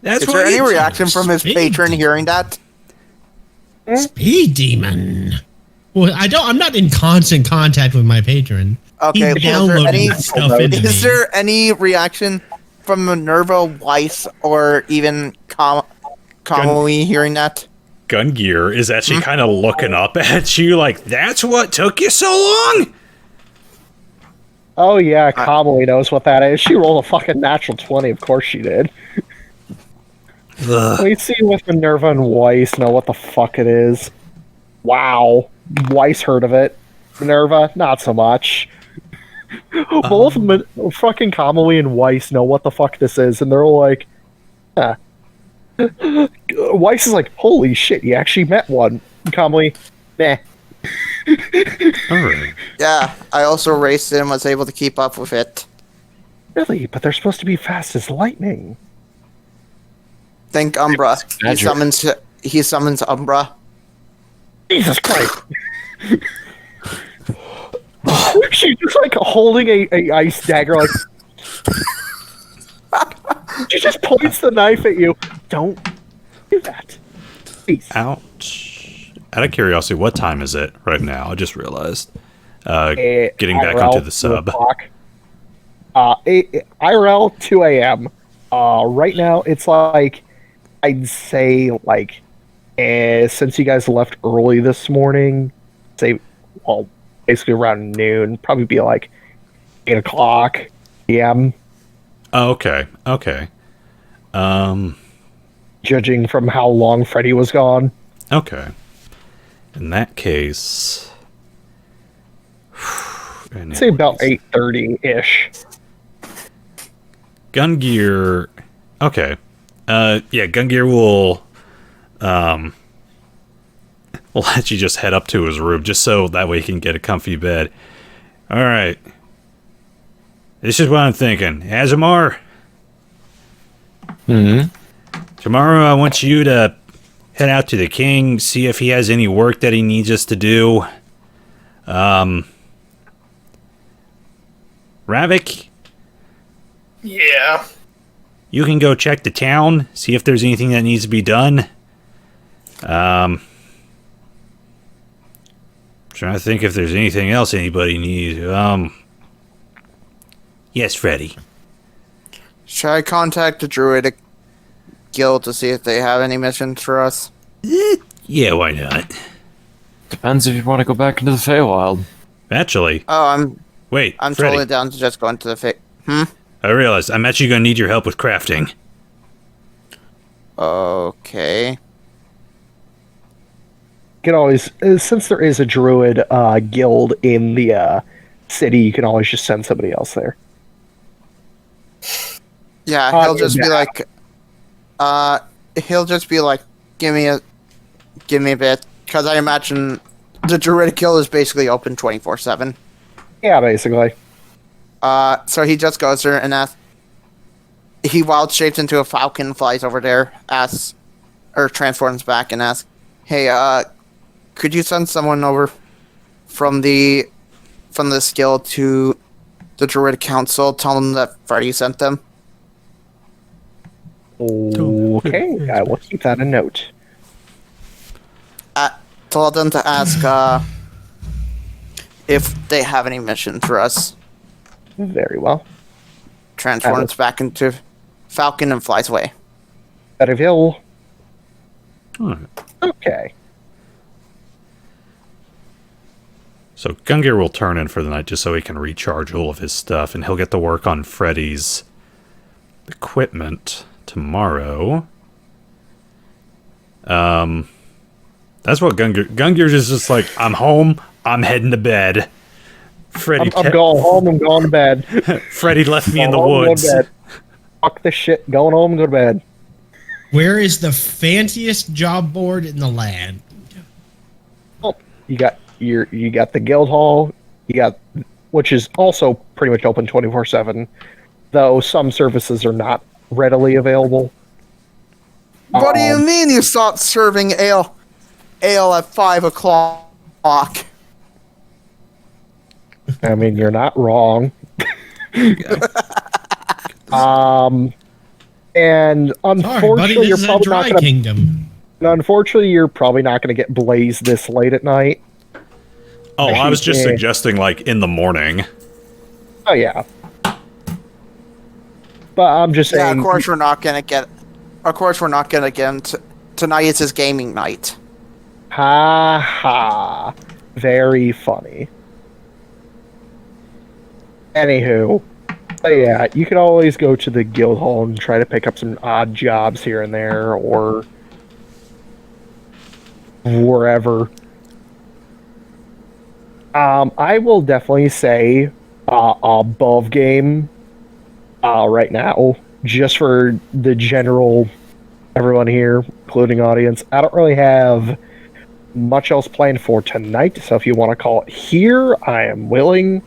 That's Is there any reaction from his Speed patron demon. hearing that? Speed demon. Well, I'm not in constant contact with my patron. Okay, He's is there downloading any- that stuff into me. Is there any reaction from Minerva, Weiss, or even Kamui hearing that? Gungir is actually kind of looking up at you like, that's what took you so long? Oh yeah, Kamui knows what that is. She rolled a fucking natural 20, of course she did. We see with Minerva and Weiss know what the fuck it is. Wow. Weiss heard of it. Minerva, not so much. Both fucking Kamui and Weiss know what the fuck this is, and they're all like, huh. Weiss is like, holy shit, you actually met one. Kamui, meh. Alright. Yeah, I also raced it and was able to keep up with it. Really? But they're supposed to be fast as lightning. Think Umbra. Magic. He summons Umbra. Jesus Christ. She's just like holding a ice dagger, like. She just points the knife at you. Don't do that. Please. Ouch. Out of curiosity, what time is it right now? I just realized. Getting back IRL, onto the sub. 2 o'clock. IRL 2 a.m. Right now, it's like, I'd say, like, since you guys left early this morning, say, well, basically around noon, probably be like 8 o'clock p.m. Oh, okay. Okay. Judging from how long Freddy was gone. Okay. In that case... I'd say about 8:30-ish. Gungir... Okay. Yeah, Gungir will... We'll let you just head up to his room, just so that way he can get a comfy bed. Alright. This is what I'm thinking. Asemar, Hmm. tomorrow I want you to head out to the king, see if he has any work that he needs us to do. Ravak, Yeah. you can go check the town, see if there's anything that needs to be done. Trying to think if there's anything else anybody needs. Yes, Freddy. Should I contact the Druidic Guild to see if they have any missions for us? Yeah, why not? Depends if you want to go back into the Feywild. Actually, Oh, I'm wait, I'm Freddy, totally down to just go into the I realized I'm actually going to need your help with crafting. Okay. You can always, since there is a druid guild in the city, you can always just send somebody else there. Yeah, he'll just be like, he'll just be like, give me a bit, because I imagine the Druidic Guild is basically open 24/7. Yeah, basically. So he just goes there and asks. He wild shapes into a falcon, flies over there, asks, or transforms back and asks, "Hey, could you send someone over from this guild to the Druid Council? Tell them that Freddy sent them." Okay, I will keep that a note. Tell them to ask if they have any mission for us. Very well. Transforms back into falcon and flies away. Ethereal. Alright. Okay. So Gungir will turn in for the night just so he can recharge all of his stuff, and he'll get to work on Freddy's equipment tomorrow. That's what Gungir's is just like, I'm home, I'm heading to bed. Freddy I'm going home, I'm going to bed. Freddy left me in the Going home, woods. going to bed. Fuck this shit, going home, go to bed. Where is the fanciest job board in the land? Oh, you got the guild hall, which is also pretty much open 24/7, though some services are not readily available. What do you mean you stopped serving ale at 5 o'clock? I mean, you're not wrong. And unfortunately, Sorry, buddy, this is a dry kingdom. Unfortunately, you're probably not going to get blazed this late at night. Oh, I was just suggesting, like, in the morning. Oh yeah, but I'm just saying. Yeah, of course we're not gonna get. Of course we're not gonna get him. Tonight is his gaming night. Ha ha! Very funny. Anywho, yeah, you can always go to the guild hall and try to pick up some odd jobs here and there, or wherever. I will definitely say above game right now, just for the general everyone here, including audience. I don't really have much else planned for tonight, so if you want to call it here, I am willing.